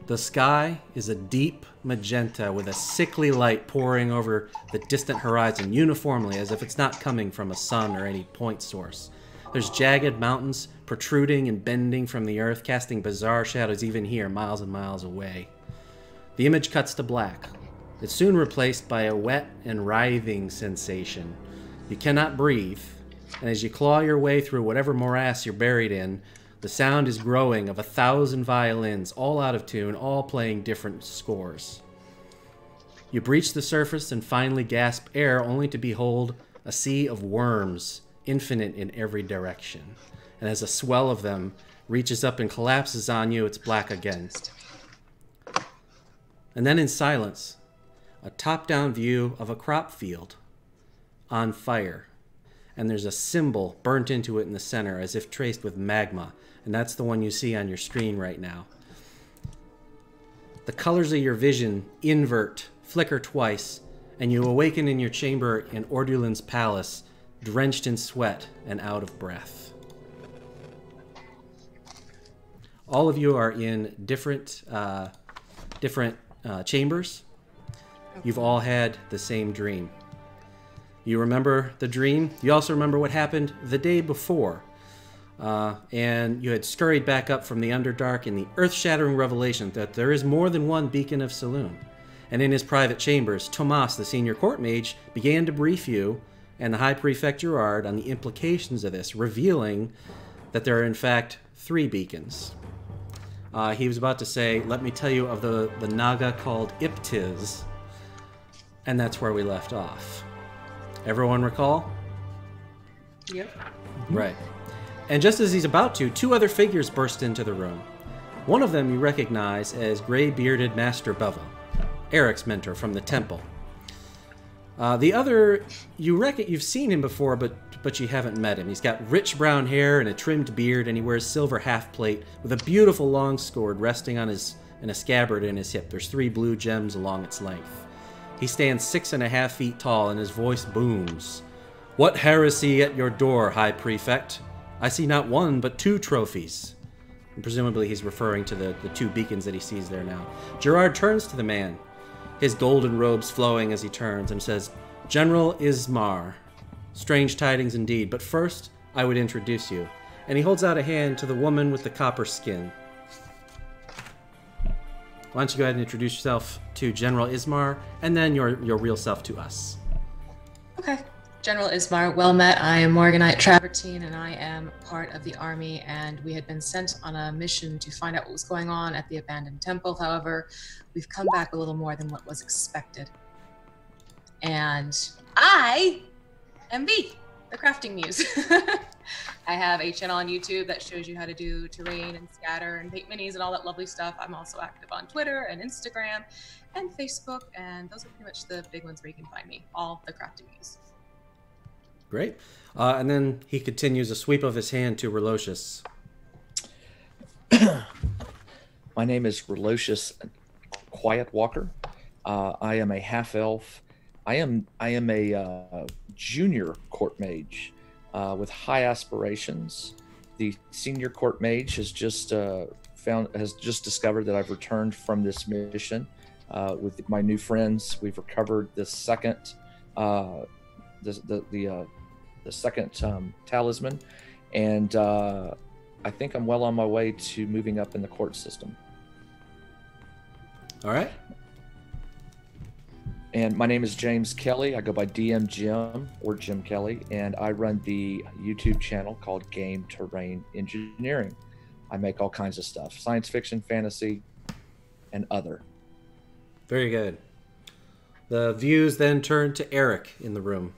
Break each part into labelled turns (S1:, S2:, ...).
S1: The sky is a deep magenta with a sickly light pouring over the distant horizon uniformly as if it's not coming from a sun or any point source. There's jagged mountains protruding and bending from the earth, casting bizarre shadows even here, miles and miles away. The image cuts to black. It's soon replaced by a wet and writhing sensation. You cannot breathe, and as you claw your way through whatever morass you're buried in, the sound is growing of 1,000 violins, all out of tune, all playing different scores. You breach the surface and finally gasp air, only to behold a sea of worms, infinite in every direction. And as a swell of them reaches up and collapses on you, it's black again. And then in silence, a top-down view of a crop field on fire. And there's a symbol burnt into it in the center, as if traced with magma. And that's the one you see on your screen right now. The colors of your vision invert, flicker twice, and you awaken in your chamber in Ordulin's palace, drenched in sweat and out of breath. All of you are in different chambers. You've all had the same dream. You remember the dream. You also remember what happened the day before. And you had scurried back up from the Underdark in the earth-shattering revelation that there is more than one beacon of Selune. And in his private chambers, Tomas, the senior court mage, began to brief you and the High Prefect Gerard on the implications of this, revealing that there are in fact 3 beacons. He was about to say, let me tell you of the Naga called Iptiz, and that's where we left off. Everyone recall?
S2: Yep.
S1: Right. And just as he's about to, 2 other figures burst into the room. One of them you recognize as gray-bearded Master Bevel, Eric's mentor from the temple. The other, you reckon you've seen him before, but you haven't met him. He's got rich brown hair and a trimmed beard, and he wears silver half plate with a beautiful long sword resting on in a scabbard in his hip. There's 3 blue gems along its length. He stands 6.5 feet tall, and his voice booms. "What heresy at your door, High Prefect? I see not 1, but 2 trophies." And presumably he's referring to the 2 beacons that he sees there now. Gerard turns to the man, his golden robes flowing as he turns, and says, "General Ismar, strange tidings indeed, but first I would introduce you." And he holds out a hand to the woman with the copper skin. Why don't you go ahead and introduce yourself to General Ismar, and then your real self to us.
S2: Okay. General Ismar, well met. I am Morganite Travertine, and I am part of the army, and we had been sent on a mission to find out what was going on at the abandoned temple. However, we've come back a little more than what was expected. And I am V, the crafting muse. I have a channel on YouTube that shows you how to do terrain and scatter and paint minis and all that lovely stuff. I'm also active on Twitter and Instagram and Facebook, and those are pretty much the big ones where you can find me, all the crafting muse.
S1: Great. And then he continues a sweep of his hand to Relocious.
S3: My name is Relocious Quiet Walker. I am a half-elf. I am a junior court mage with high aspirations. The senior court mage has just discovered that I've returned from this mission with my new friends. We've recovered the second the second talisman, and I think I'm well on my way to moving up in the court system.
S1: All right.
S3: And my name is James Kelly. I go by DM Jim or Jim Kelly, and I run the YouTube channel called Game Terrain Engineering. I make all kinds of stuff, science fiction, fantasy, and other.
S1: Very good. The views then turn to Eric in the room.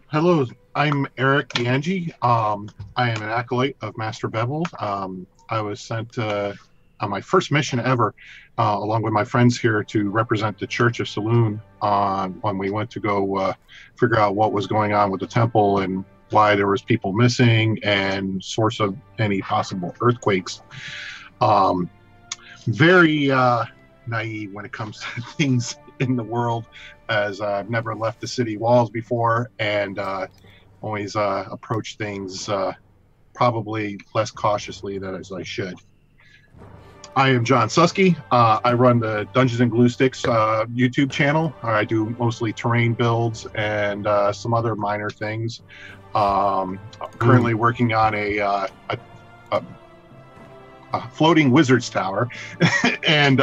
S4: Hello, I'm Eric Yanji. I am an acolyte of Master Bevel. I was sent on my first mission ever, along with my friends here, to represent the Church of Selune when we went to go figure out what was going on with the temple and why there was people missing and source of any possible earthquakes. Very naive when it comes to things in the world, as I've never left the city walls before, and always approach things probably less cautiously than as I should. I am John Susky. I run the Dungeons and Glue Sticks YouTube channel. I do mostly terrain builds and some other minor things. Currently working on a floating wizard's tower, and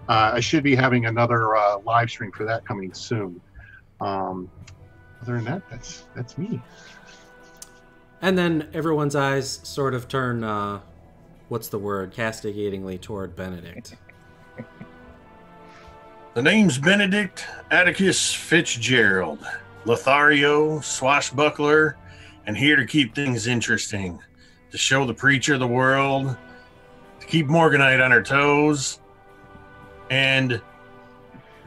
S4: I should be having another live stream for that coming soon. Other than that, that's me.
S1: And then everyone's eyes sort of turn, what's the word, castigatingly toward Benedict.
S5: The name's Benedict Atticus Fitzgerald, Lothario, swashbuckler, and here to keep things interesting, to show the preacher the world, to keep Morganite on her toes, and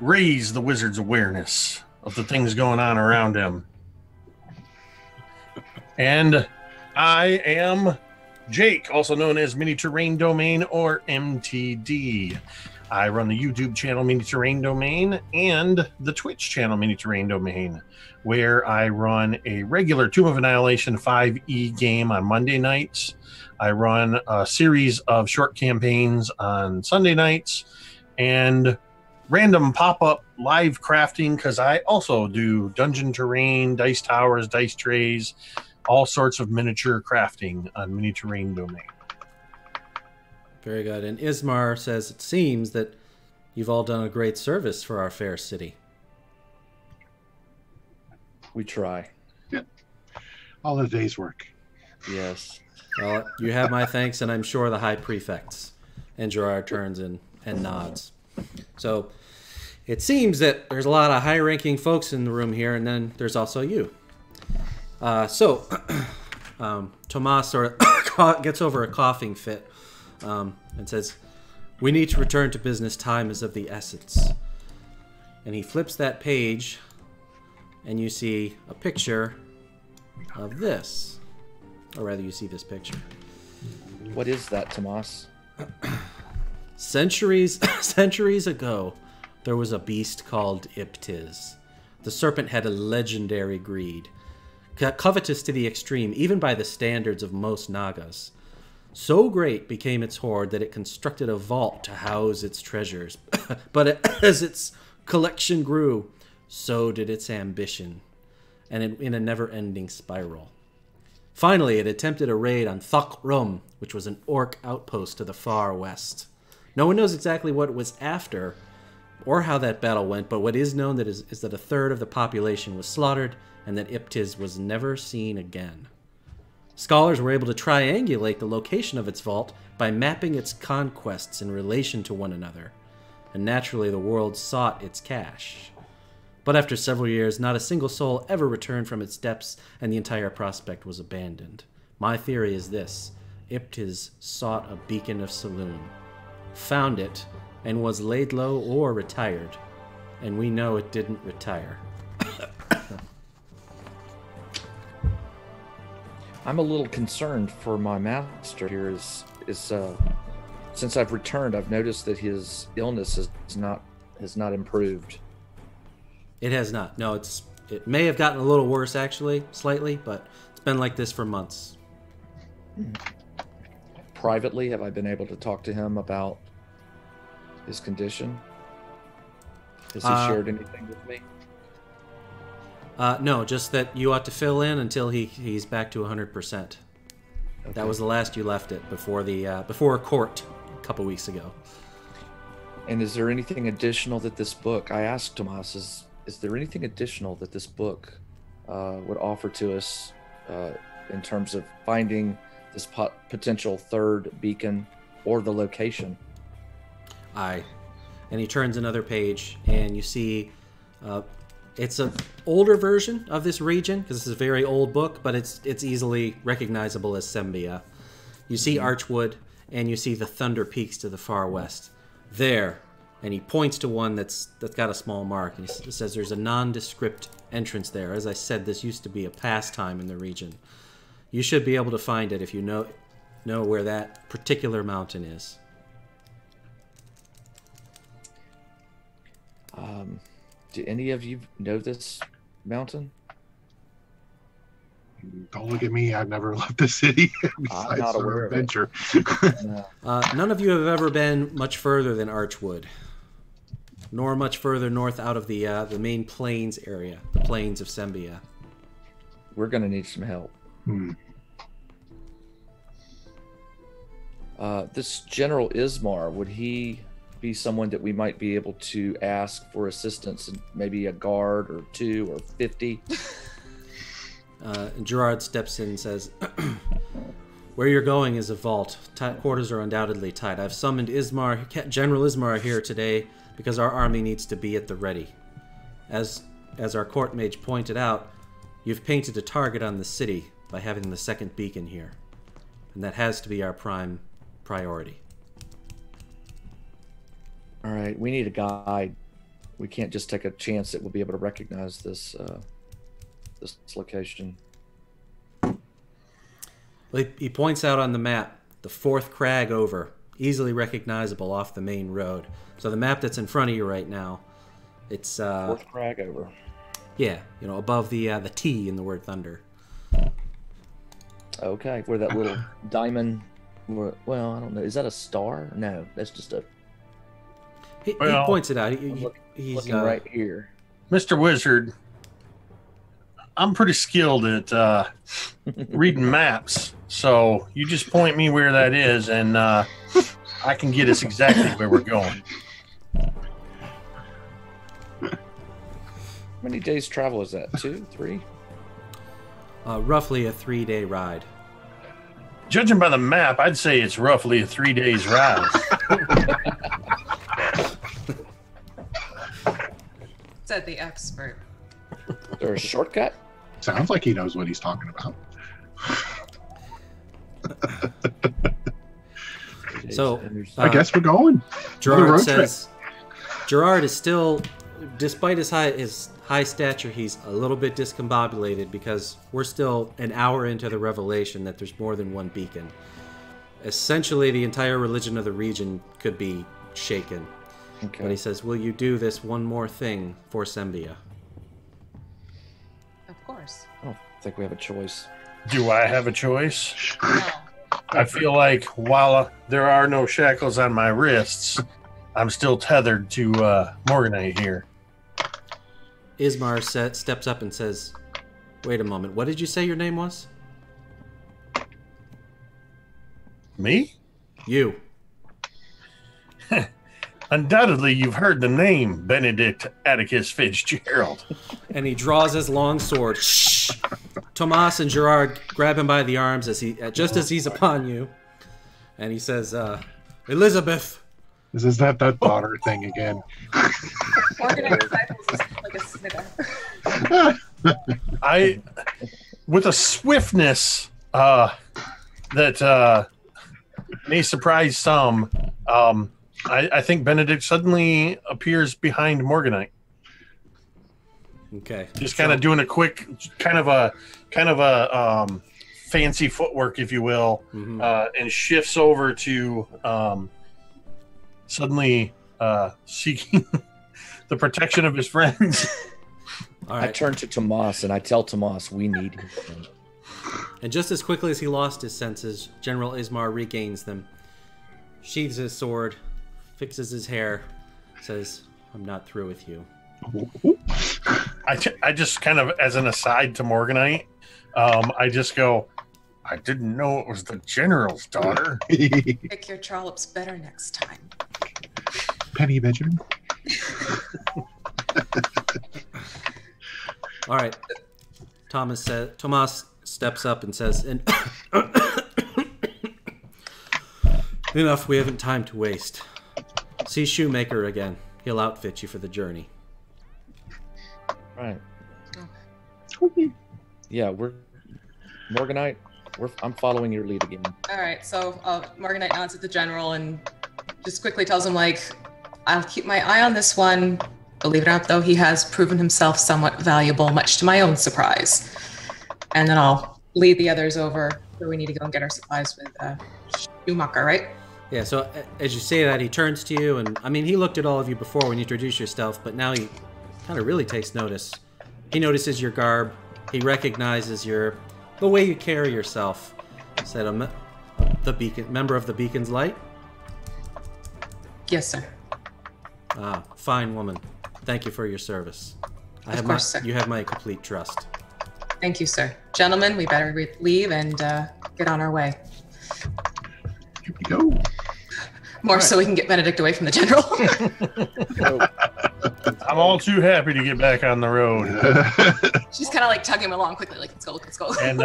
S5: raise the wizard's awareness of the things going on around him. And I am Jake, also known as Mini Terrain Domain, or MTD. I run the YouTube channel Mini Terrain Domain and the Twitch channel Mini Terrain Domain, where I run a regular Tomb of Annihilation 5e game on Monday nights. I run a series of short campaigns on Sunday nights, and random pop-up live crafting, because I also do dungeon terrain, dice towers, dice trays, all sorts of miniature crafting on Mini Terrain Domain.
S1: Very good. And Ismar says, it seems that you've all done a great service for our fair city.
S3: We try.
S4: Yeah. All the day's work.
S3: Yes.
S1: Well, you have my thanks, and I'm sure the High Prefects. And Gerard turns and nods. So it seems that there's a lot of high-ranking folks in the room here, and then there's also you. Tomas sort of gets over a coughing fit and says, "We need to return to business. Time is of the essence. And he flips that page, and you see a picture of this. Or rather, you see this picture.
S3: What is that, Tomas?
S1: Centuries ago, there was a beast called Iptiz. The serpent had a legendary greed, covetous to the extreme, even by the standards of most Nagas. So great became its hoard that it constructed a vault to house its treasures. But as its collection grew, so did its ambition, and in a never-ending spiral. Finally, it attempted a raid on Thok Rum, which was an orc outpost to the far west. No one knows exactly what it was after, or how that battle went, but what is known is that a third of the population was slaughtered, and that Iptiz was never seen again. Scholars were able to triangulate the location of its vault by mapping its conquests in relation to one another, and naturally the world sought its cache. But after several years, not a single soul ever returned from its depths, and the entire prospect was abandoned. My theory is this: Iptiz sought a beacon of Selune, found it, and was laid low or retired. And we know it didn't retire.
S3: I'm a little concerned for my master here. Since I've returned, I've noticed that his illness has not improved.
S1: It has not. No, it may have gotten a little worse, actually, slightly, but it's been like this for months.
S3: Privately, have I been able to talk to him about his condition? Has he shared anything with me?
S1: No, just that you ought to fill in until he's back to 100%. Okay. That was the last you left it before court a couple weeks ago.
S3: And is there anything additional that this book? I asked Tomas, is there anything additional that this book would offer to us in terms of finding this potential third beacon or the location?
S1: Aye. And he turns another page, and you see it's an older version of this region, because this is a very old book, but it's easily recognizable as Sembia. You see Archwood, and you see the Thunder Peaks to the far west. There, and he points to one that's got a small mark, and he says there's a nondescript entrance there. As I said, this used to be a pastime in the region. You should be able to find it if you know where that particular mountain is.
S3: Do any of you know this mountain?
S4: Don't look at me. I've never left the city
S3: I'm not aware of
S4: adventure.
S3: No.
S1: None of you have ever been much further than Archwood, nor much further north out of the main plains area, the plains of Sembia.
S3: We're going to need some help. This General Ismar, would he be someone that we might be able to ask for assistance, and maybe a guard or 2 or 50?
S1: Gerard steps in and says, "Where you're going is a vault. Quarters are undoubtedly tight. I've summoned General Ismar here today because our army needs to be at the ready. As our court mage pointed out, you've painted a target on the city by having the second beacon here, and that has to be our prime priority."
S3: All right, we need a guide. We can't just take a chance that we'll be able to recognize this this location.
S1: Well, he points out on the map the 4th crag over, easily recognizable off the main road. So the map that's in front of you right now, it's
S3: 4th crag over.
S1: Yeah, above the T in the word thunder.
S3: Okay, where that little diamond. Well, I don't know. Is that a star? No, that's just a.
S1: He points it out. He's
S3: looking right here.
S5: Mr. Wizard, I'm pretty skilled at reading maps, so you just point me where that is, and I can get us exactly where we're going.
S3: How many days travel is that? 2, 3?
S1: Roughly a 3-day ride.
S5: Judging by the map, I'd say it's roughly a 3 days ride.
S2: Said the expert.
S3: Is there a shortcut?
S4: Sounds like he knows what he's talking about.
S1: So
S4: I guess we're going.
S1: Gerard says, Gerard is still despite his high stature, he's a little bit discombobulated because we're still an hour into the revelation that there's more than one beacon. Essentially, the entire religion of the region could be shaken.
S3: Okay.
S1: But he says, will you do this one more thing for Sembia?
S2: Of course.
S3: I don't think we have a choice.
S5: Do I have a choice?
S2: No.
S5: I feel like while there are no shackles on my wrists, I'm still tethered to Morganite here.
S1: Ismar steps up and says, wait a moment, what did you say your name was?
S5: Me?
S1: You.
S5: Undoubtedly, you've heard the name Benedict Atticus Fitzgerald.
S1: And he draws his long sword. Shh! Tomas and Gerard grab him by the arms just as he's upon you. And he says, Elizabeth.
S4: This is that daughter thing again.
S2: Organized disciples is like a snicker.
S5: With a swiftness that may surprise some, I think Benedict suddenly appears behind Morganite.
S1: Okay.
S5: Just kind of doing a quick, kind of a fancy footwork, if you will, and shifts over to suddenly seeking the protection of his friends.
S1: All right.
S3: I turn to Tomas and I tell Tomas we need him.
S1: And just as quickly as he lost his senses, General Ismar regains them, sheathes his sword, fixes his hair, says, I'm not through with you.
S5: I just kind of, as an aside to Morganite, I just go, I didn't know it was the general's daughter.
S2: Pick your trollops better next time.
S4: Penny Benjamin.
S1: All right. Tomas steps up and says, enough, we haven't time to waste. See Shoemaker again. He'll outfit you for the journey.
S3: Right. Yeah, Morganite. I'm following your lead again.
S2: All right, so Morganite nods at the general and just quickly tells him, like, I'll keep my eye on this one. Believe it or not, though, he has proven himself somewhat valuable, much to my own surprise. And then I'll lead the others over where we need to go and get our supplies with Shoemaker, right?
S1: Yeah, so as you say that, he turns to you, and I mean, he looked at all of you before when you introduced yourself, but now he kind of really takes notice. He notices your garb. He recognizes the way you carry yourself. He said, the beacon, member of the Beacon's Light?
S2: Yes, sir.
S1: Ah, fine woman. Thank you for your service.
S2: Of course, sir.
S1: You have my complete trust.
S2: Thank you, sir. Gentlemen, we better leave and get on our way.
S4: Here we go.
S2: More so we can get Benedict away from the general.
S5: I'm all too happy to get back on the road.
S2: She's kind of like tugging him along quickly, like, let's go, let's go.
S5: And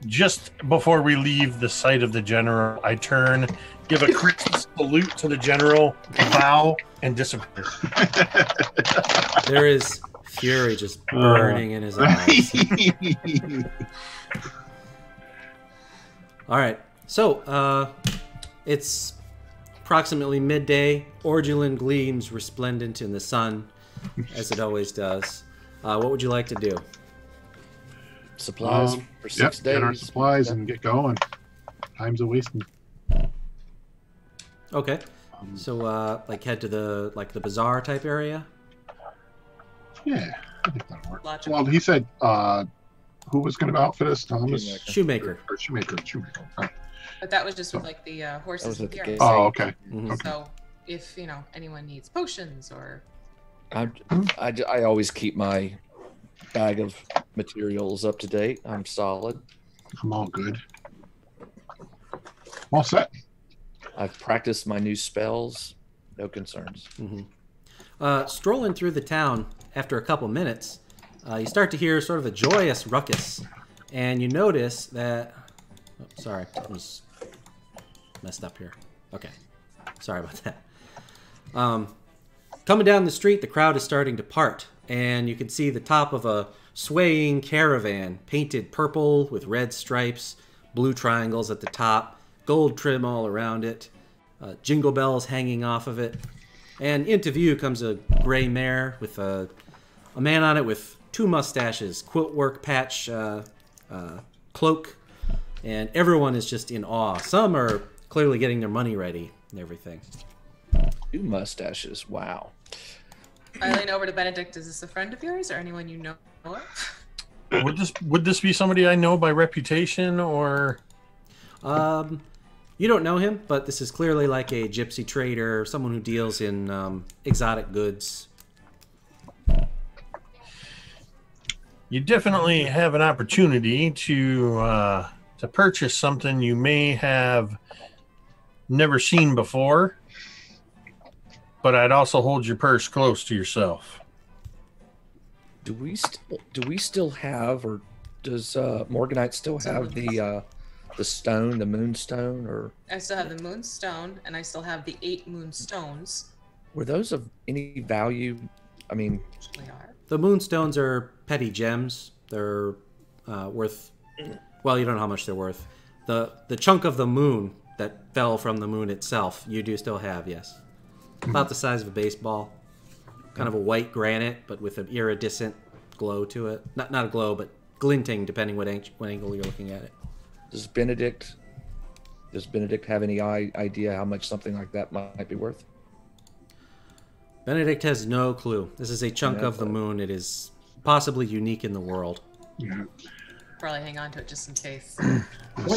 S5: just before we leave the site of the general, I turn, give a Christmas salute to the general, bow, and disappear.
S1: There is fury just burning in his eyes. All right. So, it's approximately midday. Ordulan gleams resplendent in the sun, as it always does. What would you like to do?
S3: Supplies for 6 days.
S4: Get our supplies and get going. Time's a wasting.
S1: Okay. So, like, head to the bazaar type area?
S4: Yeah, I think that'll work.
S2: Logical.
S4: Well, he said, who was going to outfit us? Thomas?
S1: Shoemaker.
S4: Or Shoemaker. Okay.
S2: But that was just with like the horses
S3: That was
S2: and
S3: at the
S2: the
S3: gate.
S4: Oh, okay.
S1: Mhm.
S2: So if anyone needs potions or
S3: I always keep my bag of materials up to date. I'm solid.
S4: I'm all good. All set.
S3: I've practiced my new spells. No concerns.
S1: Strolling through the town after a couple minutes, you start to hear sort of a joyous ruckus, and you notice that... Oh, sorry, I was messed up here. Okay, sorry about that. Coming down the street, the crowd is starting to part, and you can see the top of a swaying caravan, painted purple with red stripes, blue triangles at the top, gold trim all around it, jingle bells hanging off of it. And into view comes a gray mare with a man on it with 2 mustaches, quilt work patch, cloak, and everyone is just in awe. Some are clearly getting their money ready and everything.
S3: 2 mustaches. Wow.
S2: I lean over to Benedict. Is this a friend of yours or anyone you know of?
S5: Would this be somebody I know by reputation or?
S1: You don't know him, but this is clearly like a gypsy trader, someone who deals in exotic goods.
S5: You definitely have an opportunity to purchase something you may have never seen before, but I'd also hold your purse close to yourself.
S3: Do we still have, or does Morganite still have the stone, the moonstone, or?
S2: I still have the moonstone, and I still have the 8 moonstones.
S3: Were those of any value? I mean,
S2: They are.
S1: The moonstones are petty gems. They're worth, well, you don't know how much they're worth. The chunk of the moon that fell from the moon itself, you do still have, yes. About the size of a baseball. Kind of a white granite, but with an iridescent glow to it. Not a glow, but glinting, depending what angle you're looking at it.
S3: does Benedict have any idea how much something like that might be worth?
S1: Benedict has no clue. This is a chunk of the moon. It is possibly unique in the world.
S4: Yeah.
S2: Probably hang on to it just in case.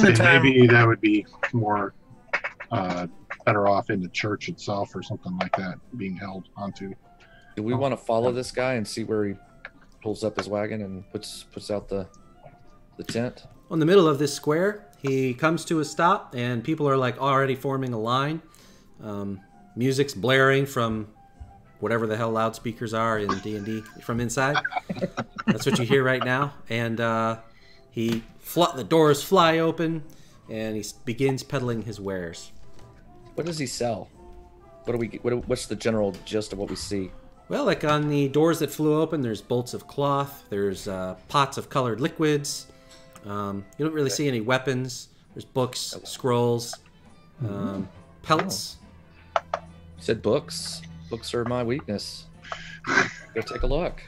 S4: Maybe that would be more better off in the church itself or something like that, being held onto.
S3: Do we want to follow this guy and see where he pulls up his wagon and puts out the tent?
S1: In the middle of this square, he comes to a stop, and people are like already forming a line. Music's blaring from whatever the hell loudspeakers are in D&D from inside. That's what you hear right now. And the doors fly open, and he begins peddling his wares.
S3: What does he sell? What's the general gist of what we see?
S1: Well, like on the doors that flew open, there's bolts of cloth. There's pots of colored liquids. You don't really see any weapons. There's books, scrolls, pelts.
S3: You said books. Books are my weakness. Go take a look.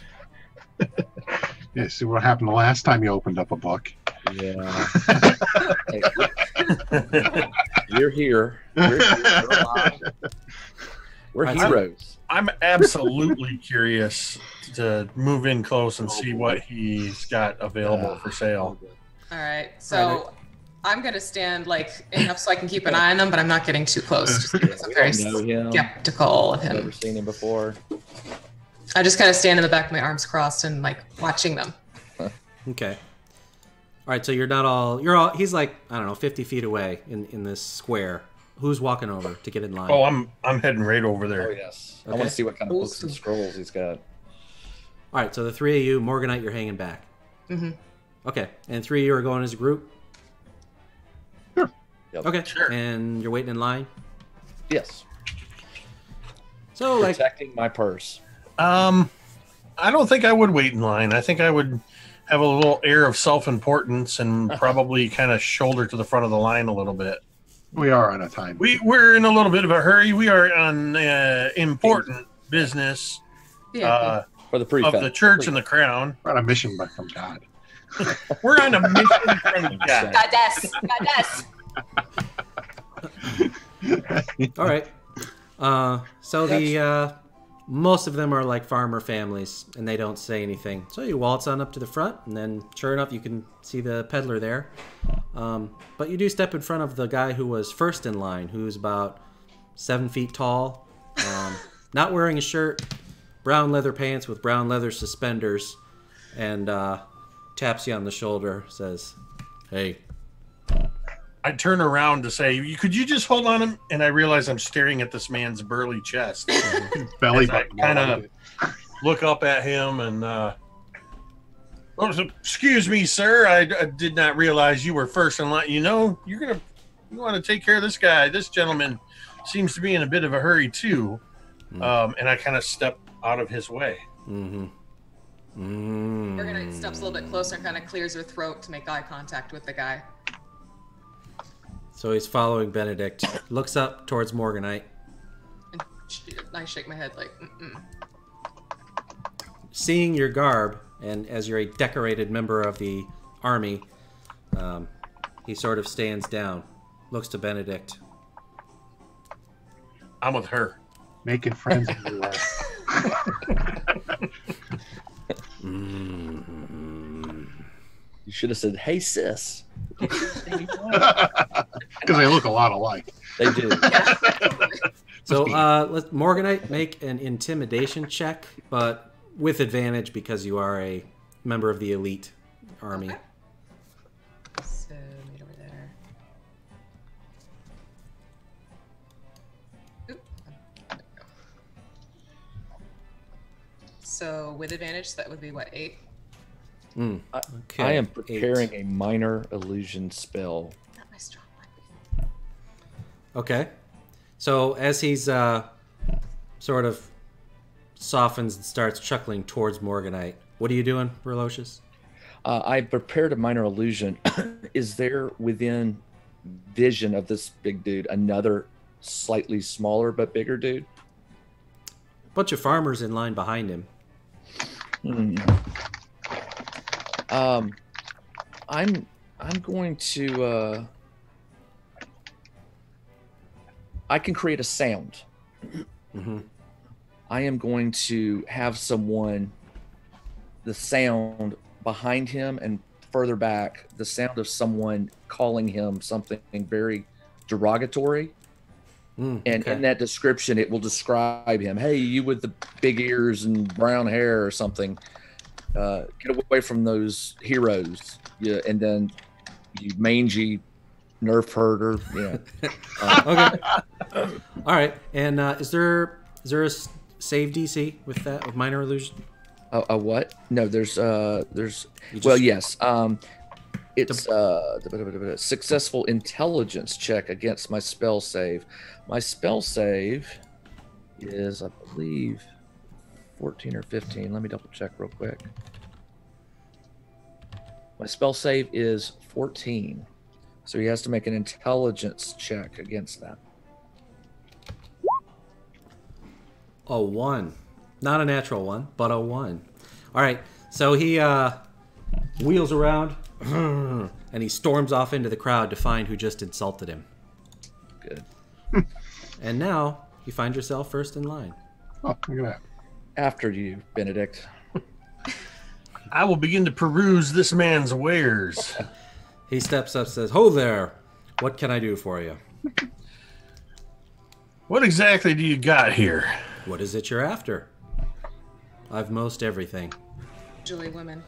S4: Yeah, see what happened the last time you opened up a book.
S3: Yeah. You're here. We're alive. We're heroes.
S5: I'm absolutely curious to move in close and see what he's got available for sale.
S2: All right, so I'm gonna stand like enough so I can keep an eye on them, but I'm not getting too close just because I'm very skeptical of him.
S3: Never seen him before.
S2: I just kind of stand in the back with my arms crossed and like watching them.
S1: Okay. All right, so he's like, I don't know, 50 feet away in this square. Who's walking over to get in line?
S5: Oh, I'm heading right over there.
S3: Oh, yes.
S1: Okay.
S3: I want to see what kind of books and scrolls he's got.
S1: All right, so the 3 of you, Morganite, you're hanging back.
S2: Mm-hmm.
S1: Okay, and 3 of you are going as a group?
S4: Sure.
S3: Yep.
S1: Okay,
S5: Sure.
S1: And you're waiting in line?
S3: Yes.
S1: So, like,
S3: Protecting my purse.
S5: I don't think I would wait in line. I think I would have a little air of self-importance and probably kind of shoulder to the front of the line a little bit.
S4: We are on a time.
S5: We're in a little bit of a hurry. We are on important business
S2: Yeah.
S3: For the prefect.
S5: of the church and the crown.
S4: We're on a mission from God.
S5: We're on a mission from God.
S2: Goddess.
S1: all right. So most of them are like farmer families, and they don't say anything. So you waltz on up to the front, and then sure enough, you can see the peddler there. But you do step in front of the guy who was first in line, who's about 7 feet tall, not wearing a shirt, brown leather pants with brown leather suspenders, and taps you on the shoulder, says, "Hey."
S5: I turn around to say, could you just hold on him? And I realize I'm staring at this man's burly chest.
S4: Belly
S5: As I
S4: button.
S5: kind of look up at him and, excuse me, sir. I did not realize you were first in line. You know, you want to take care of this guy. This gentleman seems to be in a bit of a hurry too. And I kind of step out of his way.
S1: Mm-hmm.
S2: Morganite steps a little bit closer and kind of clears her throat to make eye contact with the guy.
S1: So he's following Benedict, looks up towards Morganite.
S2: And I shake my head like, mm-mm.
S1: Seeing your garb, and as you're a decorated member of the army, he sort of stands down, looks to Benedict.
S5: I'm with her.
S4: Making friends everywhere.
S3: You should have said, "Hey, sis."
S4: Because they look a lot alike.
S3: They do.
S1: So let Morganite make an intimidation check, but with advantage because you are a member of the elite army.
S2: Okay. So meet over there. Oop. There we go. So with advantage, so that would be what, 8?
S1: Okay.
S3: I am preparing
S1: 8.
S3: a minor illusion spell.
S2: Not my strong one.
S1: Okay. So as he's sort of softens and starts chuckling towards Morganite, what are you doing, Relocious?
S3: I prepared a minor illusion. Is there within vision of this big dude another slightly smaller but bigger dude?
S1: Bunch of farmers in line behind him.
S3: I'm going to I can create a sound.
S1: Mm-hmm.
S3: I am going to have someone, the sound behind him and further back, the sound of someone calling him something very derogatory. And in that description, it will describe him. Hey, you with the big ears and brown hair or something. Get away from those heroes. Yeah, and then you mangy nerf herder. Yeah.
S1: Okay. All right. And is there a save DC with that, with minor illusion?
S3: A what? No, there's well, yes. It's successful intelligence check against my spell save. My spell save is, I believe, 14 or 15. Let me double check real quick. My spell save is 14. So he has to make an intelligence check against that.
S1: A 1. Not a natural one, but a 1. All right. So he wheels around and he storms off into the crowd to find who just insulted him.
S3: Good.
S1: And now you find yourself first in line.
S4: Oh, look at that.
S3: After you, Benedict.
S5: I will begin to peruse this man's wares.
S1: He steps up and says, "Ho there. What can I do for you?
S5: What exactly do you got here?
S1: What is it you're after? I've most everything."
S2: Usually women.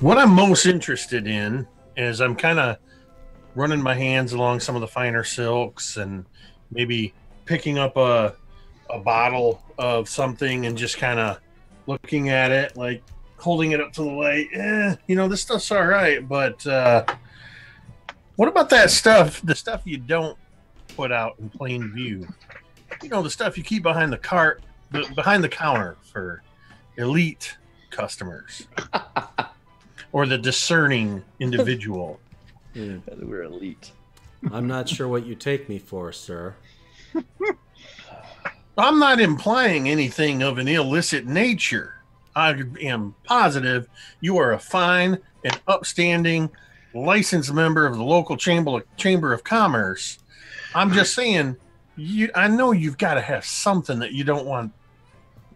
S5: What I'm most interested in is I'm kind of running my hands along some of the finer silks and maybe picking up a bottle of something and just kind of looking at it, like holding it up to the light. This stuff's all right, but what about that stuff, the stuff you don't put out in plain view? The stuff you keep behind the cart, behind the counter for elite customers or the discerning individual.
S3: We're elite.
S1: I'm not sure what you take me for, sir.
S5: I'm not implying anything of an illicit nature. I am positive you are a fine and upstanding licensed member of the local chamber of commerce. I'm just saying, I know you've got to have something that you don't want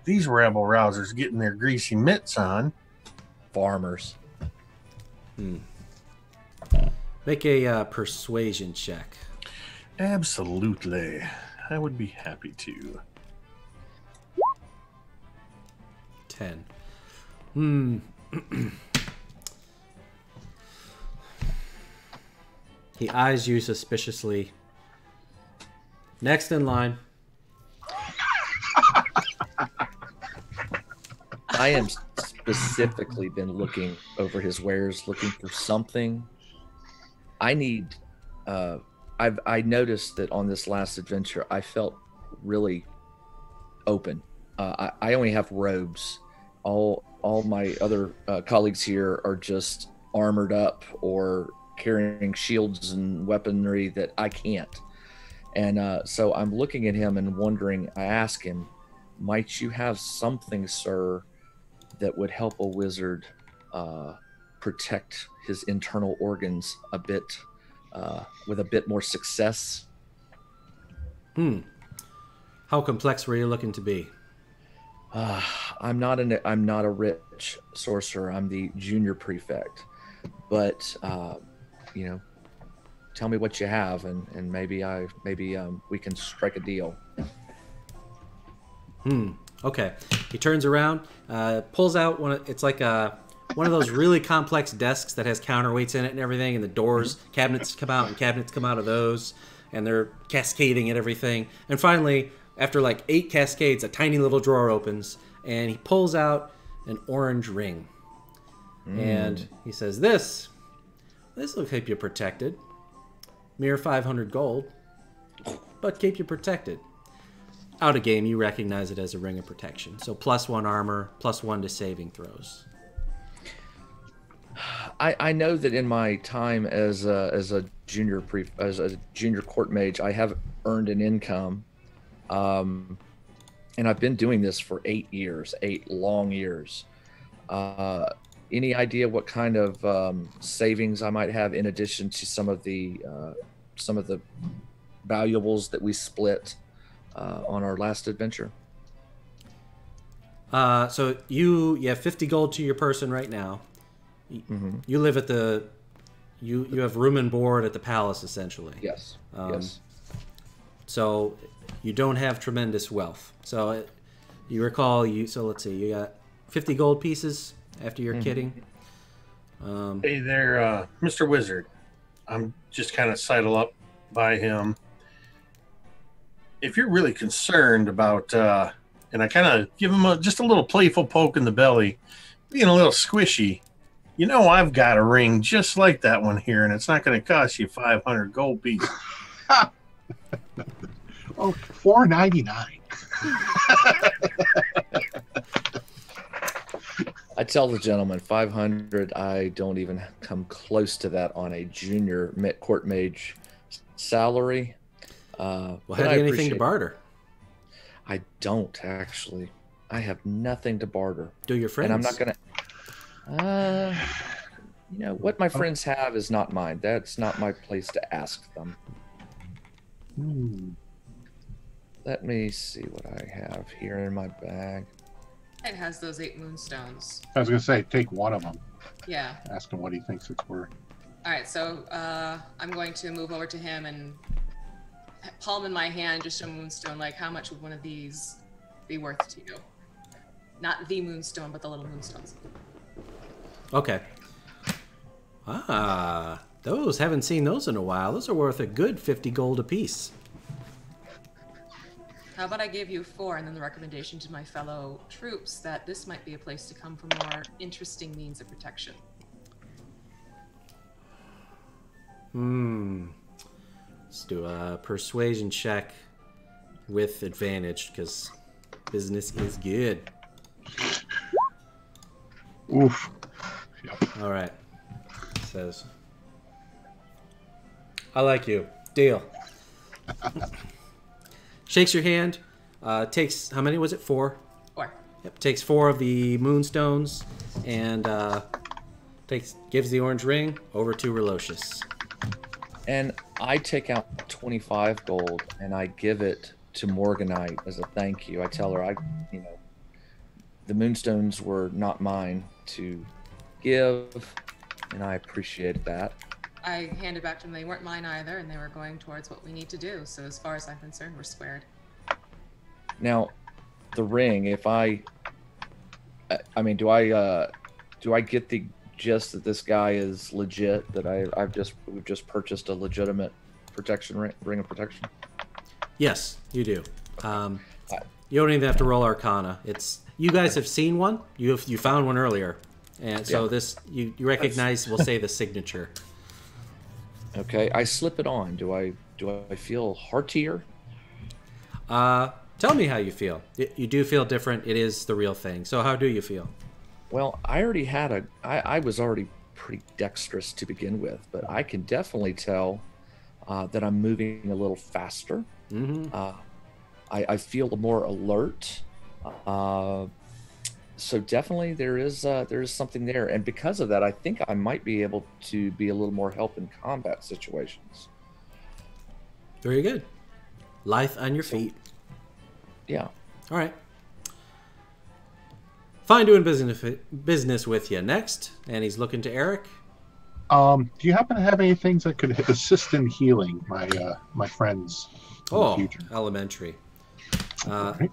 S5: these rabble rousers getting their greasy mitts on.
S3: Farmers.
S1: Make a persuasion check.
S5: Absolutely. I would be happy to.
S1: 10. He eyes you suspiciously. Next in line.
S3: I am specifically been looking over his wares, looking for something. I need. I noticed that on this last adventure, I felt really open. I only have robes. All my other colleagues here are just armored up or carrying shields and weaponry that I can't. And so I'm looking at him and wondering. I ask him, "Might you have something, sir, that would help a wizard protect his internal organs a bit, with a bit more success?"
S1: How complex were you looking to be?
S3: I'm not a rich sorcerer. I'm the junior prefect, but tell me what you have, and maybe we can strike a deal.
S1: Okay. He turns around, pulls out it's like one of those really complex desks that has counterweights in it and everything, and the doors, cabinets come out, and cabinets come out of those, and they're cascading and everything. And finally, after like 8 cascades, a tiny little drawer opens, and he pulls out an orange ring. And he says, This will keep you protected. Mere 500 gold, but keep you protected. Out of game, you recognize it as a ring of protection. So +1 armor, +1 to saving throws.
S3: I know that in my time as a junior court mage, I have earned an income, and I've been doing this for 8 years, 8 long years. Any idea what kind of savings I might have in addition to some of the valuables that we split on our last adventure?
S1: So you have 50 gold to your person right now. You live at you have room and board at the palace, essentially.
S3: Yes. Yes.
S1: So you don't have tremendous wealth. So you recall so let's see, you got 50 gold pieces after your kidding.
S5: Hey there, Mr. Wizard. I'm just kind of sidle up by him. If you're really concerned about, and I kind of give him just a little playful poke in the belly, being a little squishy, I've got a ring just like that one here, and it's not going to cost you 500 gold pieces.
S4: Oh, $4.99.
S3: I tell the gentleman 500. I don't even come close to that on a junior court mage salary.
S1: Well, have you anything to barter?
S3: I don't, actually. I have nothing to barter.
S1: Do your friends?
S3: And I'm not going to... what my friends have is not mine. That's not my place to ask them. Let me see what I have here in my bag.
S2: It has those 8 moonstones.
S4: I was going to say, take one of them.
S2: Yeah.
S4: Ask him what he thinks it's worth.
S2: All right, so I'm going to move over to him and palm in my hand just a moonstone. Like, how much would one of these be worth to you? Not the moonstone, but the little moonstones.
S1: Okay. Those, haven't seen those in a while. Those are worth a good 50 gold apiece.
S2: How about I give you 4 and then the recommendation to my fellow troops that this might be a place to come for more interesting means of protection.
S1: Let's do a persuasion check with advantage because business is good.
S4: Oof. Yep.
S1: All right. Says, I like you. Deal. Shakes your hand. Takes, how many was it? 4?
S2: 4.
S1: Yep. Takes 4 of the moonstones and gives the orange ring over to Relocious.
S3: And I take out 25 gold and I give it to Morganite as a thank you. I tell her, the moonstones were not mine to give, and I appreciate that.
S2: I handed back to them. They weren't mine either, and they were going towards what we need to do. So as far as I'm concerned, we're squared.
S3: Now, the ring. If do I get the gist that this guy is legit? That we've just purchased a legitimate ring of protection.
S1: Yes, you do. You don't even have to roll Arcana. You guys have seen one. You found one earlier, and so this you recognize. We'll say the signature.
S3: Okay, I slip it on. Do I feel heartier?
S1: Tell me how you feel. You do feel different. It is the real thing. So how do you feel?
S3: Well, I already had I was already pretty dexterous to begin with, but I can definitely tell that I'm moving a little faster.
S1: Mm-hmm.
S3: I feel more alert. So definitely there is something there, and because of that, I think I might be able to be a little more help in combat situations.
S1: Very good. Life on your feet.
S3: Yeah.
S1: All right. Fine doing business with you. Next, and he's looking to Eric.
S4: Do you happen to have any things that could assist in healing my friends in the future?
S1: Elementary.
S4: Right.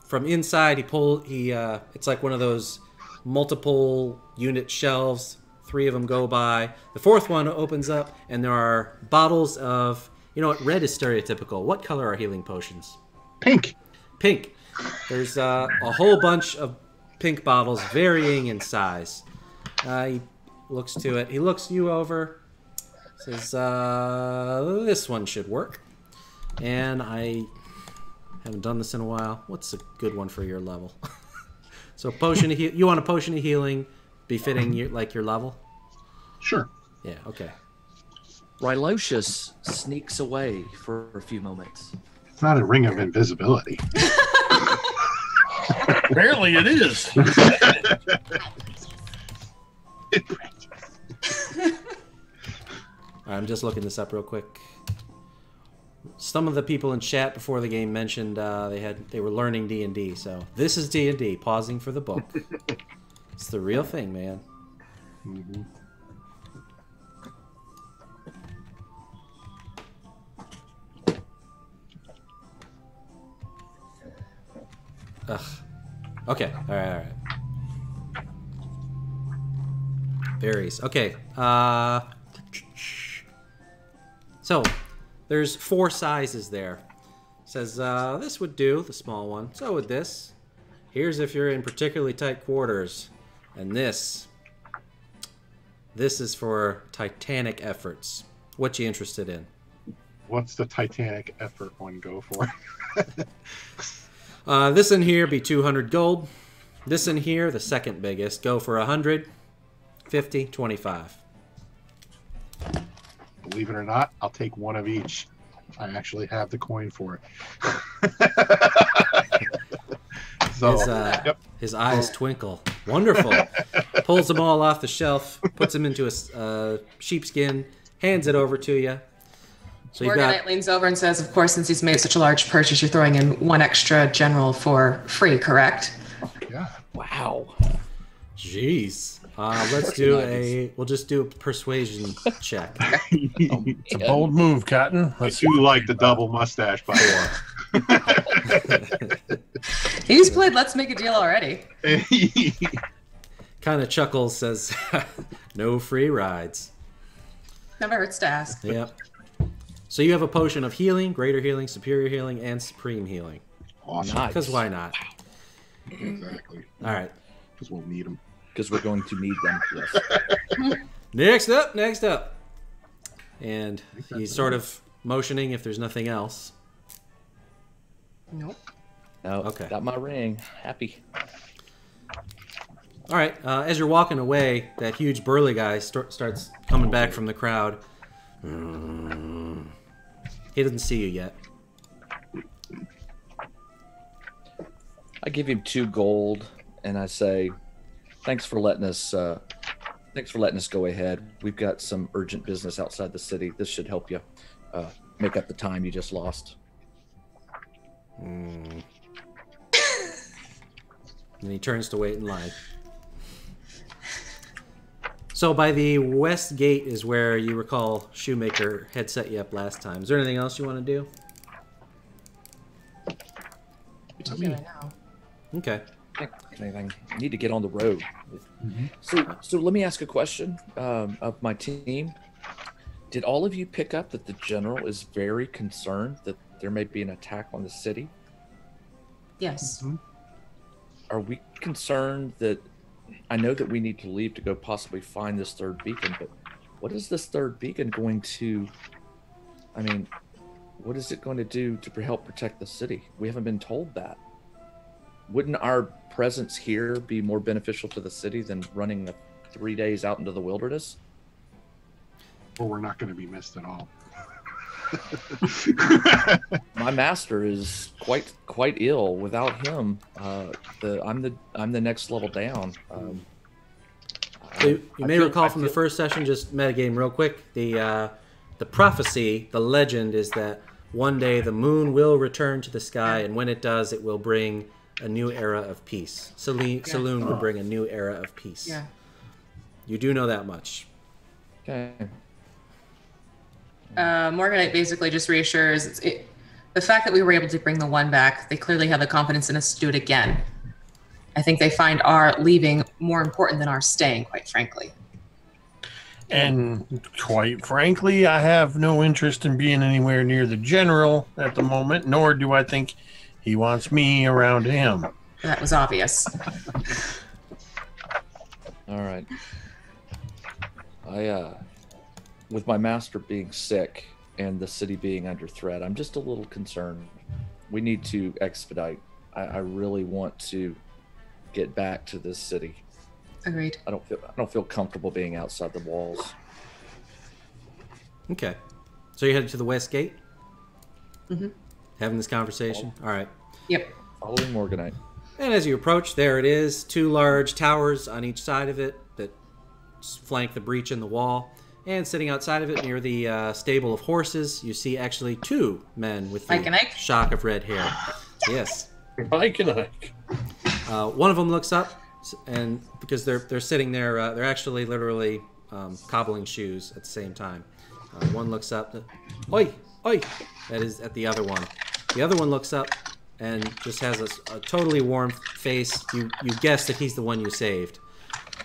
S1: From inside, it's like one of those multiple unit shelves. 3 of them go by. The 4th one opens up, and there are bottles of, you know what, red is stereotypical. What color are healing potions?
S4: Pink.
S1: Pink. There's a whole bunch of pink bottles, varying in size. He looks to it. He looks you over. Says, this one should work. And I haven't done this in a while. What's a good one for your level? So potion of you want a potion of healing befitting your level?
S4: Sure.
S1: Yeah, okay.
S3: Rylocious sneaks away for a few moments.
S4: It's not a ring of invisibility.
S5: Apparently it is.
S1: I'm just looking this up real quick. Some of the people in chat before the game mentioned they were learning D&D, so this is D&D. Pausing for the book. It's the real thing, man.
S4: Mm-hmm.
S1: Ugh. Okay. All right. Varies. Okay. So there's 4 sizes there. Says this would do, the small one. So would this. Here's if you're in particularly tight quarters, and this is for titanic efforts. What you interested in?
S4: What's the titanic effort one go for?
S1: This in here be 200 gold. This in here, the second biggest, go for 100, 50, 25.
S4: Believe it or not, I'll take one of each. I actually have the coin for it. So,
S1: his eyes twinkle. Wonderful. Pulls them all off the shelf, puts them into a sheepskin, hands it over to you. So
S2: Morganite leans over and says, of course, since he's made such a large purchase, you're throwing in 1 extra general for free, correct?
S4: Yeah.
S3: Wow.
S1: Jeez. We'll just do a persuasion check.
S5: It's a bold move, Cotton.
S4: I do like the double mustache, by the way.
S2: He's played Let's Make a Deal already.
S1: Kind of chuckles, says, no free rides.
S2: Never hurts to ask.
S1: Yep. So you have a potion of healing, greater healing, superior healing, and supreme healing.
S4: Awesome.
S3: Nice.
S1: Because why not?
S4: Exactly.
S1: All right.
S4: Because we'll need them.
S3: Because we're going to need them. Yes.
S1: Next up. And he's sort of motioning if there's nothing else.
S2: Nope.
S3: No.
S1: Okay.
S3: Got my ring. Happy.
S1: All right. As you're walking away, that huge burly guy starts coming back from the crowd. He doesn't see you yet.
S3: I give him 2 gold, and I say, "Thanks for letting us. Thanks for letting us go ahead. We've got some urgent business outside the city. This should help you make up the time you just lost."
S1: And he turns to wait in line. So by the west gate is where you recall Shoemaker had set you up last time. Is there anything else you want to do?
S2: Particularly now.
S1: Okay.
S3: Anything? I need to get on the road. Mm-hmm. So let me ask a question of my team. Did all of you pick up that the general is very concerned that there may be an attack on the city?
S2: Yes.
S4: Mm-hmm.
S3: Are we concerned that... I know that we need to leave to go possibly find this 3rd beacon, but what is this 3rd beacon going to... I mean, what is it going to do to help protect the city? We haven't been told that. Wouldn't our presence here be more beneficial to the city than running 3 days out into the wilderness?
S4: Or we're not going to be missed at all.
S3: My master is quite ill. Without him, I'm the next level down.
S1: You may recall from the first session, just metagame real quick, the prophecy, the legend is that one day the moon will return to the sky, and when it does, it will bring a new era of peace. Selune will bring a new era of peace.
S2: Yeah.
S1: You do know that much.
S3: Okay.
S2: Morganite basically just reassures the fact that we were able to bring the one back. They clearly have the confidence in us to do it again. I think they find our leaving more important than our staying, quite frankly.
S5: And quite frankly, I have no interest in being anywhere near the general at the moment, nor do I think he wants me around him.
S2: That was obvious.
S3: All right. With my master being sick and the city being under threat, I'm just a little concerned. We need to expedite. I really want to get back to this city.
S2: Agreed.
S3: I don't feel comfortable being outside the walls.
S1: Okay. So you're headed to the west gate?
S2: Mm-hmm.
S1: Having this conversation? All right.
S2: Yep.
S3: Following Morganite.
S1: And as you approach, there it is. 2 large towers on each side of it that flank the breach in the wall. And sitting outside of it near the stable of horses, you see actually 2 men with
S2: Mike and
S1: the
S2: Ike?
S1: shock of red hair. Yes.
S5: Mike and Ike.
S1: One of them looks up, and because they're sitting there, they're actually literally cobbling shoes at the same time. One looks up, oi, oi! That is at the other one. The other one looks up and just has a totally warm face. You guess that he's the one you saved.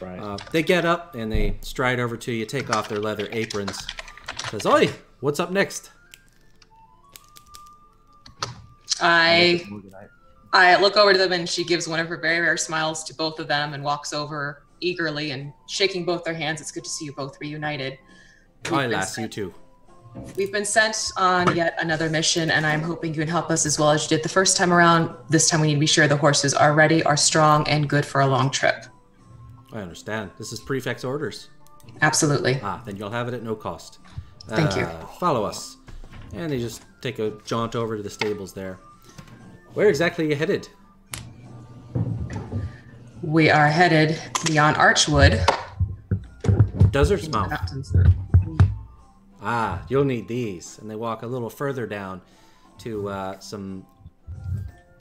S3: Right.
S1: They get up and they stride over to you, take off their leather aprons. Says, oi, what's up next?
S2: I look over to them and she gives one of her very rare smiles to both of them and walks over eagerly and shaking both their hands. It's good to see you both reunited.
S1: Aye, lass, you too.
S2: We've been sent on yet another mission, and I'm hoping you can help us as well as you did the first time around. This time we need to be sure the horses are ready, are strong, and good for a long trip.
S1: I understand. This is prefect's orders.
S2: Absolutely.
S1: Then you'll have it at no cost.
S2: Thank you.
S1: Follow us. And they just take a jaunt over to the stables there. Where exactly are you headed?
S2: We are headed beyond Archwood.
S1: Desert's Mouth.
S2: Mountains.
S1: You'll need these. And they walk a little further down to some...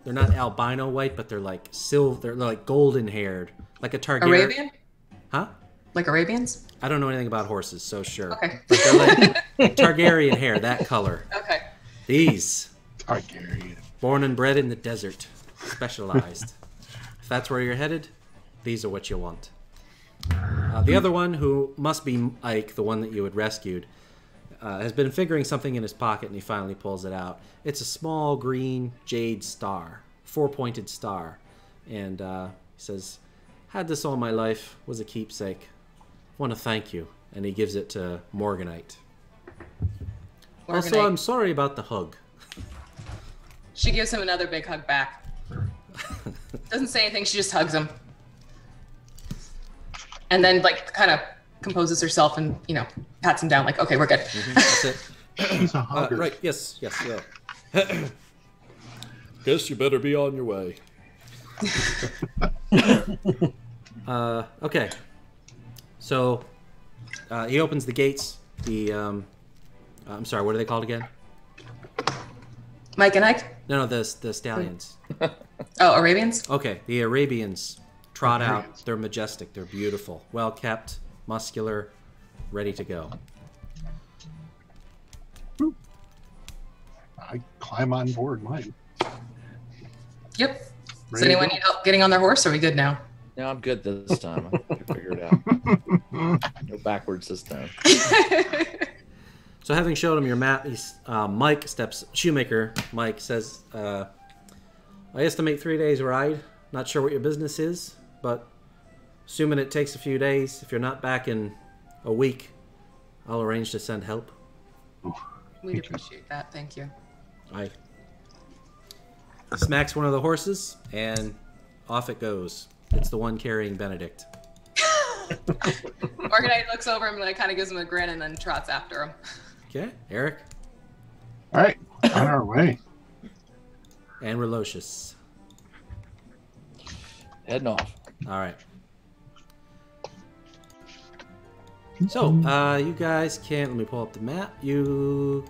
S1: They're not albino white, but they're like silver. They're like golden haired. Like a Targaryen.
S2: Arabian?
S1: Huh?
S2: Like Arabians?
S1: I don't know anything about horses, so sure.
S2: Okay.
S1: But they're like Targaryen hair, that color.
S2: Okay.
S1: These.
S4: Targaryen.
S1: Born and bred in the desert. Specialized. If that's where you're headed, these are what you want. The other one, who must be Ike, the one that you had rescued, has been figuring something in his pocket, and he finally pulls it out. It's a small green jade star, 4-pointed star. And he says, had this all my life, was a keepsake. Want to thank you. And he gives it to Morganite. Also, I'm sorry about the hug.
S2: She gives him another big hug back. Doesn't say anything, she just hugs him. And then, like, kind of composes herself and, you know, pats him down like, okay, we're good.
S1: That's it.
S4: He's a hugger.
S1: Right, yes, yeah. Guess you better be on your way. Okay. So, he opens the gates. I'm sorry, what are they called again?
S2: Mike and Ike?
S1: No, the stallions.
S2: Oh, Arabians?
S1: Okay, the Arabians trot out. They're majestic. They're beautiful. Well kept, muscular, ready to go.
S4: I climb on board mine.
S2: Yep. Does
S4: Ready to
S2: anyone
S4: go.
S2: need help getting on their horse? Or are we good now?
S3: No, I'm good this time. I can figure it out. Go backwards this time.
S1: So having showed him your map, Shoemaker Mike says, I estimate 3 days ride. Not sure what your business is, but assuming it takes a few days, if you're not back in a week, I'll arrange to send help.
S2: We'd appreciate that. Thank you.
S1: Aye. Smacks one of the horses, and off it goes. It's the one carrying Benedict.
S2: Morganite looks over him and kind of gives him a grin and then trots after him.
S1: Okay, Eric?
S4: All right, on our way.
S1: And Relocious.
S3: Heading off.
S1: All right. So, you guys can, let me pull up the map. You're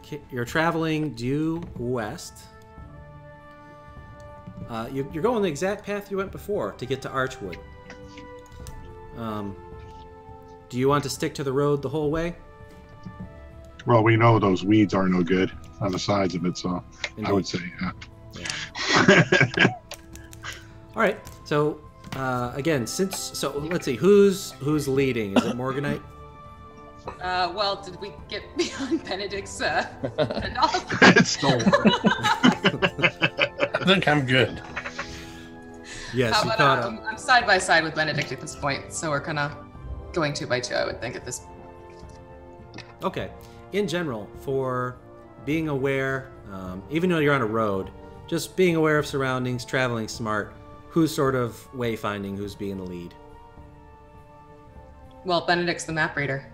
S1: traveling due west. You're going the exact path you went before to get to Archwood. Do you want to stick to the road the whole way?
S4: Well, we know those weeds are no good on the sides of it, so
S1: Indeed.
S4: I would say,
S1: All right. So, again, let's see, who's leading? Is it Morganite?
S2: Well, did we get beyond Benedict's handoff?
S4: It's no
S5: I think I'm good.
S1: Yes,
S2: How
S1: you
S2: about,
S1: caught up.
S2: I'm side by side with Benedict at this point, so we're kind of going 2 by 2, I would think, at this.
S1: Okay. In general, for being aware, even though you're on a road, just being aware of surroundings, traveling smart, who's sort of wayfinding, who's being the lead?
S2: Well, Benedict's the map reader.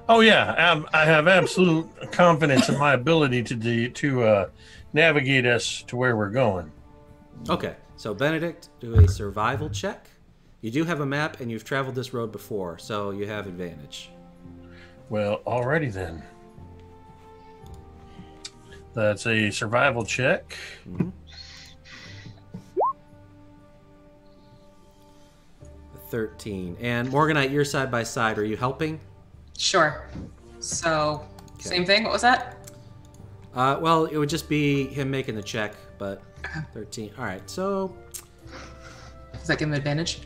S5: Oh yeah, I have absolute confidence in my ability to navigate us to where we're going.
S1: Okay, so Benedict, do a survival check. You do have a map, and you've traveled this road before, so you have advantage.
S5: Well, alrighty then. That's a survival check.
S1: Mm-hmm. 13. And Morganite, you're side by side. Are you helping?
S2: Sure. So,
S1: Okay.
S2: same thing. What was that?
S1: Well, it would just be him making the check, but 13. All right, so
S2: Does that give him advantage?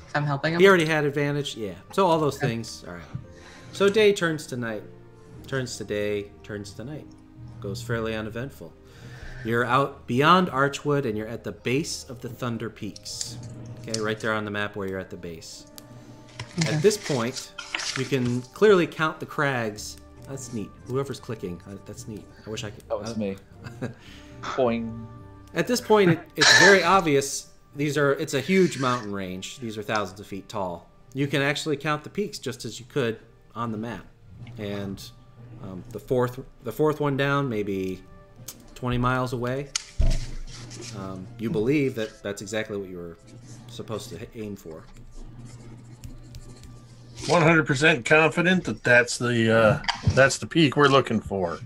S2: If I'm helping him?
S1: he already had advantage. Yeah. So all those things. All right. So day turns to night, turns to day, turns to night. Goes fairly uneventful. You're out beyond Archwood, and you're at the base of the Thunder Peaks. Okay, right there on the map where you're at the base.
S2: Okay.
S1: At this point, you can clearly count the crags. That's neat. Whoever's clicking, that's neat. I wish I could.
S3: That was me. Boing.
S1: At this point, it's very obvious. It's a huge mountain range. These are thousands of feet tall. You can actually count the peaks just as you could on the map. And the fourth one down, maybe 20 miles away. You believe that that's exactly what you were supposed to aim for.
S5: 100% confident that that's the peak we're looking for.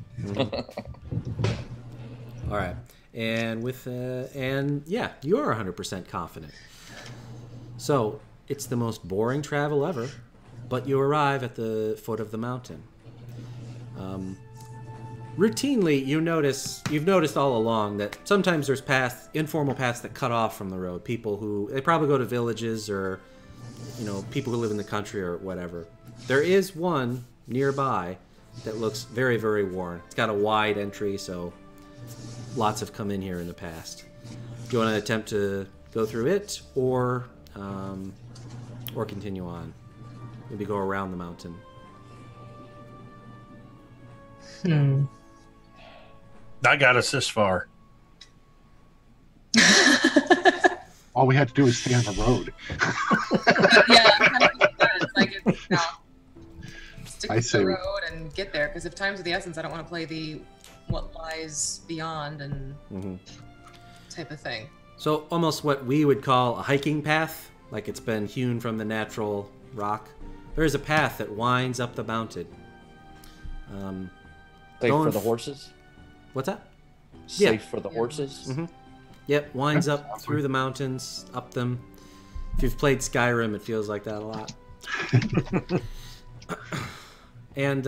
S1: All right, and you are 100% confident. So it's the most boring travel ever, but you arrive at the foot of the mountain. Routinely, you've noticed all along that sometimes there's informal paths that cut off from the road. They probably go to villages or, people who live in the country or whatever. There is one nearby that looks very, very worn. It's got a wide entry, so lots have come in here in the past. Do you want to attempt to go through it or continue on? Maybe go around the mountain.
S5: I got us this far.
S4: all we had to do is stay on the road.
S2: Yeah, kind of makes sense. Like, stick
S4: I
S2: to
S4: say
S2: the
S4: we-
S2: road and get there. Because if time's of the essence, I don't want to play the what lies beyond and type of thing.
S1: So almost what we would call a hiking path, like it's been hewn from the natural rock. There is a path that winds up the mountain.
S3: Safe
S1: Going
S3: for the
S1: f-
S3: horses?
S1: What's that?
S3: Safe for the horses?
S1: Mhm. Yep, winds up through the mountains, up them. If you've played Skyrim, it feels like that a lot. And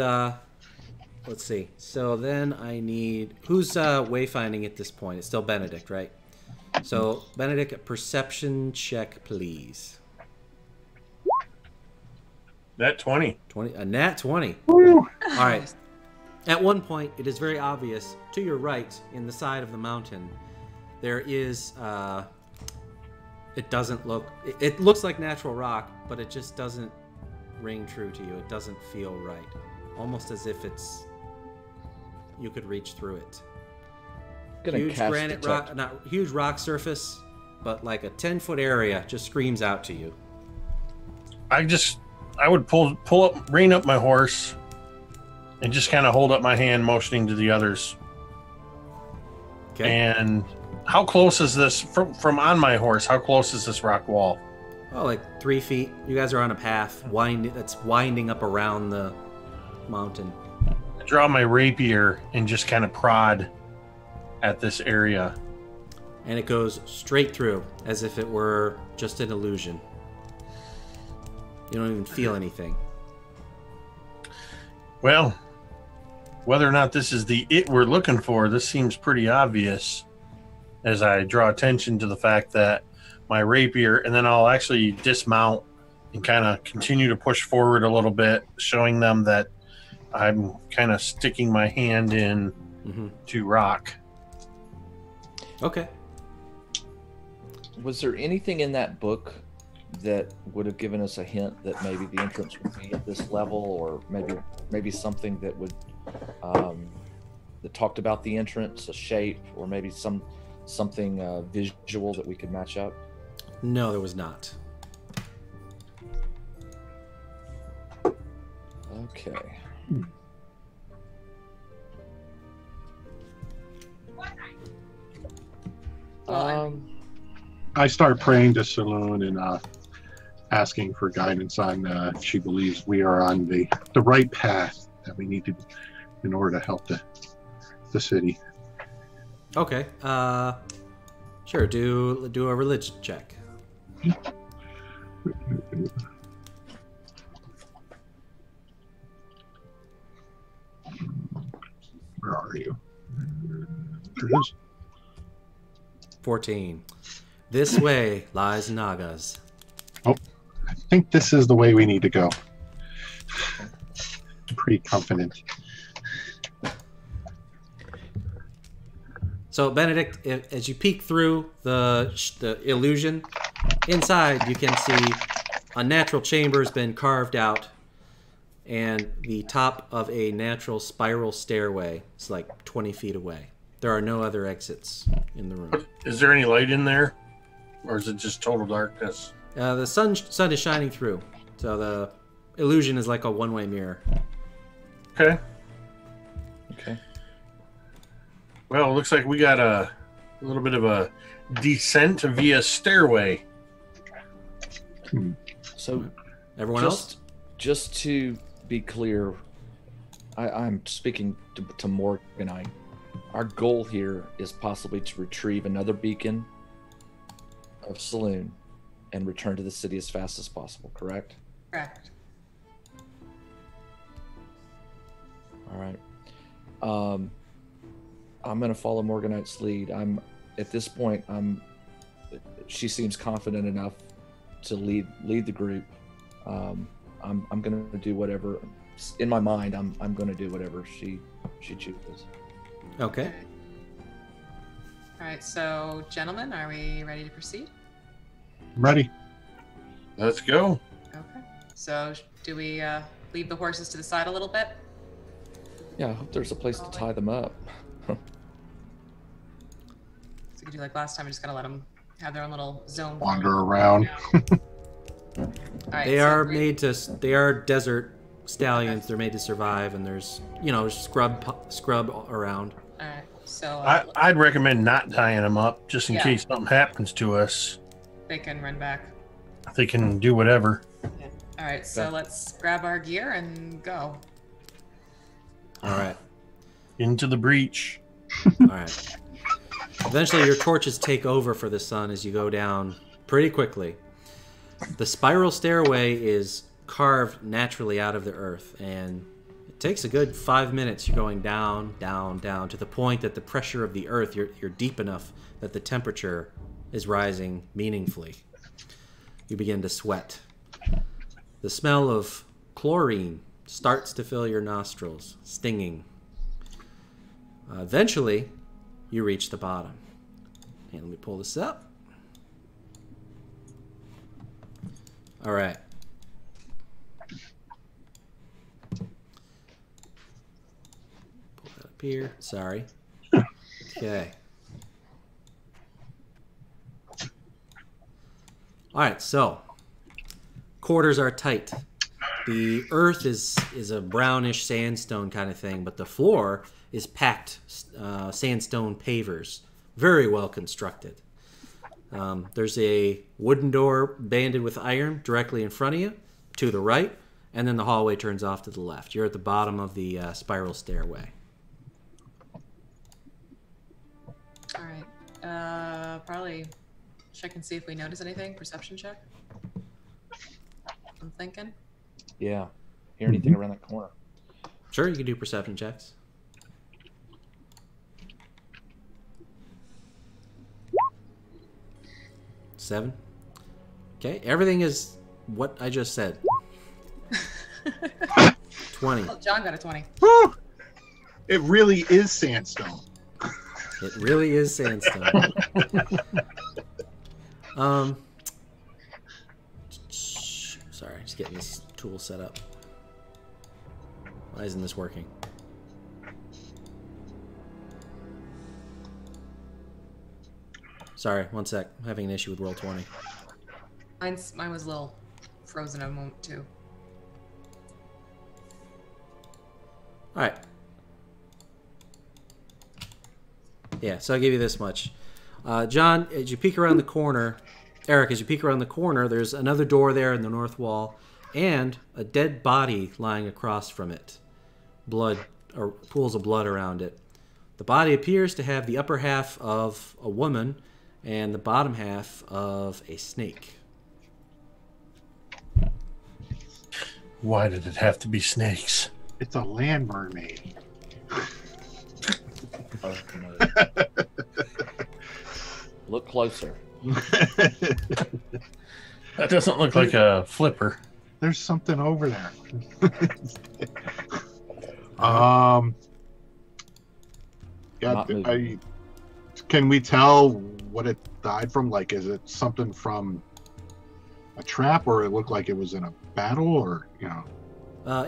S1: let's see. So then I need... Who's wayfinding at this point? It's still Benedict, right? So Benedict, a perception check, please.
S5: That 20.
S1: A nat 20.
S4: Woo.
S1: All right. At one point, it is very obvious, to your right, in the side of the mountain, there is, it doesn't look, it looks like natural rock, but it just doesn't ring true to you. It doesn't feel right. Almost as if you could reach through it.
S3: Gonna
S1: Huge
S3: cast
S1: granite
S3: detect.
S1: rock, not huge rock surface, but like a 10-foot area just screams out to you.
S5: I would rein up my horse and just kind of hold up my hand, motioning to the others.
S1: Okay.
S5: And how close is this from on my horse? How close is this rock wall?
S1: Oh, like 3 feet. You guys are on a path that's winding up around the mountain.
S5: I draw my rapier and just kind of prod at this area.
S1: And it goes straight through, as if it were just an illusion. You don't even feel anything.
S5: Well, whether or not this is the it we're looking for, this seems pretty obvious as I draw attention to the fact that my rapier, and then I'll actually dismount and kind of continue to push forward a little bit, showing them that I'm kind of sticking my hand in to rock.
S1: Okay.
S3: Was there anything in that book that would have given us a hint that maybe the entrance would be at this level, or maybe something that would that talked about the entrance, a shape, or maybe something visual that we could match up?
S1: No, there was not.
S3: Okay.
S4: I start praying to Selune and asking for guidance on if she believes we are on the right path that we need to in order to help the city.
S1: Okay. Sure. Do a religion check.
S4: Where are you? There it is.
S1: 14. This way lies Nagas.
S4: Oh, I think this is the way we need to go. I'm pretty confident.
S1: So, Benedict, as you peek through the illusion, inside you can see a natural chamber has been carved out, and the top of a natural spiral stairway is like 20 feet away. There are no other exits in the room.
S5: Is there any light in there? Or is it just total darkness?
S1: The sun is shining through, so the illusion is like a one-way mirror.
S5: Okay.
S3: Okay.
S5: Well, it looks like we got a little bit of a descent via stairway.
S3: So,
S1: Everyone else?
S3: Just to be clear, I'm speaking to Morgan. Our goal here is possibly to retrieve another beacon of Selune and return to the city as fast as possible, correct?
S2: Correct.
S3: All right. I'm going to follow Morganite's lead. At this point, she seems confident enough to lead the group. I'm going to do whatever in my mind. I'm going to do whatever she chooses.
S1: Okay.
S2: All right, so gentlemen, are we ready to proceed?
S4: I'm ready.
S5: Let's go.
S2: Okay. So do we leave the horses to the side a little bit?
S3: Yeah, I hope there's a place to tie them up.
S2: So we could do like last time, we're just gonna let them have their own little zone.
S4: Wander around.
S2: All right,
S1: They
S2: so
S1: they are desert stallions. They're made to survive, and there's, scrub around.
S2: All right, so
S5: I'd recommend not tying them up, just in case something happens to us.
S2: they can run back.
S5: They can do whatever.
S2: Yeah. All right, so let's grab our gear and go.
S1: All right.
S5: Into the breach.
S1: All right. Eventually, your torches take over for the sun as you go down pretty quickly. The spiral stairway is carved naturally out of the earth, and it takes a good 5 minutes. You're going down, down, down, to the point that the pressure of the earth, you're deep enough that the temperature is rising meaningfully. You begin to sweat. The smell of chlorine starts to fill your nostrils, stinging. Eventually, you reach the bottom. And let me pull this up. All right. Pull that up here. Sorry. Okay. All right, so quarters are tight. The earth is a brownish sandstone kind of thing, but the floor is packed sandstone pavers, very well constructed. There's a wooden door banded with iron directly in front of you, to the right, and then the hallway turns off to the left. You're at the bottom of the spiral stairway.
S2: All right. Probably check and see if we notice anything. Perception check. I'm thinking.
S3: Yeah. Hear anything around that corner?
S1: Sure, you can do perception checks. Seven. Okay, everything is what I just said. 20.
S2: Oh, John got a 20.
S4: Woo! It really is sandstone.
S1: It really is sandstone. Sorry, just getting this tool set up. Why isn't this working? Sorry, one sec. I'm having an issue with roll 20.
S2: Mine was a little frozen a moment too.
S1: All right. Yeah, so I'll give you this much. John, as you peek around the corner, Eric, as you peek around the corner, there's another door there in the north wall and a dead body lying across from it. Blood, or pools of blood around it. The body appears to have the upper half of a woman and the bottom half of a snake.
S5: Why did it have to be snakes?
S4: It's a land mermaid.
S3: Look closer.
S5: That doesn't look like a flipper.
S4: There's something over there. Can we tell what it died from? Like, is it something from a trap, or it looked like it was in a battle, or
S1: Yeah,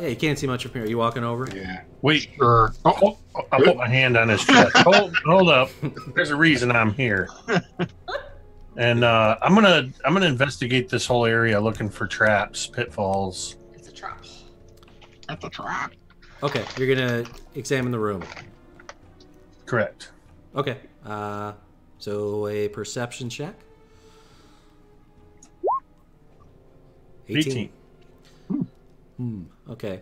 S1: you can't see much from here. Are you walking over?
S4: Yeah.
S5: Wait,
S4: Sure. Oh,
S5: I'll put my hand on his chest. Hold up. There's a reason I'm here. And I'm gonna investigate this whole area, looking for traps, pitfalls.
S2: It's a trap.
S4: that's a trap.
S1: Okay, you're gonna examine the room.
S5: Correct.
S1: Okay, so a perception check.
S5: 18.
S1: Okay.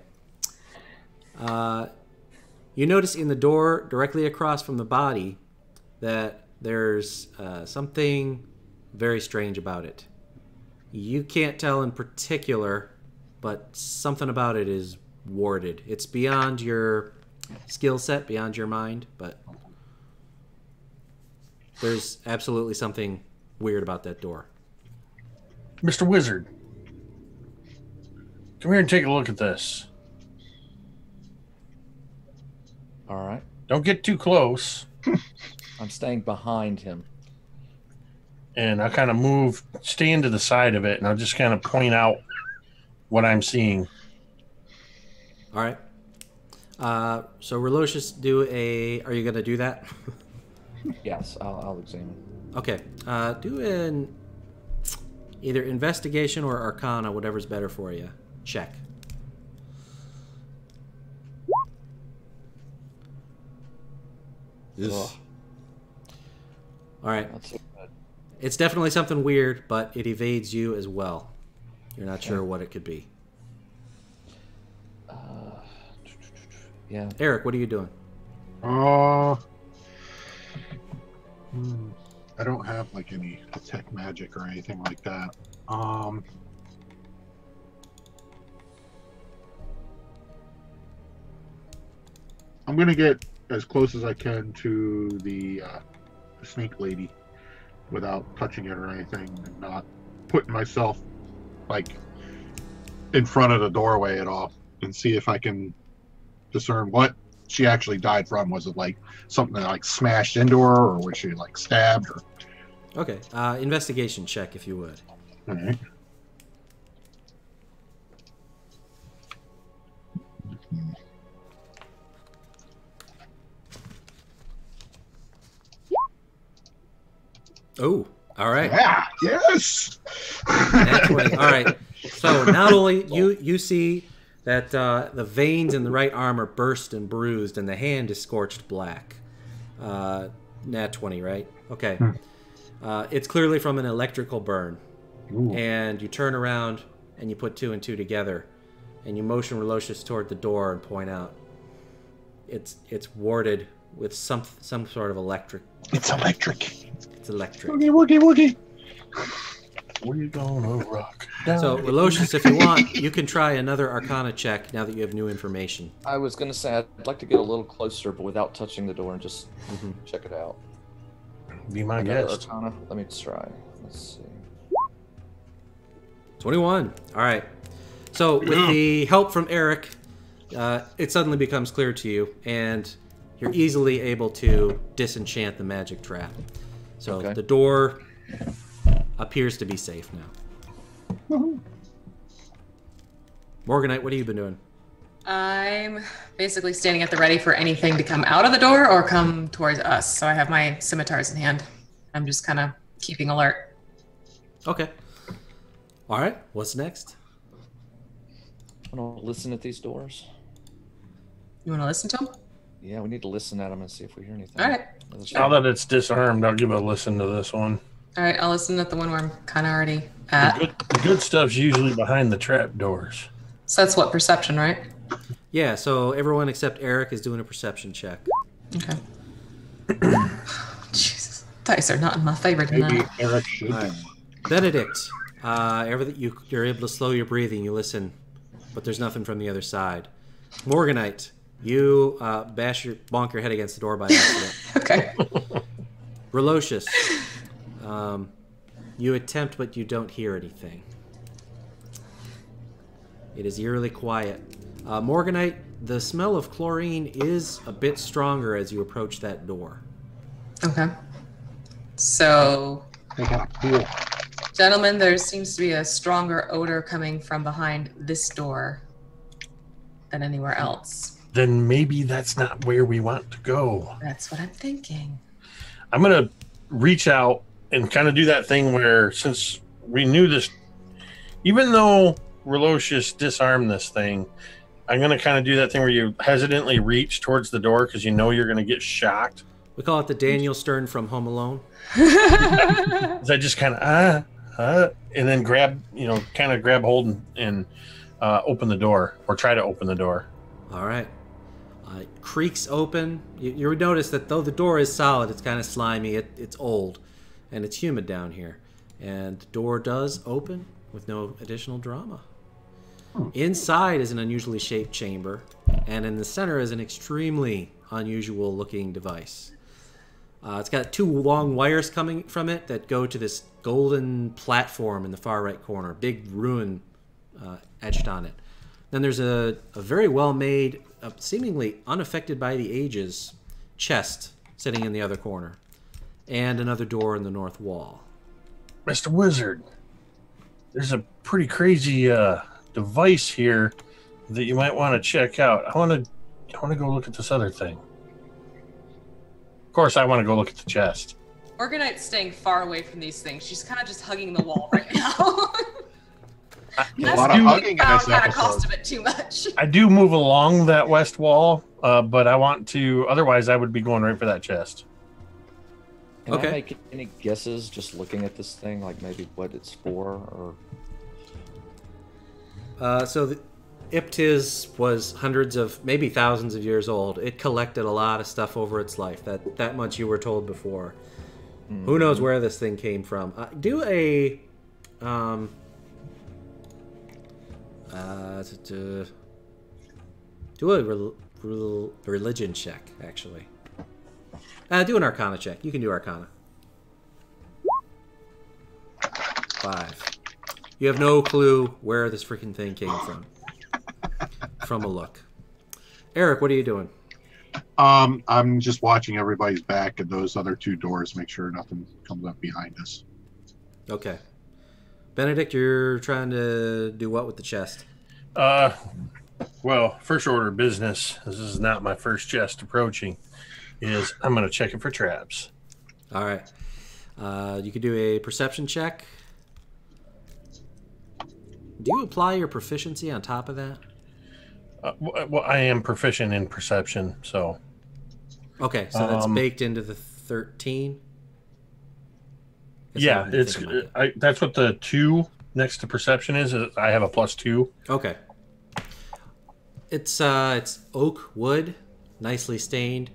S1: You notice in the door directly across from the body that there's something very strange about it. You can't tell in particular, but something about it is warded. It's beyond your skill set, beyond your mind, but there's absolutely something weird about that door.
S5: Mr. Wizard, come here and take a look at this.
S3: All right.
S5: Don't get too close.
S3: I'm staying behind him.
S5: And I'll kind of stand to the side of it, and I'll just kind of point out what I'm seeing.
S1: All right. So Relocious, are you going to do that?
S3: Yes, I'll examine.
S1: Okay. Do an either investigation or arcana, whatever's better for you. Check.
S3: Ugh,
S1: All right.
S3: not so good.
S1: It's definitely something weird, but it evades you as well. You're not sure what it could be.
S3: Yeah.
S1: Eric, what are you doing?
S4: I don't have like any detect magic or anything like that. I'm gonna get as close as I can to the snake lady without touching it or anything, and not putting myself like in front of the doorway at all, and see if I can discern what she actually died from. Was it like something that like smashed into her, or was she like stabbed? Or
S1: Okay. Investigation check, if you would.
S4: all right.
S1: Oh, all right.
S4: Yeah. Yes.
S1: Nat 20. All right. So not only you see that the veins in the right arm are burst and bruised, and the hand is scorched black. Nat 20, right? Okay. It's clearly from an electrical burn.
S4: Ooh.
S1: And you turn around and you put 2 and 2 together, and you motion Relocious toward the door and point out it's warded with some sort of electric.
S4: It's electric.
S1: It's electric.
S4: Woogie, woogie, woogie.
S5: We're gonna rock.
S1: So, Relocious, if you want, you can try another Arcana check now that you have new information.
S3: I was going to say I'd like to get a little closer, but without touching the door and just check it out.
S5: Be my
S3: Another
S5: guest.
S3: Arcana? Let me try. Let's see.
S1: 21. All right. So, with the help from Eric, it suddenly becomes clear to you, and you're easily able to disenchant the magic trap. So,
S3: Okay.
S1: the door appears to be safe now. Morganite, what have you been doing?
S2: I'm basically standing at the ready for anything to come out of the door or come towards us. So I have my scimitars in hand. I'm just kind of keeping alert.
S1: Okay. All right. What's next?
S3: I want to listen at these doors.
S2: You want to listen to them?
S3: Yeah, we need to listen at them and see if we hear anything.
S2: All right.
S5: Now that it's disarmed, I'll give a listen to this one.
S2: All right, I'll listen at the one where I'm kind of already at.
S5: The good stuff's usually behind the trap doors.
S2: So that's what, perception, right?
S1: Yeah, so everyone except Eric is doing a perception check.
S2: Okay. Jesus, dice are not in my favor
S4: Maybe
S2: tonight.
S4: Eric should.
S1: All right. Benedict, you're able to slow your breathing, you listen, but there's nothing from the other side. Morganite, you bonk your head against the door by accident.
S2: Okay.
S1: Relocious, you attempt, but you don't hear anything. It is eerily quiet. Morganite, the smell of chlorine is a bit stronger as you approach that door.
S2: Okay. So,
S4: They got a pool.
S2: gentlemen, there seems to be a stronger odor coming from behind this door than anywhere else.
S5: Then maybe that's not where we want to go.
S2: That's what I'm thinking.
S5: I'm going to reach out and kind of do that thing where, since we knew this, even though Relocious disarmed this thing, I'm going to kind of do that thing where you hesitantly reach towards the door because you know you're going to get shocked.
S1: We call it the Daniel Stern from Home Alone.
S5: As I just kind of, and then grab hold and open the door, or try to open the door.
S1: All right. It creaks open. You would notice that though the door is solid, it's kind of slimy. It's old, and it's humid down here. And the door does open with no additional drama. Inside is an unusually shaped chamber, and in the center is an extremely unusual looking device. It's got 2 long wires coming from it that go to this golden platform in the far right corner, big rune etched on it. Then there's a very well-made, seemingly unaffected by the ages, chest sitting in the other corner, and another door in the north wall.
S5: Mr. Wizard, there's a pretty crazy device here that you might want to check out. I want to go look at this other thing. Of course, I want to go look at the chest.
S2: Morganite's staying far away from these things. She's kind of just hugging the wall right now.
S4: A lot of hugging in this
S2: kind of cost
S4: episode.
S2: a bit too much.
S5: I do move along that west wall, but I want to. Otherwise, I would be going right for that chest.
S3: Can
S1: Okay.
S3: I make any guesses just looking at this thing, like maybe what it's for, or
S1: So the Iptiz was hundreds of, maybe thousands of years old. It collected a lot of stuff over its life. That much you were told before. Who knows where this thing came from? Do a religion check, actually. Do an Arcana check. You can do Arcana. 5. You have no clue where this freaking thing came from a look. Eric, what are you doing?
S4: I'm just watching everybody's back at those other 2 doors, make sure nothing comes up behind us.
S1: Okay. Benedict, you're trying to do what with the chest?
S5: Well, first order of business, this is not my first chest approaching, is I'm going to check it for traps.
S1: All right. You could do a perception check. do you apply your proficiency on top of that?
S5: Well, I am proficient in perception, so.
S1: Okay, so that's baked into the 13.
S5: Yeah, that's what the 2 next to perception is. I have a +2.
S1: Okay. It's oak wood, nicely stained.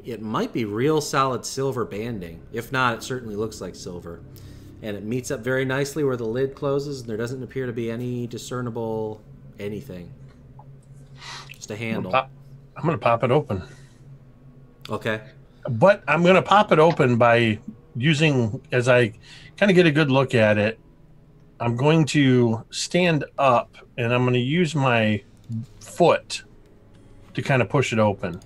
S1: It might be real solid silver banding. If not, it certainly looks like silver. And it meets up very nicely where the lid closes, and there doesn't appear to be any discernible anything. Just a handle.
S5: I'm going to pop it open.
S1: Okay.
S5: But I'm going to pop it open by using, as I kind of get a good look at it, I'm going to stand up, and I'm going to use my foot to kind of push it open.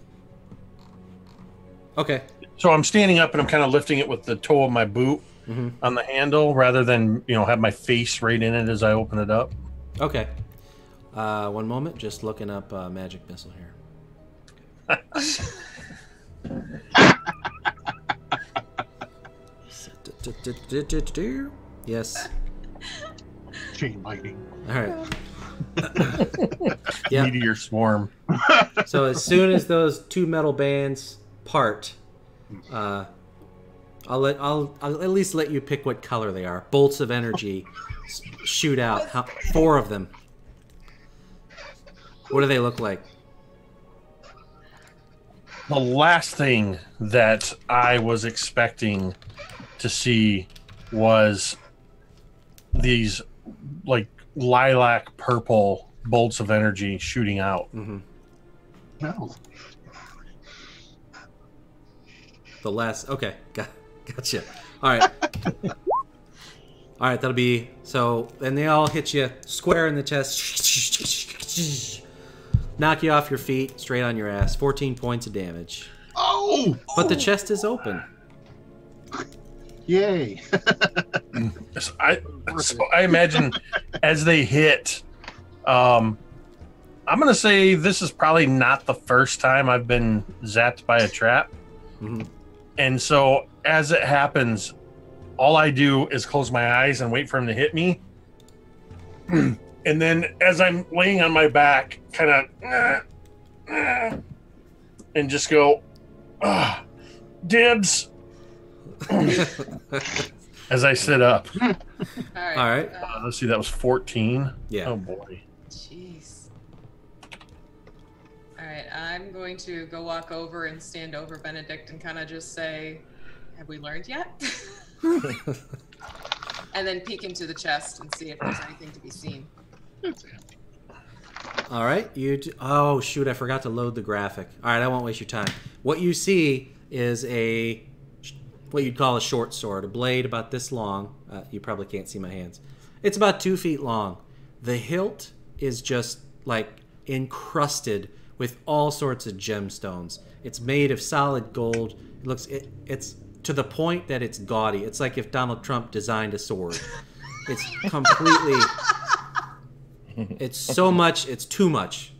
S1: Okay.
S5: So I'm standing up, and I'm kind of lifting it with the toe of my boot on the handle, rather than, have my face right in it as I open it up.
S1: Okay. One moment, just looking up magic missile here. Yes.
S4: Chain lightning.
S1: All right. Yeah.
S5: Meteor swarm.
S1: So as soon as those 2 metal bands part, I'll at least let you pick what color they are. Bolts of energy shoot out. 4 of them. What do they look like?
S5: The last thing that I was expecting to see was these like lilac purple bolts of energy shooting out.
S4: No.
S1: The last. Okay, gotcha. All right. All right, that'll be so. And they all hit you square in the chest. Knock you off your feet, straight on your ass. 14 points of damage.
S4: Oh!
S1: But the chest is open.
S4: Yay!
S5: So I imagine as they hit, I'm going to say this is probably not the first time I've been zapped by a trap. And so as it happens, all I do is close my eyes and wait for him to hit me. And then as I'm laying on my back, kind of, and just go, dibs. As I sit up.
S2: All right.
S5: Let's see, that was 14.
S1: Yeah.
S5: Oh boy.
S2: Jeez. All right, I'm going to go walk over and stand over Benedict and kind of just say, "Have we learned yet?" And then peek into the chest and see if there's anything to be seen.
S1: All right, oh shoot, I forgot to load the graphic. All right, I won't waste your time. What you see is what you'd call a short sword, a blade about this long. You probably can't see my hands. It's about 2 feet long. The hilt is just like encrusted with all sorts of gemstones. It's made of solid gold. It's to the point that it's gaudy. It's like if Donald Trump designed a sword. It's completely. It's so much. It's too much.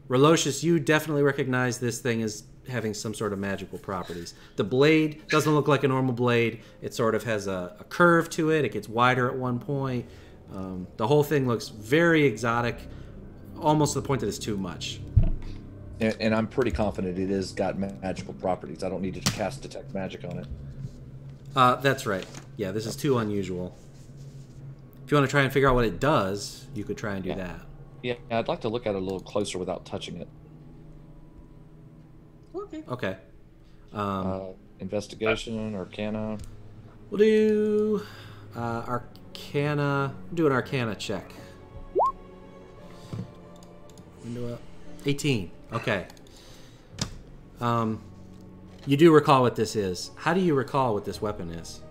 S1: Relocious, you definitely recognize this thing as having some sort of magical properties. The blade doesn't look like a normal blade. It sort of has a curve to it. It gets wider at one point. The whole thing looks very exotic, almost to the point that it's too much.
S3: And I'm pretty confident it has got magical properties. I don't need to cast Detect Magic on it.
S1: That's right. Yeah, this is too unusual. If you want to try and figure out what it does, you could try and do that.
S3: Yeah, I'd like to look at it a little closer without touching it.
S1: Okay.
S3: Investigation, Arcana.
S1: We'll do Arcana. Do an Arcana check. Window up. 18. Okay. You do recall what this is. How do you recall what this weapon is?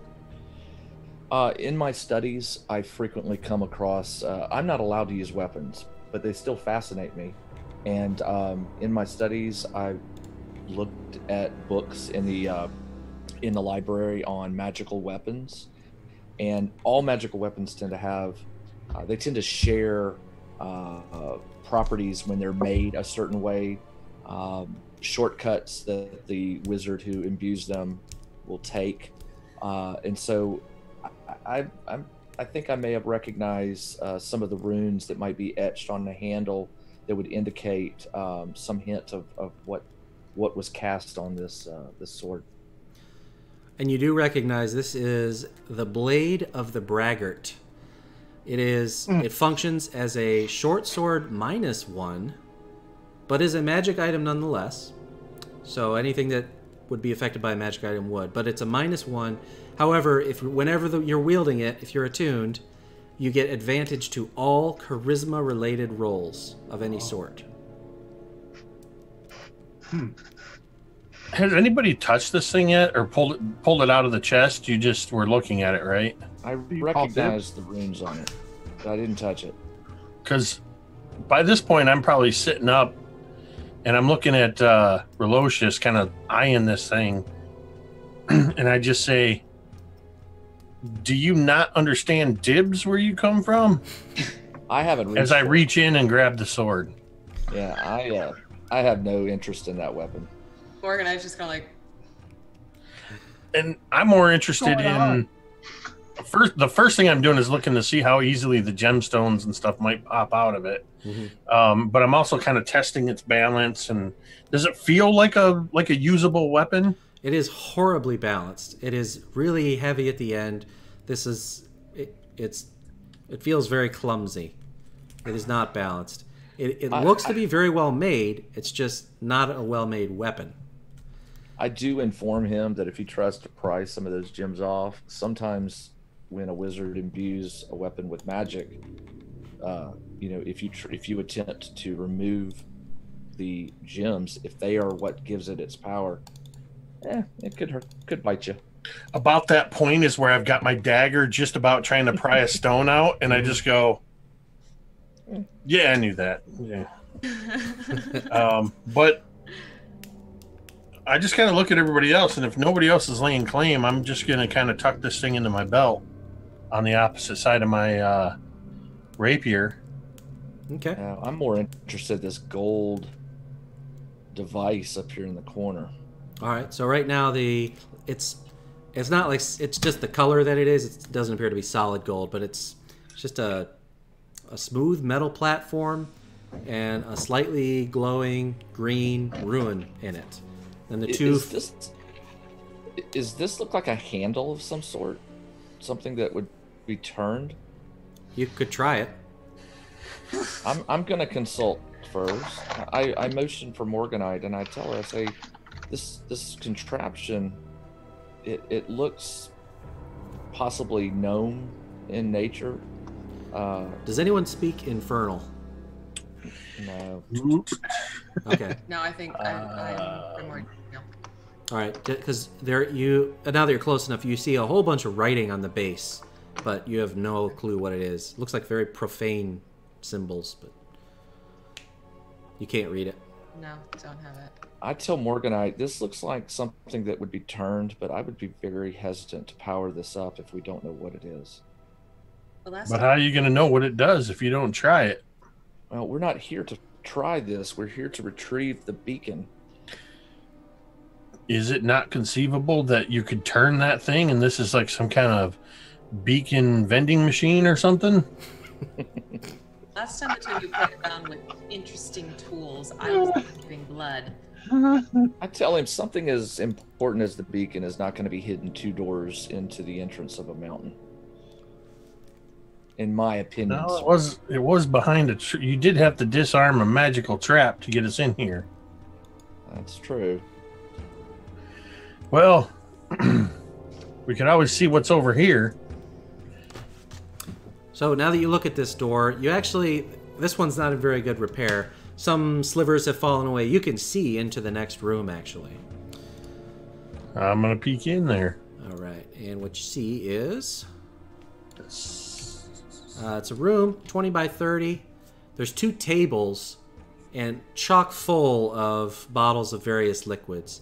S3: In my studies, I frequently come across. I'm not allowed to use weapons, but they still fascinate me. And in my studies, I looked at books in the library on magical weapons, and all magical weapons tend to have. They tend to share properties when they're made a certain way. Shortcuts that the wizard who imbues them will take, and so I'm I think I may have recognized some of the runes that might be etched on the handle that would indicate some hint of what was cast on this sword.
S1: And you do recognize this is the blade of the Braggart. It functions as a short sword -1, but is a magic item nonetheless. So anything that would be affected by a magic item would, but it's a -1. However, whenever you're wielding it, if you're attuned, you get advantage to all charisma-related rolls of any sort.
S5: Has anybody touched this thing yet, or pulled it out of the chest? You just were looking at it, right?
S3: I recognized the runes on it, but I didn't touch it.
S5: Because by this point, I'm probably sitting up, and I'm looking at Relocious kind of eyeing this thing, and I just say, "Do you not understand dibs where you come from?"
S3: I haven't.
S5: As I reach in and grab the sword.
S3: Yeah, I have no interest in that weapon.
S2: Morgan, I was just kind of like.
S5: And I'm more interested in the first thing I'm doing is looking to see how easily the gemstones and stuff might pop out of it.
S1: Mm-hmm.
S5: But I'm also kind of testing its balance. And does it feel like a usable weapon?
S1: It is horribly balanced. It is really heavy at the end. It feels very clumsy. It is not balanced. It looks to be very well made. It's just not a well-made weapon.
S3: I do inform him that if he tries to pry some of those gems off, sometimes when a wizard imbues a weapon with magic, if you attempt to remove the gems, if they are what gives it its power, it could hurt, could bite you.
S5: About that point is where I've got my dagger just about trying to pry a stone out, and I just go, "Yeah, I knew that." Yeah. But I just kind of look at everybody else, and if nobody else is laying claim, I'm just going to kind of tuck this thing into my belt on the opposite side of my rapier.
S1: Okay.
S3: I'm more interested in this gold device up here in the corner.
S1: All right. So right now it's not like it's just the color that it is. It doesn't appear to be solid gold, but it's just a smooth metal platform and a slightly glowing green rune in it. And the two.
S3: Is this look like a handle of some sort? Something that would be turned?
S1: You could try it.
S3: I'm gonna consult first. I motion for Morganite and I tell her, I say, this contraption, it looks possibly gnome in nature.
S1: Does anyone speak Infernal?
S3: No.
S1: Okay.
S2: No, I think I'm more. No.
S1: All right, because now that you're close enough, you see a whole bunch of writing on the base, but you have no clue what it is. Looks like very profane symbols, but you can't read it.
S2: No, don't have it.
S3: I tell Morganite, this looks like something that would be turned, but I would be very hesitant to power this up if we don't know what it is.
S5: But how are you going to know what it does if you don't try it?
S3: Well, we're not here to try this. We're here to retrieve the beacon.
S5: Is it not conceivable that you could turn that thing and this is like some kind of beacon vending machine or something?
S2: Last time the two of you played around with interesting tools, I was giving blood.
S3: I tell him something as important as the beacon is not going to be hidden 2 doors into the entrance of a mountain. In my opinion.
S5: No, it was behind a tree. You did have to disarm a magical trap to get us in here.
S3: That's true.
S5: Well, we could always see what's over here.
S1: So now that you look at this door, this one's not in very good repair. Some slivers have fallen away. You can see into the next room, actually.
S5: I'm going to peek in there.
S1: All right, and what you see is... it's a room, 20 by 30. There's 2 tables and chock full of bottles of various liquids.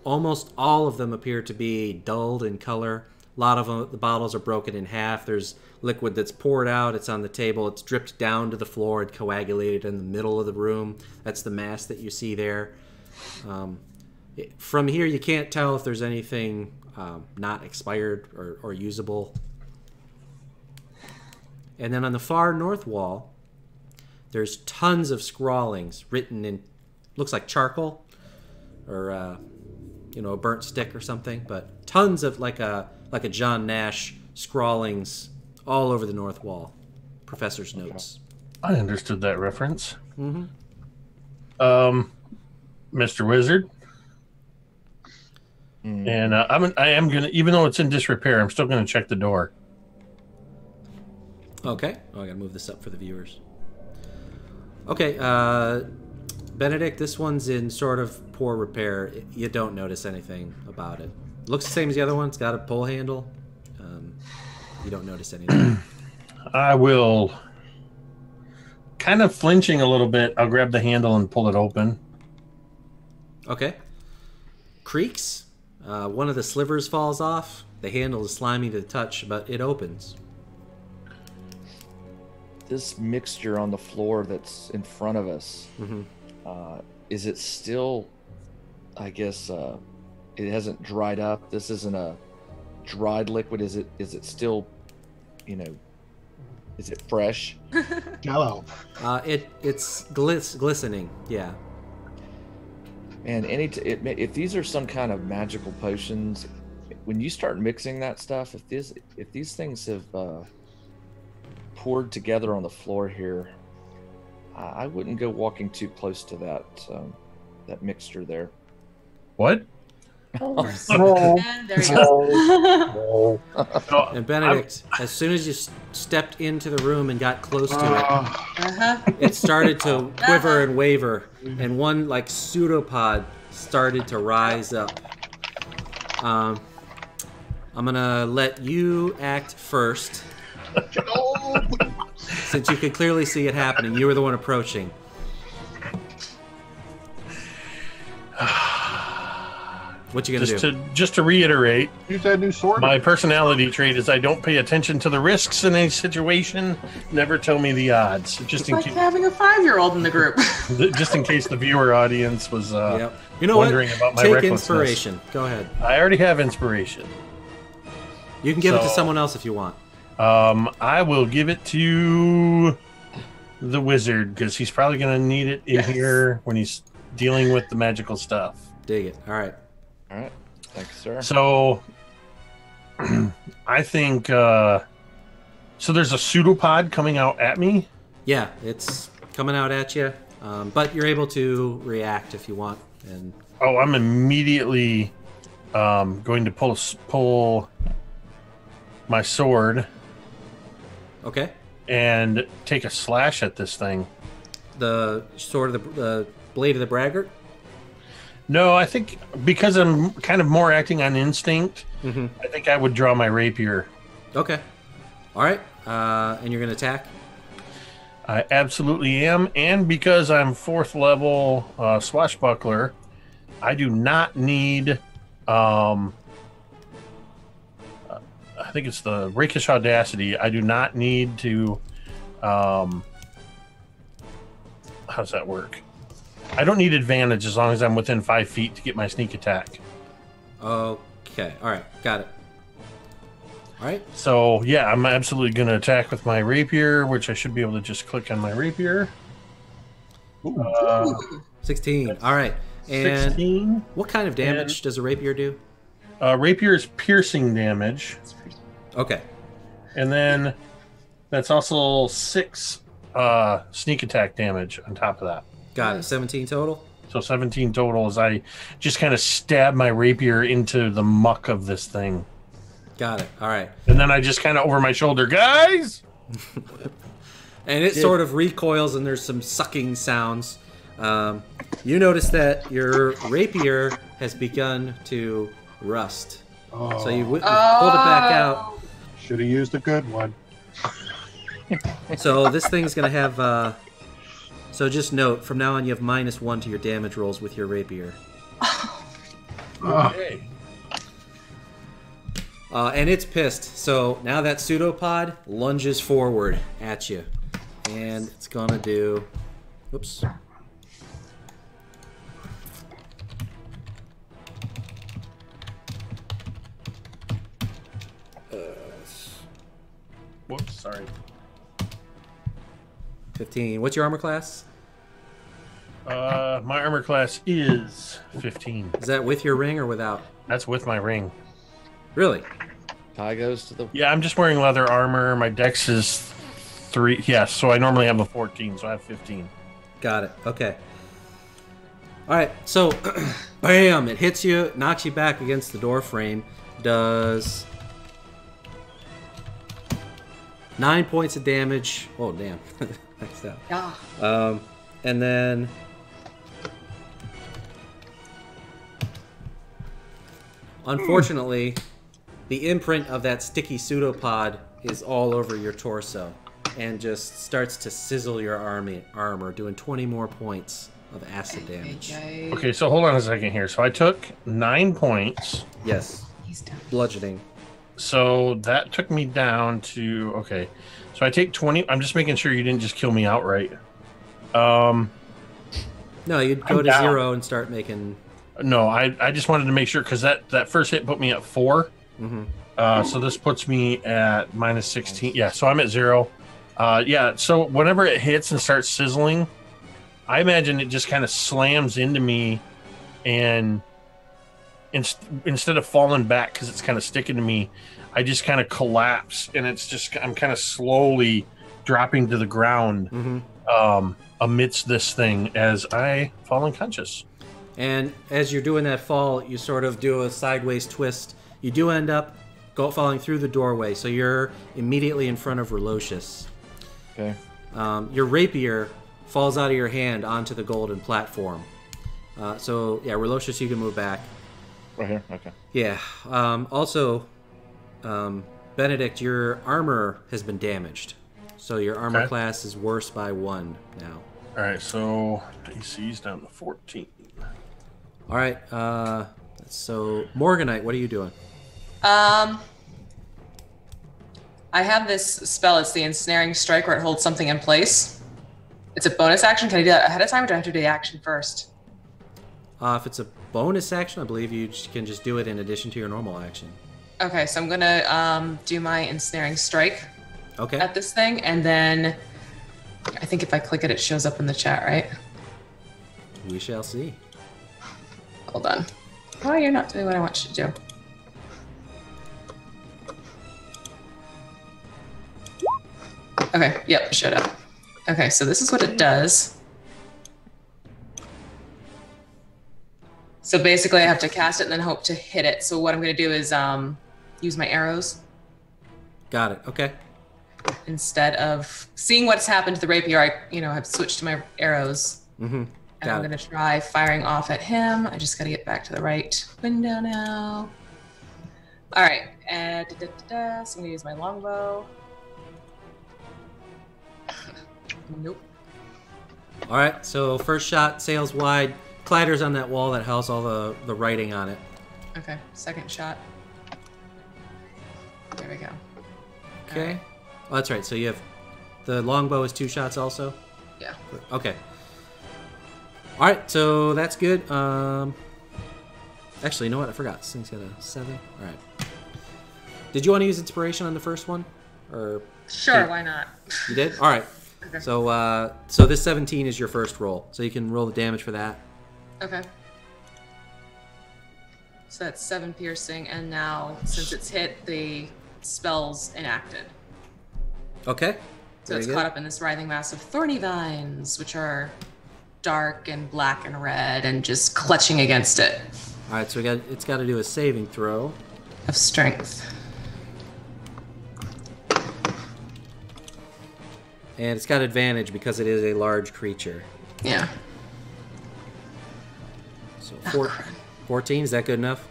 S1: Almost all of them appear to be dulled in color. A lot of them, the bottles are broken in half. There's liquid that's poured out. It's on the table. It's dripped down to the floor and coagulated in the middle of the room. That's the mass that you see there. From here, you can't tell if there's anything not expired or usable. And then on the far north wall, there's tons of scrawlings written in, looks like charcoal or a burnt stick or something, but tons of like a John Nash scrawlings all over the north wall. Professor's notes.
S5: I understood that reference.
S1: Mm-hmm.
S5: Mr. Wizard. And I am gonna, even though it's in disrepair, I'm still gonna check the door.
S1: Okay. Oh, I gotta move this up for the viewers. Okay, Benedict, this one's in sort of poor repair. You don't notice anything about it. Looks the same as the other one. It's got a pull handle. You don't notice anything.
S5: I will, kind of flinching a little bit, I'll grab the handle and pull it open.
S1: Okay. Creaks. One of the slivers falls off. The handle is slimy to the touch, but it opens.
S3: This mixture on the floor that's in front of us, is it still, I guess, it hasn't dried up? This isn't a dried liquid. Is it still, is it fresh?
S4: Jello.
S1: It's glistening, yeah.
S3: And if these are some kind of magical potions, when you start mixing that stuff, if these things have poured together on the floor here, I wouldn't go walking too close to that mixture there.
S5: What?
S2: And there you go.
S1: And Benedict, as soon as you stepped into the room and got close to it, it started to quiver and waver, and one like pseudopod started to rise up. I'm gonna let you act first, since you could clearly see it happening. You were the one approaching. What you gonna do?
S5: Just to reiterate,
S4: Use that new sword.
S5: my personality trait is I don't pay attention to the risks in a situation. Never tell me the odds. Just
S2: It's
S5: in
S2: like
S5: case,
S2: having a 5-year-old in the group.
S5: just in case the viewer audience was
S1: Yep. You know
S5: wondering
S1: what?
S5: about my
S1: Take
S5: recklessness.
S1: inspiration. Go ahead.
S5: I already have inspiration.
S1: You can give it to
S5: So-
S1: someone else if you want.
S5: I will give it to the wizard because he's probably going to need it in here when he's dealing with the magical stuff.
S1: Dig it. All right.
S3: All right, thanks, sir.
S5: So, I think so. There's a pseudopod coming out at me.
S1: Yeah, it's coming out at you, but you're able to react if you want. And
S5: Oh, I'm immediately going to pull my sword
S1: okay,
S5: and take a slash at this thing.
S1: the sword of the blade of the Braggart.
S5: No, I think because I'm kind of more acting on instinct, I think I would draw my rapier.
S1: Okay. All right. And you're gonna attack.
S5: I absolutely am, and because I'm 4th level swashbuckler, I do not need. I think it's the rakish audacity. I do not need to. How does that work? I don't need advantage as long as I'm within 5 feet to get my sneak attack.
S1: Okay. All right. Got it. All right.
S5: So yeah, I'm absolutely going to attack with my rapier, which I should be able to just click on my rapier.
S1: 16. All right. And
S5: 16.
S1: what kind of damage does a rapier do?
S5: Rapier is piercing damage.
S1: Okay.
S5: And then that's also 6 sneak attack damage on top of that.
S1: Got it. 17 total.
S5: So 17 total as I just kind of stab my rapier into the muck of this thing.
S1: Got it. All right.
S5: And then I just kind of over my shoulder, guys!
S1: And it sort of recoils, and there's some sucking sounds. You notice that your rapier has begun to rust.
S4: Oh,
S1: So you pulled it back out.
S4: should have used a good one.
S1: So this thing's going to have... so just note, from now on you have -1 to your damage rolls with your rapier.
S5: Okay.
S1: And it's pissed. So now that pseudopod lunges forward at you. And it's going to do... Oops.
S5: Whoops, sorry.
S1: 15. What's your armor class?
S5: My armor class is 15.
S1: Is that with your ring or without?
S5: That's with my ring.
S1: Really?
S3: Tie goes to the.
S5: Yeah, I'm just wearing leather armor. My dex is 3. Yeah, so I normally have a 14, so I have 15.
S1: Got it. Okay. All right. So, bam! It hits you, knocks you back against the door frame. Does 9 points of damage. Oh, damn! Maxed out.
S2: Yeah.
S1: And then unfortunately, the imprint of that sticky pseudopod is all over your torso and just starts to sizzle your armor, doing 20 more points of acid damage.
S5: Okay, so hold on a second here. So I took 9 points.
S1: Yes.
S2: He's down.
S1: Bludgeoning.
S5: So that took me down to... Okay. So I take 20... I'm just making sure you didn't just kill me outright.
S1: No, you'd go
S5: I'm
S1: to
S5: down.
S1: 0 and start making...
S5: No, I just wanted to make sure, because that first hit put me at 4.
S1: Mm-hmm.
S5: So this puts me at minus 16. Yeah, so I'm at 0. Yeah, so whenever it hits and starts sizzling, I imagine it just kind of slams into me, and instead of falling back because it's kind of sticking to me, I just kind of collapse, and I'm kind of slowly dropping to the ground amidst this thing as I fall unconscious.
S1: And as you're doing that fall, you sort of do a sideways twist. You do end up falling through the doorway, so you're immediately in front of Relocious.
S3: Okay.
S1: Your rapier falls out of your hand onto the golden platform. So, yeah, Relocious, you can move back.
S3: Right here. Okay.
S1: Yeah. Also, Benedict, your armor has been damaged. So your armor
S5: Okay.
S1: class is worse by 1 now.
S5: All right, so AC's down to 14.
S1: All right. So, Morganite, what are you doing?
S2: I have this spell. It's the Ensnaring Strike, where it holds something in place. It's a bonus action. Can I do that ahead of time, or do I have to do the action first?
S1: If it's a bonus action, I believe you can just do it in addition to your normal action.
S2: Okay, so I'm gonna do my Ensnaring Strike
S1: Okay.
S2: at this thing, and then I think if I click it, it shows up in the chat, right?
S1: We shall see.
S2: Hold on. Oh, you're not doing what I want you to do. Okay, yep, showed up. Okay, so this is what it does. So basically I have to cast it and then hope to hit it. So what I'm gonna do is use my arrows
S1: Got it. Okay.
S2: instead of seeing what's happened to the rapier. I, have switched to my arrows.
S1: Mm-hmm.
S2: And I'm
S1: Got it.
S2: gonna try firing off at him. I just gotta get back to the right window now. All right, so I'm gonna use my longbow. Nope.
S1: All right. So first shot sails wide, clatters on that wall that has all the writing on it.
S2: Okay, second shot. There we go.
S1: Okay.
S2: Alright.
S1: Oh, that's right. So you have the longbow is 2 shots also.
S2: Yeah.
S1: Okay. All right. So that's good. Actually, you know what? I forgot. This thing's got a 7. All right. Did you want to use inspiration on the first one, or
S2: Sure,
S1: Okay.
S2: why not?
S1: you did? All right.
S2: Okay.
S1: So this 17 is your first roll. So you can roll the damage for that.
S2: Okay. So that's 7 piercing, and now since it's hit, the spell's enacted.
S1: Okay.
S2: So
S1: Very
S2: it's
S1: good.
S2: caught up in this writhing mass of thorny vines, which are dark and black and red, and just clutching against it.
S1: All right. So it's got to do a saving throw.
S2: Of strength.
S1: And it's got advantage because it is a large creature.
S2: Yeah.
S1: So
S2: Oh,
S1: 14, is that good enough?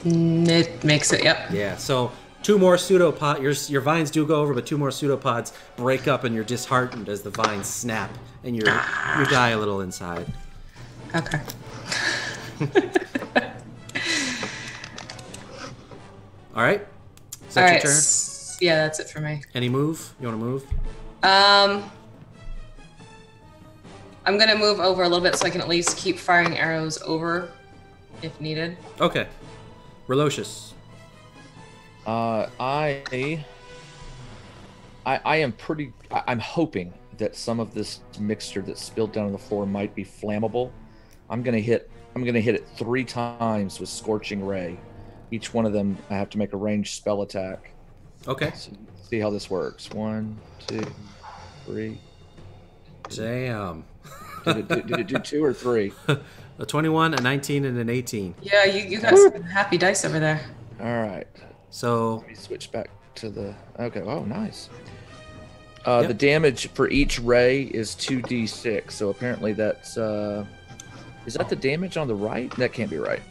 S2: It makes it, yep.
S1: Yeah, so 2 more pseudopods, your vines do go over, but 2 more pseudopods break up and you're disheartened as the vines snap and you die a little inside.
S2: Okay.
S1: All right? Is that
S2: All
S1: your
S2: right.
S1: turn?
S2: Yeah, that's it for me.
S1: Any move? You want to move?
S2: I'm gonna move over a little bit so I can at least keep firing arrows over if needed.
S1: Okay. Relocious.
S3: I am pretty. I'm hoping that some of this mixture that's spilled down on the floor might be flammable. I'm gonna hit it 3 times with Scorching Ray. Each one of them, I have to make a ranged spell attack.
S1: Okay.
S3: So, see how this works. 1, 2, 3.
S1: Damn.
S3: Did it do 2 or 3?
S1: A 21, a 19, and an 18.
S2: Yeah, you got some happy dice over there.
S3: All right.
S1: So
S3: Let me switch back to the. Okay. Oh, nice.
S1: Yep.
S3: The damage for each ray is 2d6. So apparently that's. Is that the damage on the right? That can't be right.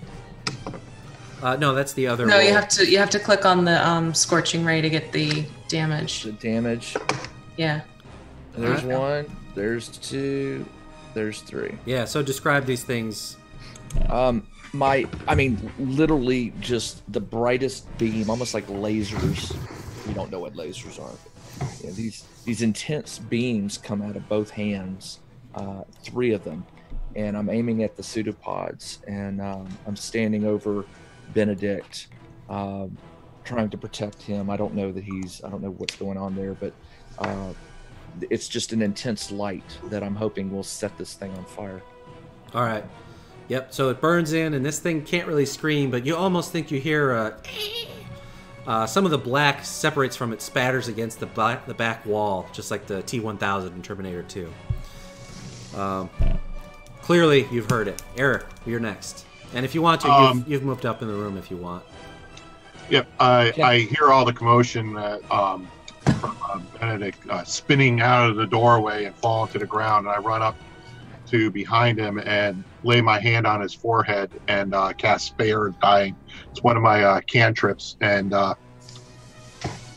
S1: no, that's the other.
S2: No,
S1: roll.
S2: you have to click on the Scorching Ray to get the damage.
S3: The damage.
S2: Yeah.
S3: There's
S1: Alright.
S3: 1. There's 2. There's 3.
S1: Yeah. So describe these things.
S3: Literally just the brightest beam, almost like lasers. You don't know what lasers are. Yeah, these intense beams come out of both hands, 3 of them, and I'm aiming at the pseudopods, and I'm standing over Benedict, trying to protect him. I don't know what's going on there, but it's just an intense light that I'm hoping will set this thing on fire.
S1: All right. Yep. So it burns in, and this thing can't really scream, but you almost think you hear some of the black separates from it, spatters against the back wall, just like the T-1000 in Terminator 2. Clearly, you've heard it. Eric, you're next. And if you want to, you've moved up in the room if you want.
S4: Yep, I hear all the commotion from Benedict spinning out of the doorway and falling to the ground, and I run up to behind him and lay my hand on his forehead and cast Spare Dying. It's one of my cantrips, and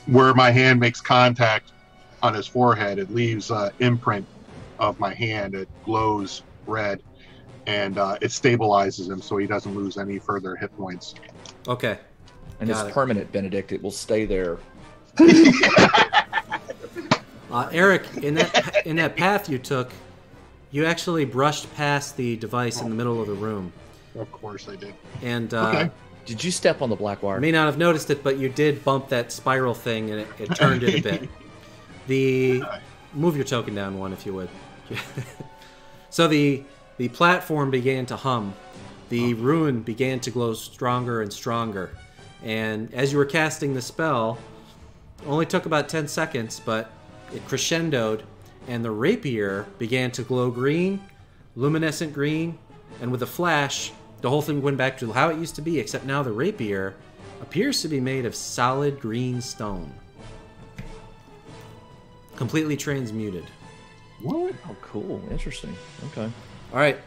S4: where my hand makes contact on his forehead, it leaves imprint of my hand. It glows red, and it stabilizes him so he doesn't lose any further hit points.
S1: Okay.
S3: And it's permanent, Benedict. It will stay there.
S1: Eric, in that path you took, you actually brushed past the device in the middle of the room.
S4: Of course I did.
S1: And
S4: Okay.
S3: Did you step on the black wire?
S1: may not have noticed it, but you did bump that spiral thing, and it turned it a bit. Move your token down one, if you would. So the platform began to hum. The rune began to glow stronger and stronger. And as you were casting the spell, it only took about 10 seconds, but it crescendoed, and the rapier began to glow green, luminescent green, and with a flash, the whole thing went back to how it used to be, except now the rapier appears to be made of solid green stone. Completely transmuted.
S3: What? Oh, cool. Interesting. Okay.
S1: All right.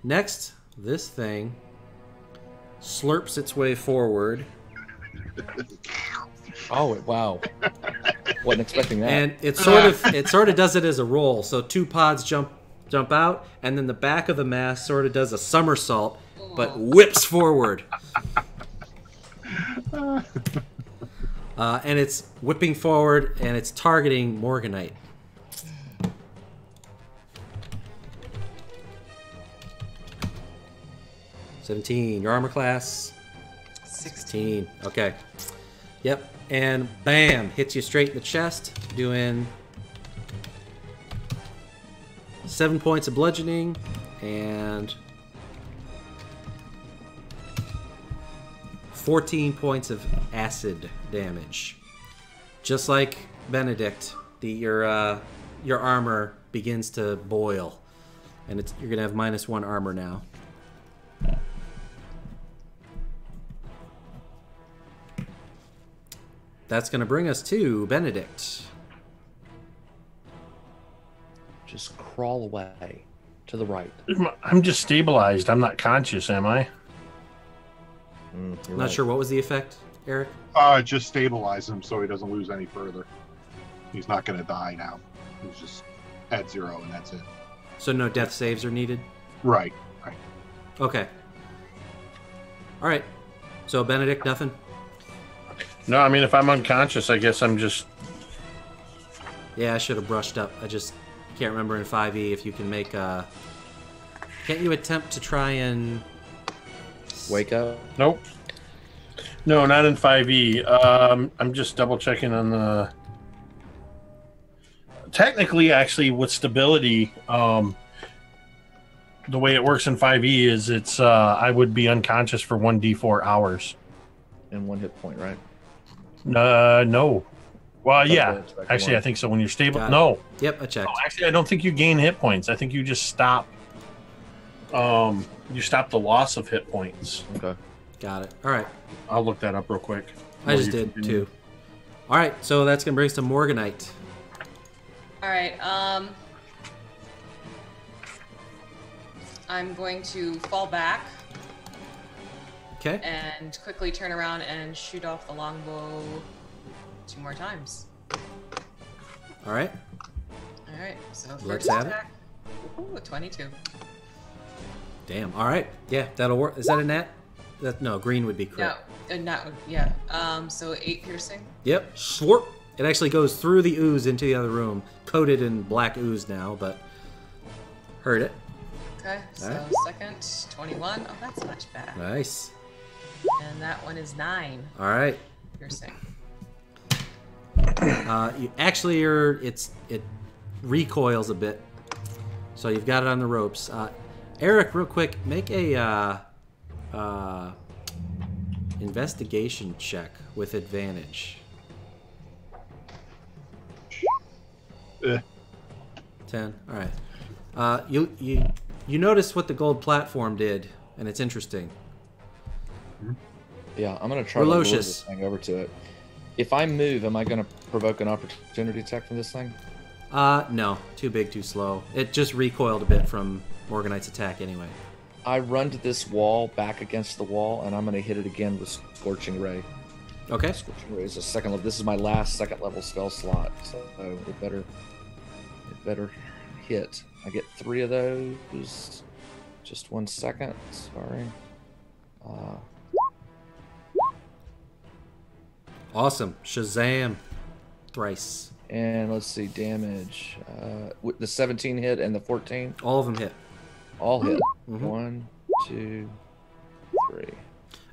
S1: Next, this thing slurps its way forward.
S3: Oh, wow. Wasn't expecting that.
S1: And it sort of does it as a roll. So 2 pods jump out, and then the back of the mass sort of does a somersault, but whips forward. And it's whipping forward, and it's targeting Morganite. $17. Your armor class? 16. Okay. Yep. And bam, hits you straight in the chest, doing 7 points of bludgeoning and 14 points of acid damage. Just like Benedict, your armor begins to boil, and you're gonna have -1 armor now. That's going to bring us to Benedict.
S3: Just crawl away to the right.
S5: I'm just stabilized. I'm not conscious, am I?
S1: Not sure what was the effect, Eric?
S4: Just stabilize him so he doesn't lose any further. He's not going to die now. He's just at 0, and that's it.
S1: So no death saves are needed?
S4: Right.
S1: Okay. All right. So Benedict, nothing?
S5: No, I mean, if I'm unconscious, I guess I'm just...
S1: Yeah, I should have brushed up. I just can't remember in 5e if you can make a... Can't you attempt to try and...
S3: Wake up?
S5: Nope. No, not in 5e. I'm just double checking on the technically, actually, with stability, the way it works in 5e is it's I would be unconscious for 1d4 hours.
S3: And 1 hit point, right?
S5: No. Well, yeah.
S3: that's back to
S5: Actually,
S3: one.
S5: I think so. When you're stable,
S1: Got it.
S5: no.
S1: Yep, I checked.
S5: Oh, actually, I don't think you gain hit points. I think you just stop. You stop the loss of hit points.
S3: Okay.
S1: Got it. All right.
S5: I'll look that up real quick.
S1: I just did too. All right, so that's gonna bring us to Morganite.
S2: All right. I'm going to fall back
S1: Okay.
S2: and quickly turn around and shoot off the longbow 2 more times.
S1: All right.
S2: All right. So
S1: Let's
S2: first
S1: have it.
S2: attack. Ooh, 22.
S1: Damn. All right. Yeah, that'll work. Is that a nat? No, green would be crit.
S2: No, not yeah. So 8 piercing.
S1: Yep. Slurp. It actually goes through the ooze into the other room, coated in black ooze now, but heard it.
S2: Okay. So
S1: Alright.
S2: second 21. Oh, that's much better.
S1: Nice.
S2: And that one is 9
S1: All right.
S2: piercing.
S1: It recoils a bit, so you've got it on the ropes. Eric, real quick, make a investigation check with advantage. 10. All right. You notice what the gold platform did, and it's interesting.
S3: Yeah, I'm gonna try to lure
S1: Relocious.
S3: this thing over to it. If I move, am I gonna provoke an opportunity attack from this thing?
S1: No. Too big, too slow. It just recoiled a bit from Morganite's attack anyway.
S3: I run to this wall, back against the wall, and I'm gonna hit it again with Scorching Ray.
S1: Okay.
S3: Scorching Ray is a second level. This is my last second level spell slot, so it better hit. I get 3 of those. Just 1 second. Sorry.
S1: Awesome. Shazam. Thrice.
S3: And let's see, damage. With the 17 hit and the 14,
S1: All of them hit.
S3: all hit.
S1: Mhm.
S3: 1, 2, 3.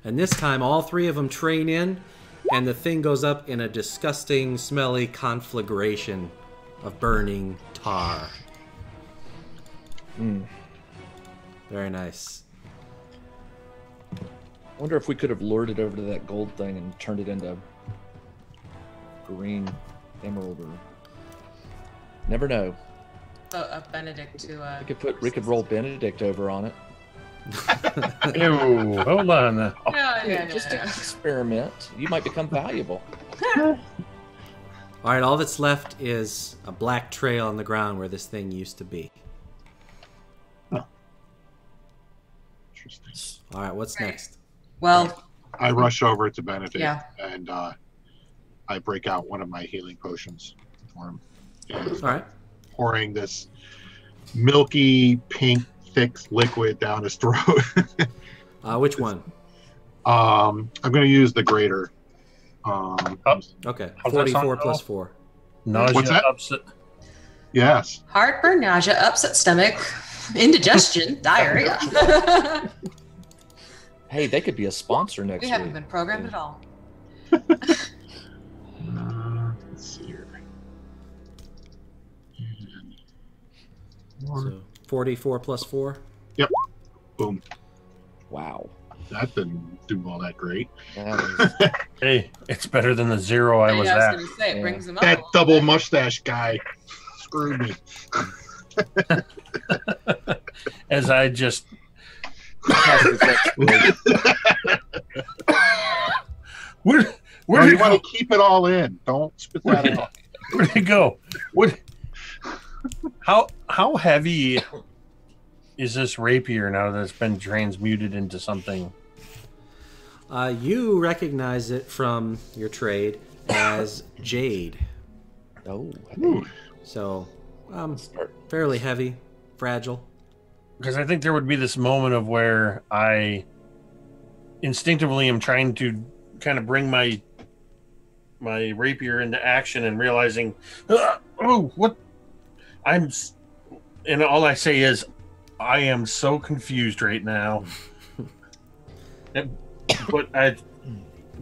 S1: And this time, all 3 of them train in, and the thing goes up in a disgusting, smelly conflagration of burning tar. Very nice.
S3: I wonder if we could have lured it over to that gold thing and turned it into green emerald or... Never know.
S2: Oh, a Benedict to
S3: We could roll Benedict over on it.
S5: Ew, hold on.
S3: Just an experiment. You might become valuable.
S1: All right, all that's left is a black trail on the ground where this thing used to be.
S4: Interesting.
S1: All right, what's
S2: Right.
S1: next?
S2: Well,
S4: I rush over to Benedict
S2: Yeah.
S4: and I break out one of my healing potions for him. And
S1: All right.
S4: pouring this milky pink thick liquid down his throat.
S1: Which one?
S4: I'm going to use the greater.
S1: Okay,
S5: How's that
S1: 44
S5: sound,
S1: plus
S5: Phil?
S1: 4.
S5: Nausea,
S4: What's that?
S5: upset.
S4: Yes.
S2: heartburn, nausea, upset stomach, indigestion, diarrhea.
S3: Hey, they could be a sponsor next
S2: We
S3: week.
S2: haven't been programmed at all.
S4: Let's see here.
S1: So 44 plus 4.
S4: Boom.
S3: Wow.
S4: That didn't do all that great.
S3: That is-
S5: Hey, it's better than the 0 I was
S2: was
S5: at.
S2: going to say, it
S3: Yeah.
S2: brings them up.
S4: That
S2: a little
S4: double
S2: bit.
S4: mustache guy screwed me.
S5: As I just where
S4: No,
S5: did
S4: you
S5: it
S4: want
S5: go?
S4: to keep it all in. Don't spit that out.
S5: Where did it go? What? How heavy is this rapier now that it's been transmuted into something?
S1: You recognize it from your trade as Jade.
S3: Oh,
S4: Ooh.
S1: So,
S3: start.
S1: fairly heavy, fragile.
S5: Because I think there would be this moment of where I instinctively am trying to kind of bring my rapier into action and realizing, oh, what? And all I say is, I am so confused right now. But I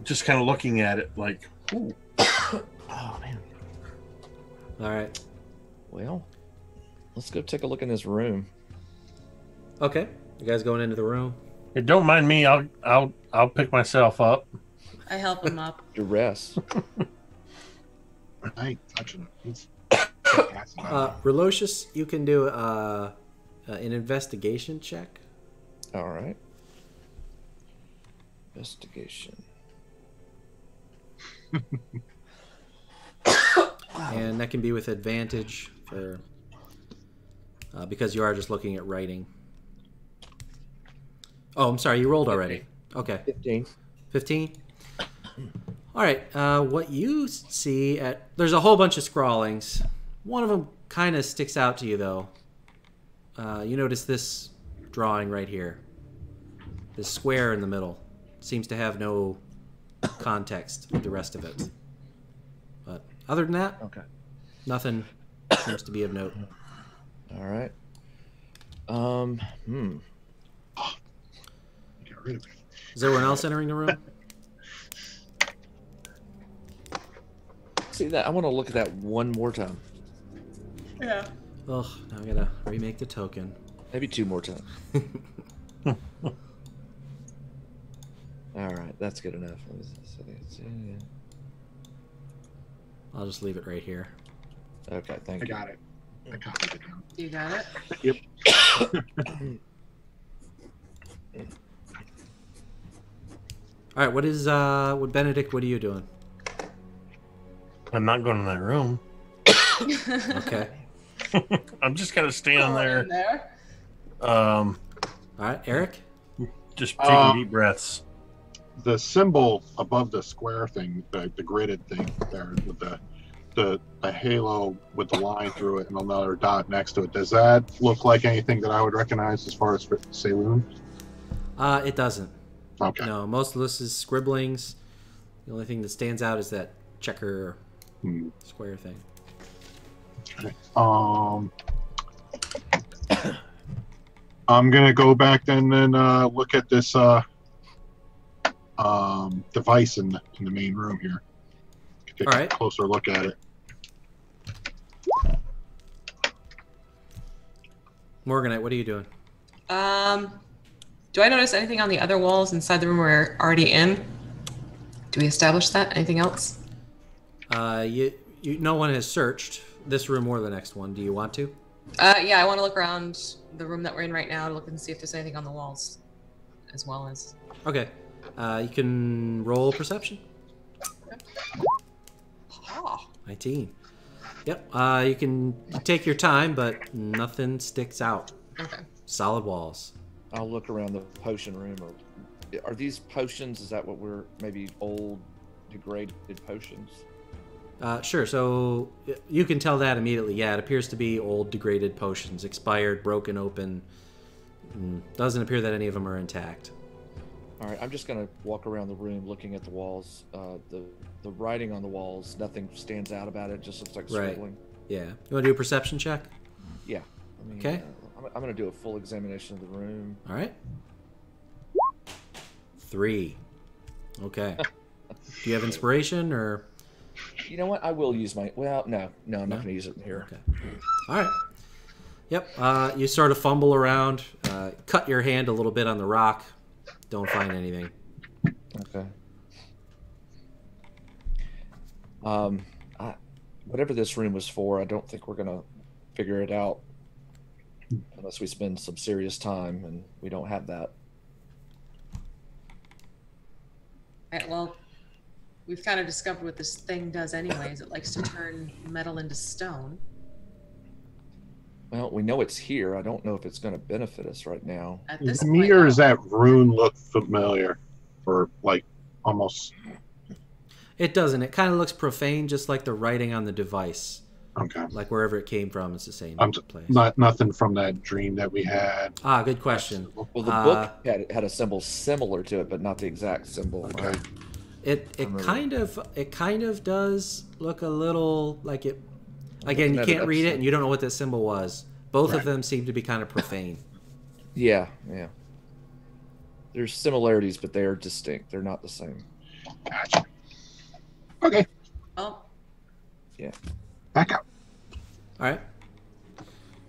S5: just kind of looking at it like, ooh.
S3: Oh man.
S1: All right.
S3: Well, let's go take a look in this room.
S1: Okay, you guys going into the room?
S5: Hey, don't mind me. I'll pick myself up.
S2: I help him up.
S3: Duress.
S4: I ain't touching it.
S1: Relocious, you can do an investigation check.
S3: All right. Investigation.
S1: And that can be with advantage for because you are just looking at writing. Oh, I'm sorry, you rolled already. Okay.
S3: 15.
S1: 15? All right, what you see there's a whole bunch of scrawlings. One of them kind of sticks out to you, though. You notice this drawing right here. This square in the middle. Seems to have no context with the rest of it. But other than that,
S3: Okay.
S1: nothing seems to be of note.
S3: All right.
S4: Get rid of it.
S1: Is everyone else entering the room?
S3: See that? I want to look at that one more time.
S2: Yeah.
S1: Ugh, now I gotta remake the token.
S3: Maybe 2 more times. All right, that's good enough.
S1: I'll just leave it right here.
S3: Okay, thank
S4: I
S3: you.
S4: got it. I copied it down.
S2: You got it?
S4: Yep.
S1: All right, what Benedict, what are you doing?
S5: I'm not going in that room.
S1: Okay.
S5: I'm just kind of standing
S2: In
S5: there,
S2: there.
S1: All right, Eric?
S5: just taking deep breaths.
S4: The symbol above the square thing, the gridded thing there with the halo with the line through it and another dot next to it, does that look like anything that I would recognize as far as Selune?
S1: It doesn't.
S4: Okay.
S1: No, most of this is scribblings. The only thing that stands out is that checker square thing.
S4: Okay. I'm gonna go back then and look at this device in the main room here. Take
S1: All right.
S4: a closer look at it.
S1: Morganite, what are you doing?
S2: Do I notice anything on the other walls inside the room we're already in? Do we establish that? Anything else?
S1: No one has searched this room or the next one. Do you want to?
S2: Yeah, I want to look around the room that we're in right now to look and see if there's anything on the walls, as well as.
S1: Okay. You can roll perception.
S2: Oh.
S1: 19. Yep. You can take your time, but nothing sticks out.
S2: Okay.
S1: Solid walls.
S3: I'll look around the potion room. Are these potions? Is that what we're maybe old, degraded potions?
S1: Sure. So you can tell that immediately. Yeah, it appears to be old, degraded potions, expired, broken open. Doesn't appear that any of them are intact.
S3: All right, I'm just gonna walk around the room, looking at the walls. The writing on the walls, nothing stands out about it. Just looks like scribbling.
S1: Yeah. You want to do a perception check?
S3: Yeah.
S1: Okay.
S3: I'm gonna do a full examination of the room.
S1: All right. 3. Okay. Do you have inspiration or?
S3: You know what? I will use my. Well, no, I'm not gonna use it here.
S1: Okay. All right. Yep. You sort of fumble around, cut your hand a little bit on the rock. Don't find anything.
S3: Okay. Whatever this room was for, I don't think we're gonna figure it out unless we spend some serious time, and we don't have that.
S2: Alright, well, we've kind of discovered what this thing does anyways. It likes to turn metal into stone.
S3: Well, we know it's here. I don't know if it's going to benefit us right now.
S2: At this
S4: To me,
S2: point,
S4: or
S2: no.
S4: does that rune look familiar? Or like almost.
S1: It doesn't. It kind of looks profane, just like the writing on the device.
S4: Okay.
S1: Like wherever it came from, it's the same place.
S4: Nothing from that dream that we had.
S1: Good question.
S3: Well, the book had a symbol similar to it, but not the exact symbol.
S4: Okay.
S1: It kind of does look a little like it. Again, you can't read it, and you don't know what that symbol was. Both of them seem to be kind of profane.
S3: Yeah. There's similarities, but they are distinct. They're not the same.
S4: Gotcha. Okay.
S2: Oh,
S3: Yeah.
S4: Back out.
S1: All right.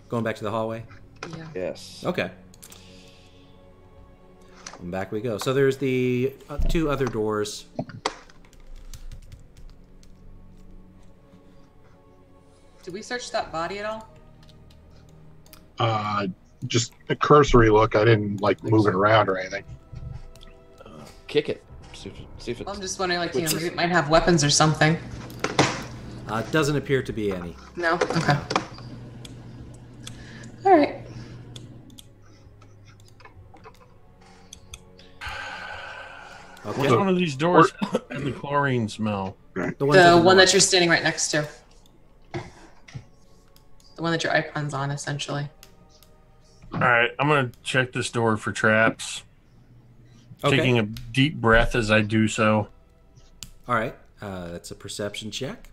S1: Going back to the hallway?
S2: Yeah.
S3: Yes.
S1: Okay. And back we go. So there's the 2 other doors.
S2: Did we search that body at all?
S4: Just a cursory look. I didn't like move it around or anything.
S3: Kick it. See if it's.
S2: Well, I'm just wondering, like, maybe it might have weapons or something.
S1: Doesn't appear to be any.
S2: No? Okay. All right.
S1: Okay.
S5: Which one of these doors the chlorine smell?
S1: The
S2: The
S1: one
S2: one that you're standing right next to. The one that your icon's on, essentially.
S5: All right, I'm gonna check this door for traps.
S1: Okay.
S5: Taking a deep breath as I do so.
S1: All right. That's a perception check.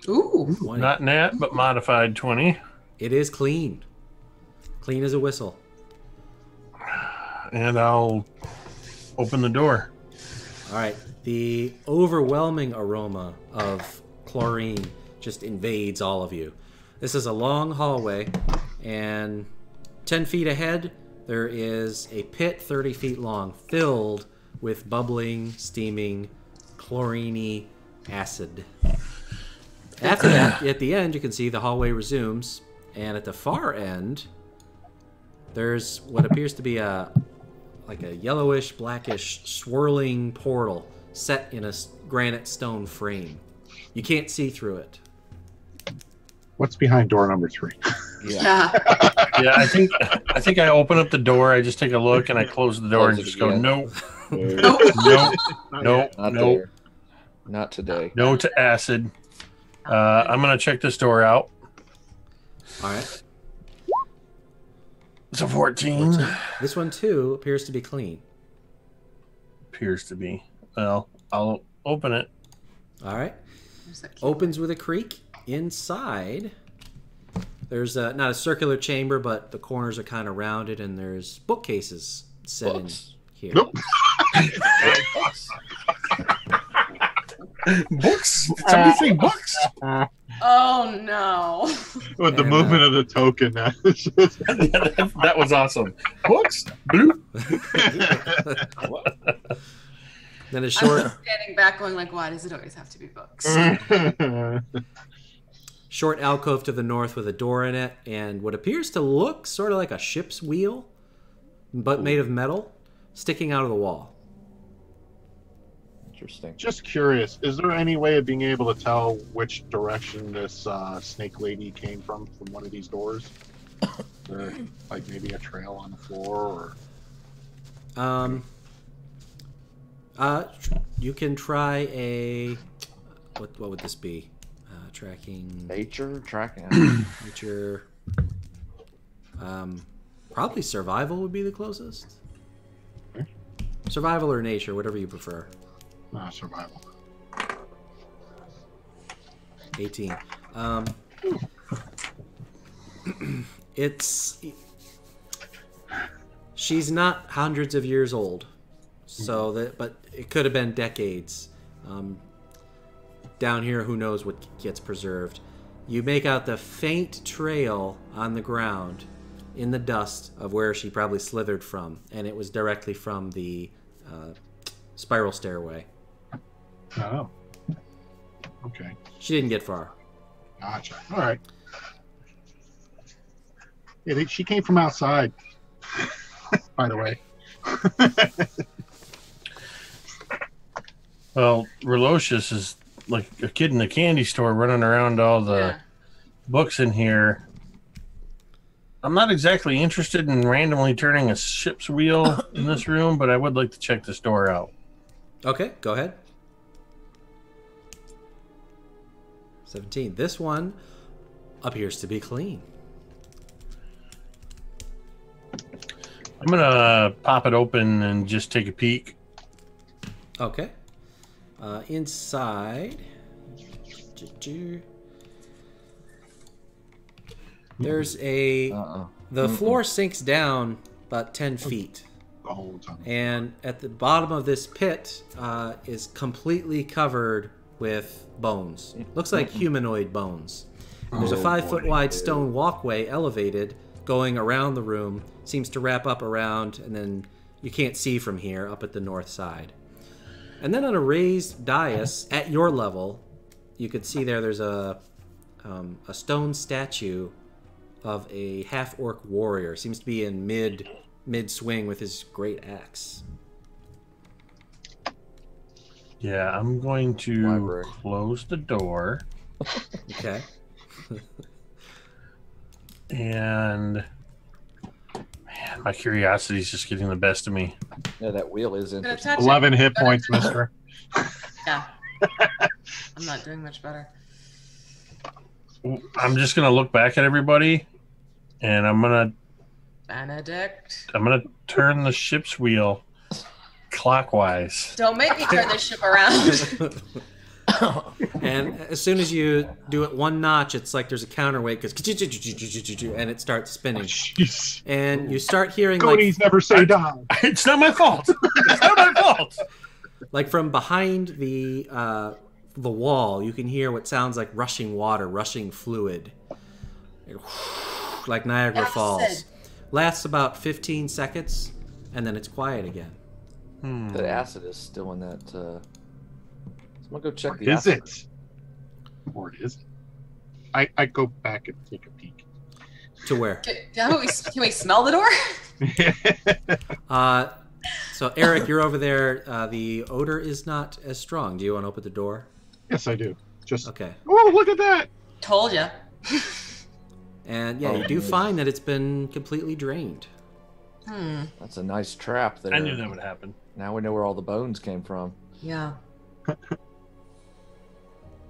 S2: Ooh.
S1: 20.
S5: Not nat, but modified 20.
S1: It is clean. Clean as a whistle.
S5: And I'll open the door.
S1: All right. The overwhelming aroma of chlorine just invades all of you. This is a long hallway, and 10 feet ahead, there is a pit 30 feet long filled with bubbling, steaming, chlorine-y acid. After that, at the end, you can see the hallway resumes, and at the far end, there's what appears to be like a yellowish, blackish, swirling portal set in a granite stone frame. You can't see through it.
S4: What's behind door number 3?
S2: Yeah.
S5: Yeah, I think I open up the door. I just take a look and I close the door
S3: Close
S5: and
S3: it
S5: just go,
S3: again.
S5: no,
S3: Nope.
S5: no, no,
S3: Not
S5: no,
S3: there. Not today.
S5: no to acid. I'm gonna check this door out.
S1: All right.
S5: It's a 14.
S1: This one, too, appears to be clean.
S5: Appears to be. Well, I'll open it.
S1: All right.
S2: There's that key.
S1: Opens with a creak. Inside, there's not a circular chamber, but the corners are kind of rounded, and there's bookcases set
S3: Books.
S1: in here.
S4: Nope.
S5: Books? Did somebody say books?
S2: Oh, no.
S4: With the
S1: And,
S4: movement of the token.
S5: That was awesome. Books? Bloop.
S1: Then a
S2: I'm
S1: short,
S2: standing back going, like, why does it always have to be books?
S1: short alcove to the north with a door in it, and what appears to look sort of like a ship's wheel, but made of metal, sticking out of the wall.
S3: Interesting.
S4: Just curious, is there any way of being able to tell which direction this snake lady came from one of these doors? Is there like maybe a trail on the floor or
S1: You can try a what would this be? Tracking
S3: Nature tracking.
S1: nature. Probably survival would be the closest. Survival or nature, whatever you prefer.
S4: survival?
S1: 18. She's not hundreds of years old, so but it could have been decades. Down here, who knows what gets preserved. You make out the faint trail on the ground in the dust of where she probably slithered from, and it was directly from the spiral stairway.
S4: Oh. Okay.
S1: She didn't get far.
S4: Gotcha. All right. Yeah, she came from outside. By the way.
S5: Well, Relocious is like a kid in the candy store running around all the
S2: Yeah.
S5: books in here. I'm not exactly interested in randomly turning a ship's wheel in this room, but I would like to check this door out.
S1: Okay, go ahead. 17. This one appears to be clean.
S5: I'm gonna pop it open and just take a peek.
S1: Okay. Inside, there's a. The floor sinks down about 10 feet.
S4: The whole time.
S1: And at the bottom of this pit is completely covered with bones. Looks like humanoid bones. There's a 5-foot wide stone walkway elevated going around the room. Seems to wrap up around, and then you can't see from here up at the north side. And then on a raised dais at your level, you could see there's a stone statue of a half-orc warrior. Seems to be in mid-swing with his great axe.
S5: Yeah, I'm going to close the door.
S1: Okay.
S5: And man, my curiosity is just getting the best of me.
S3: Yeah, that wheel is interesting.
S4: 11 hit points, mister.
S2: Yeah. I'm not doing much better.
S5: I'm just gonna look back at everybody, and I'm gonna
S2: Benedict.
S5: turn the ship's wheel clockwise.
S2: Don't make me turn this ship around.
S1: And as soon as you do it one notch, it's like there's a counterweight, and it starts spinning.
S4: Jeez.
S1: And you start hearing
S4: Goonies never say die.
S5: It's not my fault. It's not my fault.
S1: like from behind the wall, you can hear what sounds like rushing water, rushing fluid, like Niagara Falls. Lasts about 15 seconds, and then it's quiet again.
S3: The acid is still in that. Someone go check the
S4: Is
S3: acid.
S4: it? Or is it? I go back and take a peek.
S1: To where?
S2: Can we smell the door?
S1: So Eric, you're over there. The odor is not as strong. Do you want to open the door?
S4: Yes, I do. Just
S1: Okay.
S4: Oh, look at that!
S2: Told ya.
S1: And yeah, you do find that it's been completely drained.
S3: That's a nice trap there.
S5: I knew that would happen.
S3: Now we know where all the bones came from.
S2: Yeah.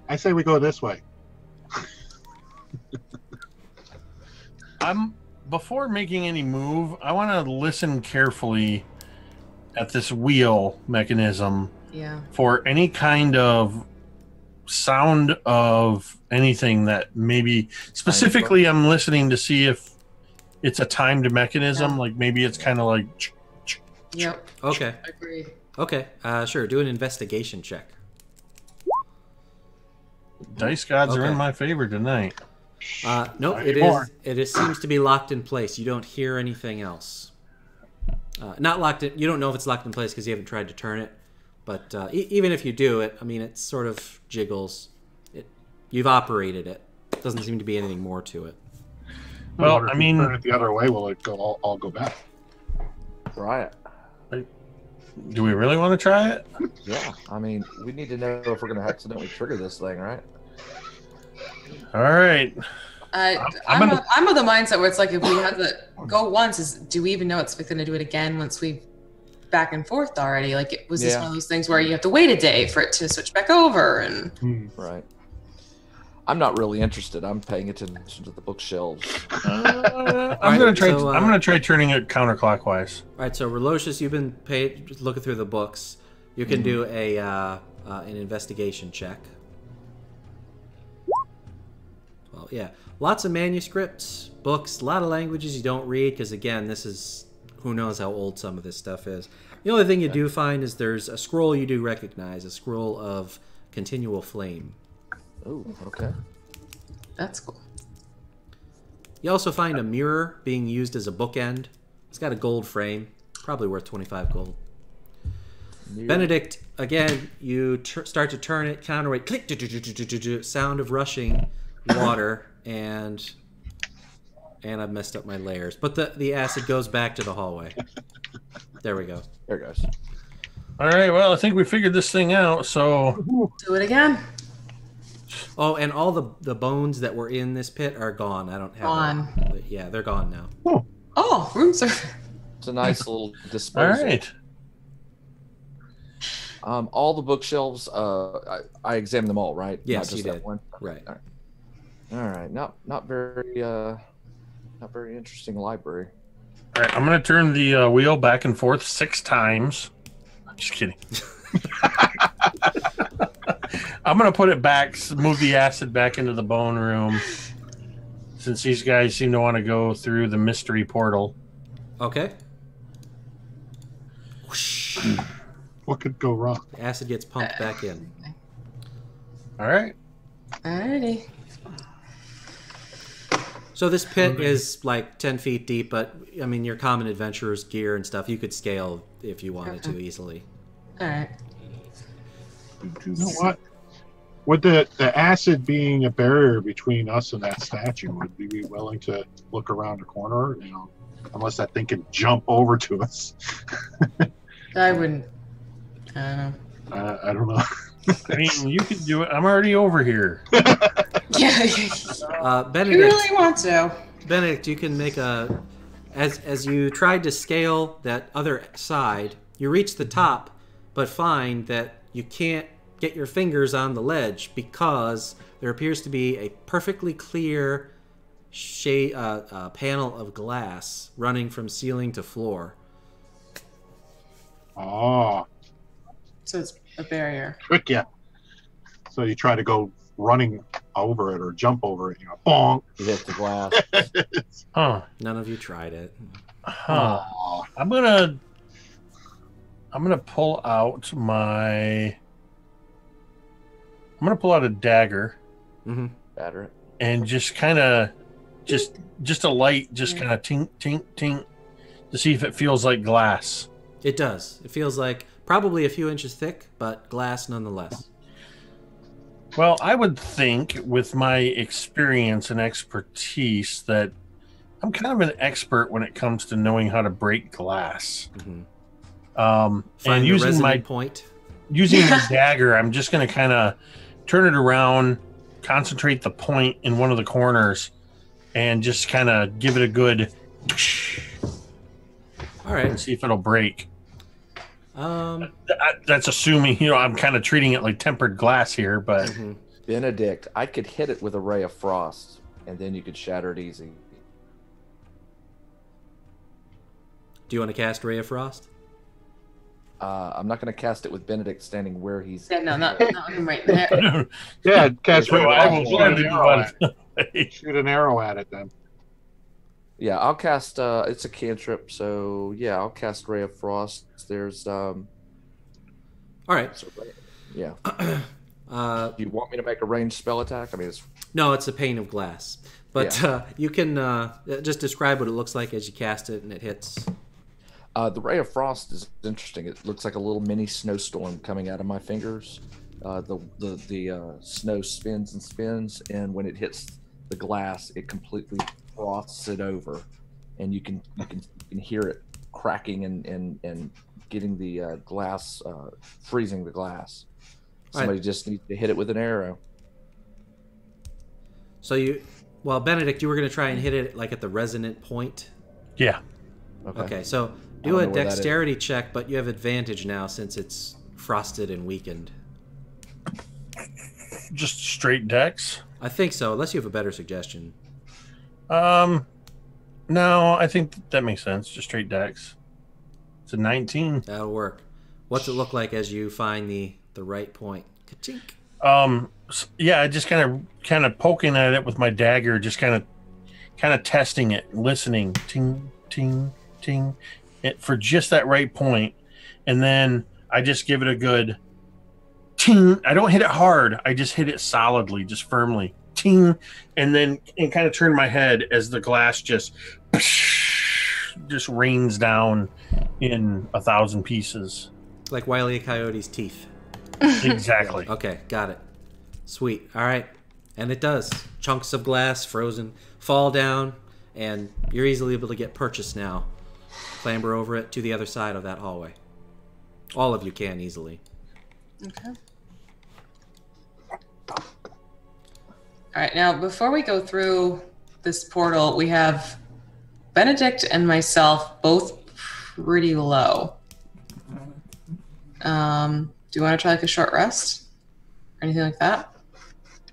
S4: I say we go this way.
S5: Before making any move, I want to listen carefully at this wheel mechanism
S2: Yeah.
S5: for any kind of sound of anything that maybe specifically I'm listening to see if it's a timed mechanism.
S2: Yeah.
S5: Like maybe it's kind of like
S2: Yep.
S1: Okay.
S2: Agreed.
S1: Okay. Sure. Do an investigation check.
S5: dice gods are
S1: Okay.
S5: in my favor tonight.
S1: Nope.
S4: Not
S1: It
S4: anymore.
S1: is. It seems to be locked in place. You don't hear anything else. Not locked in. You don't know if it's locked in place because you haven't tried to turn it. But even if you do it, I mean, it sort of jiggles. You've operated it. Doesn't seem to be anything more to it.
S5: Well,
S4: Or if
S5: I
S4: you
S5: mean-
S4: turn it the other way, will it go? All go back.
S3: Right.
S5: Do we really want to try it?
S3: Yeah. I mean, we need to know if we're going to accidentally trigger this thing, right?
S5: All right.
S2: I'm of the mindset where it's like if we have to go once, do we even know it's going to do it again once we've back and forth already? Like, was this
S3: Yeah.
S2: one of those things where you have to wait a day for it to switch back over? And
S3: Right. I'm not really interested. I'm paying attention to the bookshelves.
S5: I'm gonna try.
S1: so,
S5: I'm gonna try turning it counterclockwise.
S1: All right. So Relocious, you've been looking through the books. You can do an investigation check. Well, yeah, lots of manuscripts, books, a lot of languages you don't read because again, this is who knows how old some of this stuff is. The only thing you do find is there's a scroll you do recognize, a scroll of continual flame.
S3: Oh, okay.
S2: that's cool.
S1: You also find a mirror being used as a bookend. It's got a gold frame, probably worth 25 gold. Benedict, again, you start to turn it, counterweight, click, sound of rushing water, and I've messed up my layers. But the acid goes back to the hallway. There we go.
S3: There it goes.
S5: All right. Well, I think we figured this thing out. So
S2: Do it again.
S1: Oh, and all the bones that were in this pit are gone. I don't have
S2: Gone.
S1: them. Yeah, they're gone now.
S2: Oh, room service.
S3: It's a nice little
S5: all
S3: disposal.
S5: right.
S3: All the bookshelves, I examined them all, right?
S1: Yes,
S3: Not just
S1: you
S3: that
S1: did.
S3: one.
S1: Right.
S3: All right. Not very interesting library.
S5: All right. I'm gonna turn the wheel back and forth 6 times. I'm just kidding. I'm gonna put it back, move the acid back into the bone room, since these guys seem to want to go through the mystery portal.
S1: Okay. Whoosh.
S4: What could go wrong?
S1: The acid gets pumped back in.
S5: All right.
S2: Alrighty.
S1: So this pit is like 10 feet deep, but I mean, your common adventurer's gear and stuff, you could scale if you wanted to easily.
S2: Alright.
S4: You know what? With the acid being a barrier between us and that statue, would we be willing to look around the corner? You know, unless that thing can jump over to us.
S2: I wouldn't. I don't know.
S4: I don't know.
S5: I mean, you could do it. I'm already over here.
S2: Yeah.
S1: Benedict,
S2: You really want to.
S1: Benedict, you can make a... As you tried to scale that other side, you reach the top, but find that you can't get your fingers on the ledge because there appears to be a perfectly clear panel of glass running from ceiling to floor.
S4: Oh,
S2: So it's a barrier.
S4: trick ya. So you try to go running over it or jump over it, you know, bonk.
S3: You hit the glass.
S5: Huh.
S1: None of you tried it.
S5: Huh.
S4: Oh,
S5: I'm gonna pull out a dagger
S1: Mm-hmm.
S3: Batter it.
S5: and just kind of just a light, just kind of tink tink tink to see if it feels like glass.
S1: It does. It feels like probably a few inches thick, but glass nonetheless.
S5: Well, I would think with my experience and expertise that I'm kind of an expert when it comes to knowing how to break glass.
S1: Mm-hmm.
S5: And
S1: Find the
S5: using my
S1: resonant point.
S5: dagger, I'm just going to kind of turn it around, concentrate the point in one of the corners, and just kind of give it a good
S1: All right.
S5: and see if it'll break.
S1: That-
S5: That's assuming, I'm kind of treating it like tempered glass here, but
S1: mhm.
S3: Benedict, I could hit it with a ray of frost, and then you could shatter it easy.
S1: Do you want to cast Ray of Frost?
S3: I'm not going to cast it with Benedict standing where he's.
S2: Yeah, no, not him right there.
S4: yeah, catch
S5: So I will
S4: shoot
S5: gladly
S4: an
S5: do
S4: arrow at
S5: what-
S4: it. Shoot an arrow at it then.
S3: Yeah, I'll cast. It's a cantrip, so yeah, I'll cast Ray of Frost. There's
S1: All right.
S3: so, yeah.
S1: Uh,
S3: Do you want me to make a ranged spell attack? I mean, it's
S1: no, it's a pane of glass. But you can just describe what it looks like as you cast it and it hits.
S3: the Ray of Frost is interesting. It looks like a little mini snowstorm coming out of my fingers. The snow spins and spins, and when it hits the glass, it completely frosts it over, and you can hear it cracking and getting the glass, freezing the glass. Somebody just needs to hit it with an arrow.
S1: So Benedict, you were going to try and hit it like at the resonant point.
S5: yeah.
S1: Okay, so
S3: I
S1: do
S3: don't
S1: a
S3: know where that is.
S1: dexterity check, but you have advantage now since it's frosted and weakened.
S5: Just straight dex.
S1: I think so, unless you have a better suggestion.
S5: No, I think that makes sense. Just straight dex. It's a 19.
S1: That'll work. What's it look like as you find the right point? Ka-chink.
S5: Yeah, just kind of poking at it with my dagger, just kind of testing it, listening, ting, ting, ting, for just that right point, and then I just give it a good ting. I don't hit it hard. I just hit it solidly, just firmly, ting, and kind of turn my head as the glass just rains down in 1,000 pieces.
S1: Like Wile E. Coyote's teeth.
S5: Exactly.
S1: Okay, got it. Sweet. All right. And it does. Chunks of glass, frozen, fall down, and you're easily able to get purchase now. Clamber over it to the other side of that hallway. All of you can easily.
S2: Okay. All right, now before we go through this portal, we have Benedict and myself both pretty low. Do you want to try like a short rest? Or anything like that?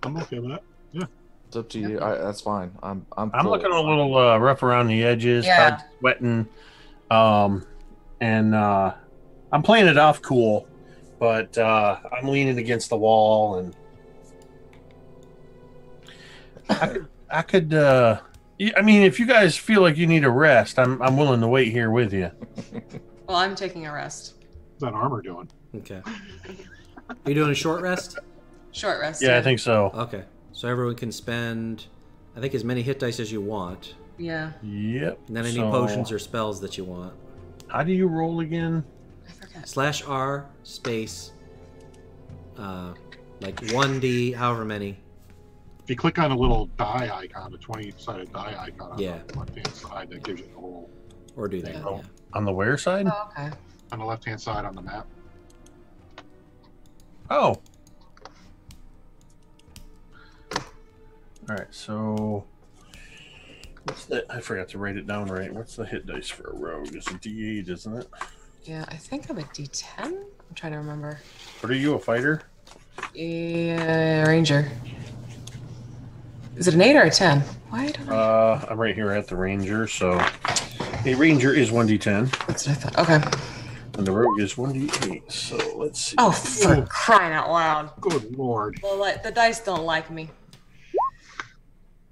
S4: I'm okay with that. Yeah.
S3: It's up to you. That's fine. I'm
S5: I'm
S3: full.
S5: looking a little rough around the edges,
S2: Yeah.
S5: kind of sweating, and I'm playing it off cool, but I'm leaning against the wall, and I could. I mean, if you guys feel like you need a rest, I'm willing to wait here with you.
S2: Well, I'm taking a rest.
S4: What's that armor doing?
S1: Okay. You doing a short rest?
S2: Short rest.
S5: Yeah, I think so.
S1: Okay. So everyone can spend, I think, as many hit dice as you want.
S2: Yeah.
S5: Yep.
S1: And then any potions or spells that you want.
S5: How do you roll again?
S2: I forget.
S1: /R space, like 1d, however many.
S4: If you click on a little die icon, the 20-sided die icon on
S1: Yeah.
S4: the left-hand side, that gives you the whole
S1: Or do that,
S2: Yeah.
S1: yeah.
S5: On the where side?
S2: Oh, okay.
S4: on the left-hand side on the map.
S5: Oh. All right, so what's the? I forgot to write it down right. What's the hit dice for a rogue? It's a D8, isn't it?
S2: Yeah, I think I'm a D10. I'm trying to remember.
S5: What are you, a fighter?
S2: Yeah, Ranger. Is it an 8 or a 10? Why don't I...
S5: I'm right here at the ranger. So a ranger is 1d10,
S2: That's what I thought. Okay.
S5: and the rogue is 1d8. So let's see.
S2: Oh, for crying out loud.
S4: Good lord.
S2: The dice don't like me.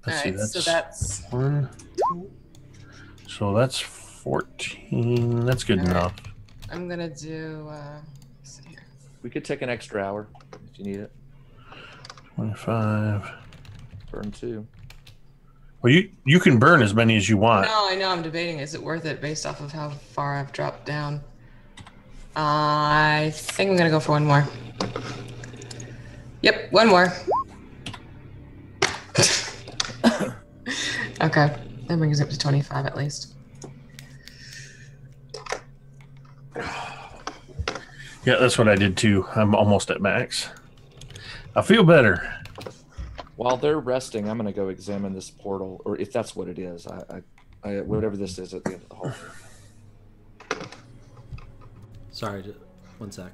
S5: Let's
S2: All
S5: see.
S2: right,
S5: That's
S2: so that's
S5: 1, 2. So that's 14. That's good enough.
S2: I'm gonna do. Let's see here.
S3: We could take an extra hour if you need it.
S5: 25.
S3: Burn 2.
S5: Well, you can burn as many as you want.
S2: No, I know. I'm debating. Is it worth it based off of how far I've dropped down? I think I'm gonna go for one more. Yep, one more. Okay, that brings it up to 25 at least.
S5: Yeah, that's what I did too. I'm almost at max. I feel better.
S3: While they're resting, I'm going to go examine this portal, or if that's what it is. I whatever this is at the end of the hall.
S1: Sorry, one sec.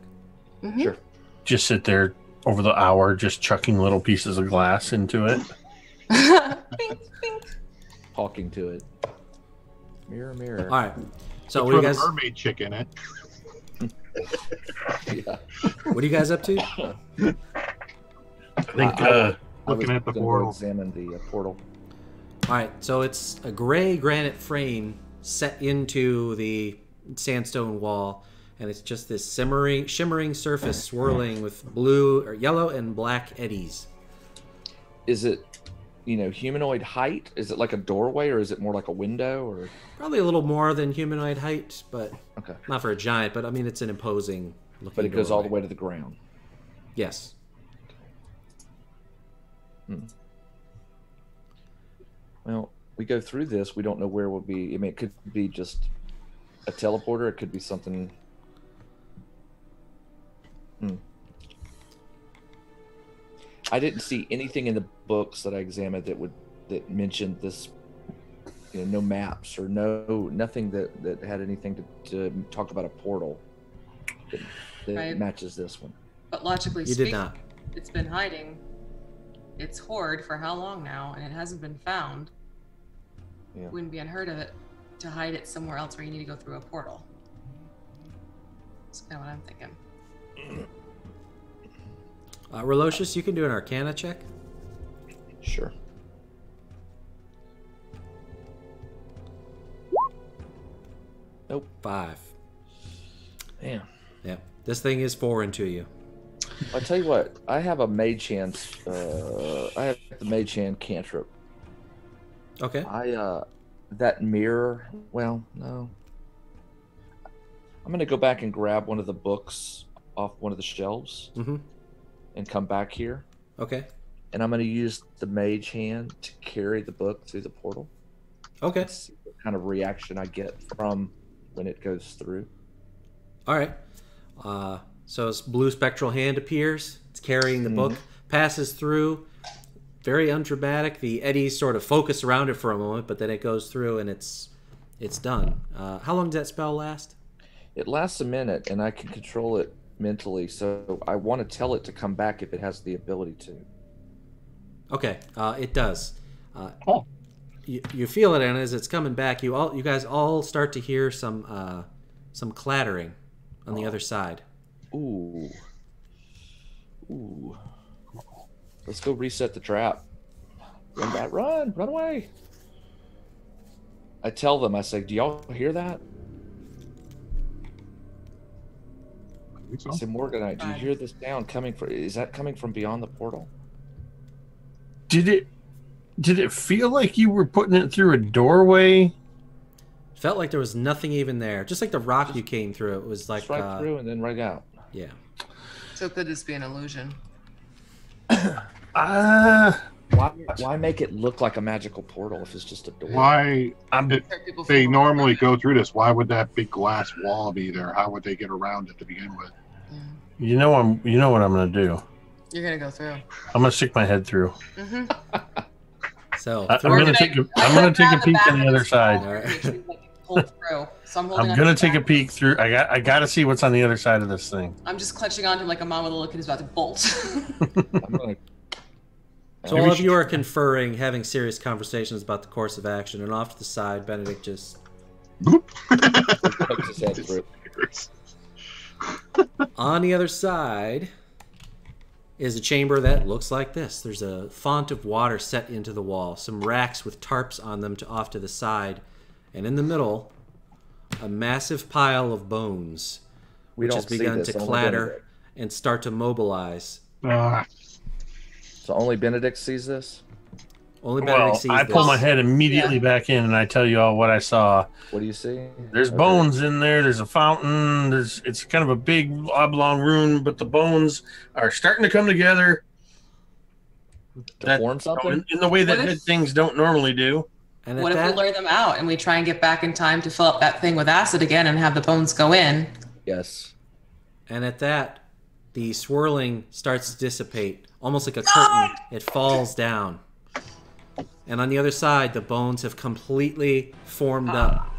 S2: Mm-hmm.
S3: Sure.
S5: Just sit there over the hour, just chucking little pieces of glass into it.
S2: Bink, bink.
S3: Talking to it. Mirror, mirror.
S1: All right. So
S4: Throw
S1: what do you
S4: the
S1: guys?
S4: mermaid chick in it.
S3: Yeah.
S1: What are you guys up to?
S5: I think
S4: Looking at the
S3: gonna go
S4: portal.
S3: examine the portal.
S1: All right. So it's a gray granite frame set into the sandstone wall, and it's just this shimmering surface swirling with blue or yellow and black eddies.
S3: Is it, humanoid height? Is it like a doorway, or is it more like a window? Or
S1: Probably a little more than humanoid height, but
S3: okay,
S1: not for a giant. But I mean, it's an imposing looking.
S3: but it goes all the
S1: doorway.
S3: way to the ground.
S1: Yes.
S3: Well, we go through this. We don't know where we'll be. I mean, it could be just a teleporter. It could be something. I didn't see anything in the books that I examined that mentioned this. No maps or nothing that had anything to talk about a portal that
S2: Right.
S3: matches this one.
S2: But logically
S1: You
S2: speaking,
S1: did not.
S2: it's been hiding its hoard for how long now, and it hasn't been found.
S3: Yeah.
S2: Wouldn't be unheard of it to hide it somewhere else where you need to go through a portal. That's kind of what I'm thinking.
S1: Relocious, you can do an Arcana check.
S3: Sure. Nope.
S1: 5.
S3: Damn.
S1: Yeah. This thing is foreign to you.
S3: I'll tell you what. I have a mage hand. I have the mage hand cantrip.
S1: Okay.
S3: That mirror. Well, no. I'm gonna go back and grab one of the books off one of the shelves
S1: Mm-hmm.
S3: and come back here.
S1: Okay.
S3: And I'm gonna use the mage hand to carry the book through the portal.
S1: Okay.
S3: See what kind of reaction I get from when it goes through.
S1: All right. So this blue spectral hand appears. It's carrying the book, passes through. Very undramatic. The eddies sort of focus around it for a moment, but then it goes through and it's done. How long does that spell last?
S3: It lasts a minute, and I can control it mentally. So I want to tell it to come back if it has the ability to.
S1: Okay. It does.
S4: Oh.
S1: You feel it, and as it's coming back, you guys all start to hear some clattering on the other side.
S3: Ooh. Let's go reset the trap. Run back, run away. I tell them, I say, do y'all hear that?
S4: think so.
S3: So Morganite, do you hear this sound coming from? Is that coming from beyond the portal?
S5: Did it feel like you were putting it through a doorway?
S1: Felt like there was nothing even there. Just like the rock you came through. It was like...
S3: Just right through and then right out.
S1: Yeah.
S2: So could this be an illusion?
S3: Why make it look like a magical portal if it's just a door?
S4: Why?
S2: People
S4: They
S2: feel
S4: normally
S2: confident.
S4: go through this. Why would that big glass wall be there? How would they get around it to begin with?
S5: You know what I'm gonna do.
S2: You're gonna go through.
S5: I'm gonna stick my head through.
S2: Mm-hmm.
S1: So,
S5: I'm gonna take a peek on the other side.
S2: Pull through. So
S5: I'm gonna take a peek through. I gotta see what's on the other side of this thing.
S2: I'm just clutching onto him like a mom with a look and he's about to bolt.
S3: I'm gonna,
S1: So all of you are conferring, having serious conversations about the course of action, and off to the side, Benedict just...
S3: pokes his head through.
S1: On the other side is a chamber that looks like this. There's a font of water set into the wall, some racks with tarps on them off to the side, and in the middle, a massive pile of bones, which has begun to clatter and start to mobilize.
S3: So only Benedict sees this?
S1: Only Benedict sees
S5: I
S1: this.
S5: pull my head immediately back in and I tell you all what I saw.
S3: What do you see?
S5: There's bones in there. There's a fountain. It's kind of a big oblong room, but the bones are starting to come together.
S3: To form something?
S5: In the way that
S2: What if-
S5: things don't normally do.
S1: And
S2: What
S1: at
S2: if
S1: that,
S2: we lure them out and we try and get back in time to fill up that thing with acid again and have the bones go in?
S3: Yes.
S1: and at that, the swirling starts to dissipate, almost like a curtain. It falls down. And on the other side, the bones have completely formed up.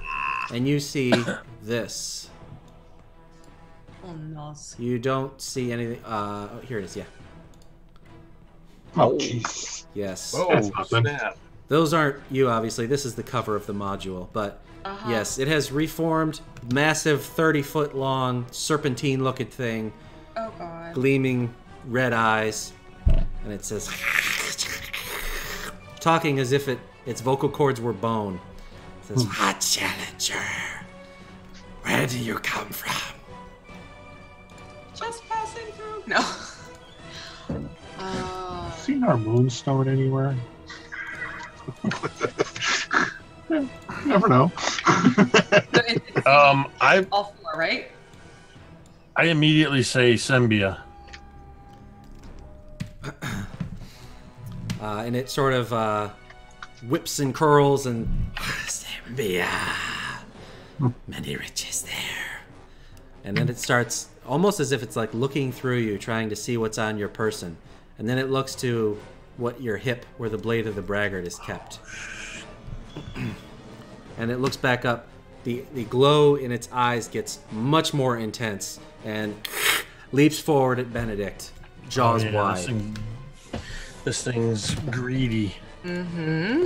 S1: And you see this.
S2: Oh no.
S1: You don't see anything. Oh, here it is, yeah.
S4: Oh, jeez.
S1: Yes.
S5: Oh,
S4: That's nothing.
S5: snap.
S1: Those aren't you, obviously. This is the cover of the module. But yes, it has reformed. Massive 30-foot long, serpentine-looking thing.
S2: Oh god.
S1: Gleaming red eyes. And it says... talking as if its vocal cords were bone. It says, "Hot Challenger, where do you come from?"
S2: Just passing through. No.
S4: Seen our moonstone anywhere? You never know.
S5: I
S2: All four, right?
S5: immediately say Sembia.
S1: And it sort of whips and curls and... Sembia, many riches there. And then it starts almost as if it's like looking through you, trying to see what's on your person. And then it looks to what your hip, where the blade of the Braggart is kept. And it looks back up. The glow in its eyes gets much more intense and leaps forward at Benedict, jaws wide.
S5: This thing's greedy.
S2: Mm-hmm.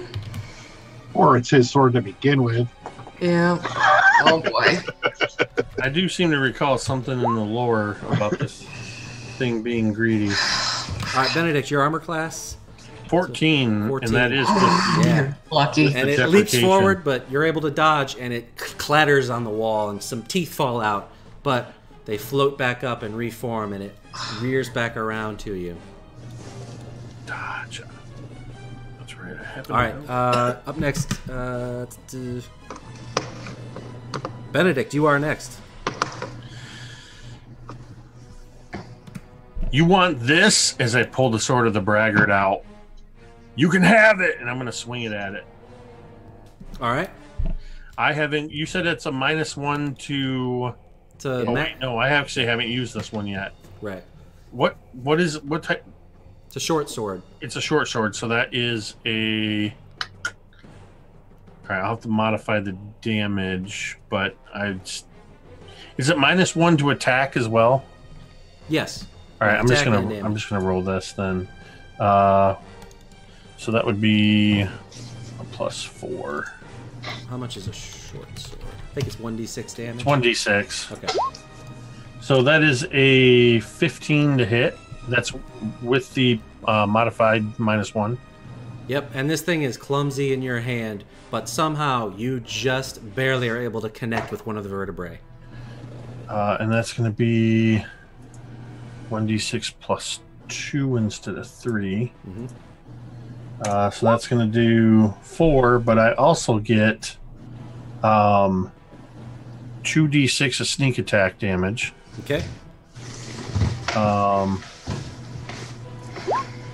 S4: Or it's his sword to begin with.
S2: Yeah. Oh boy.
S5: I do seem to recall something in the lore about this thing being greedy.
S1: All right, Benedict, your armor class?
S5: 14,
S1: 14.
S5: and that is
S1: Yeah.
S2: Lucky.
S1: And it leaps forward, but you're able to dodge, and it clatters on the wall, and some teeth fall out. But they float back up and reform, and it rears back around to you.
S5: dodge. That's right. I have
S1: All right, up next, Benedict, you are next.
S5: You want this? As I pull the sword of the Braggart out. You can have it, and I'm going to swing it at it.
S1: All right.
S5: I haven't. You said it's a -1 to.
S1: It's a
S5: Wait, no, I actually haven't used this one yet.
S1: right.
S5: What type?
S1: It's a short sword.
S5: It's a short sword, so that is a. All right, I'll have to modify the damage, but is it -1 to attack as well?
S1: Yes.
S5: All right, I'm just
S1: Attack and damage.
S5: gonna roll this then. So that would be a +4.
S1: How much is a short sword? I think it's 1d6 damage.
S5: It's 1d6.
S1: Okay.
S5: So that is a 15 to hit. That's with the modified -1.
S1: Yep, and this thing is clumsy in your hand, but somehow you just barely are able to connect with one of the vertebrae.
S5: And that's going to be 1d6 plus 2 instead of 3.
S1: Mm-hmm.
S5: So that's going to do 4, but I also get 2d6 of sneak attack damage.
S1: Okay.
S5: So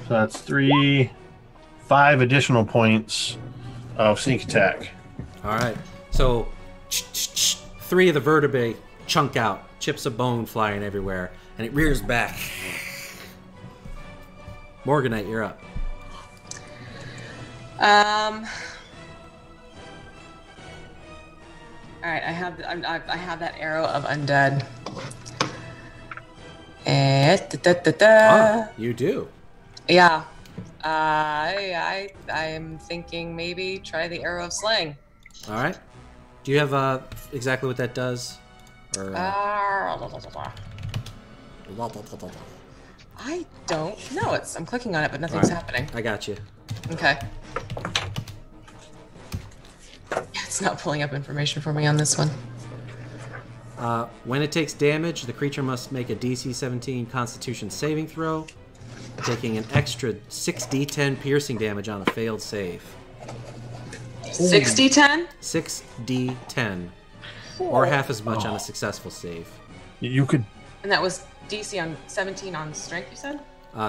S5: that's 5 additional points of sneak attack.
S1: All right. So 3 of the vertebrae chunk out, chips of bone flying everywhere, and it rears back. Morganite, you're up.
S2: All right, I have that arrow of undead.
S1: You do.
S2: Yeah. I'm thinking maybe try the arrow of slaying.
S1: All right. Do you have exactly what that does? Or,
S2: I don't know. I'm clicking on it, but nothing's happening.
S1: I got you.
S2: Okay. It's not pulling up information for me on this one.
S1: When it takes damage, the creature must make a DC 17 Constitution saving throw, taking an extra 6d10 piercing damage on a failed save.
S2: 6d10?
S1: 6d10. Or half as much on a successful save.
S5: You could...
S2: And that was DC on 17 on strength, you said?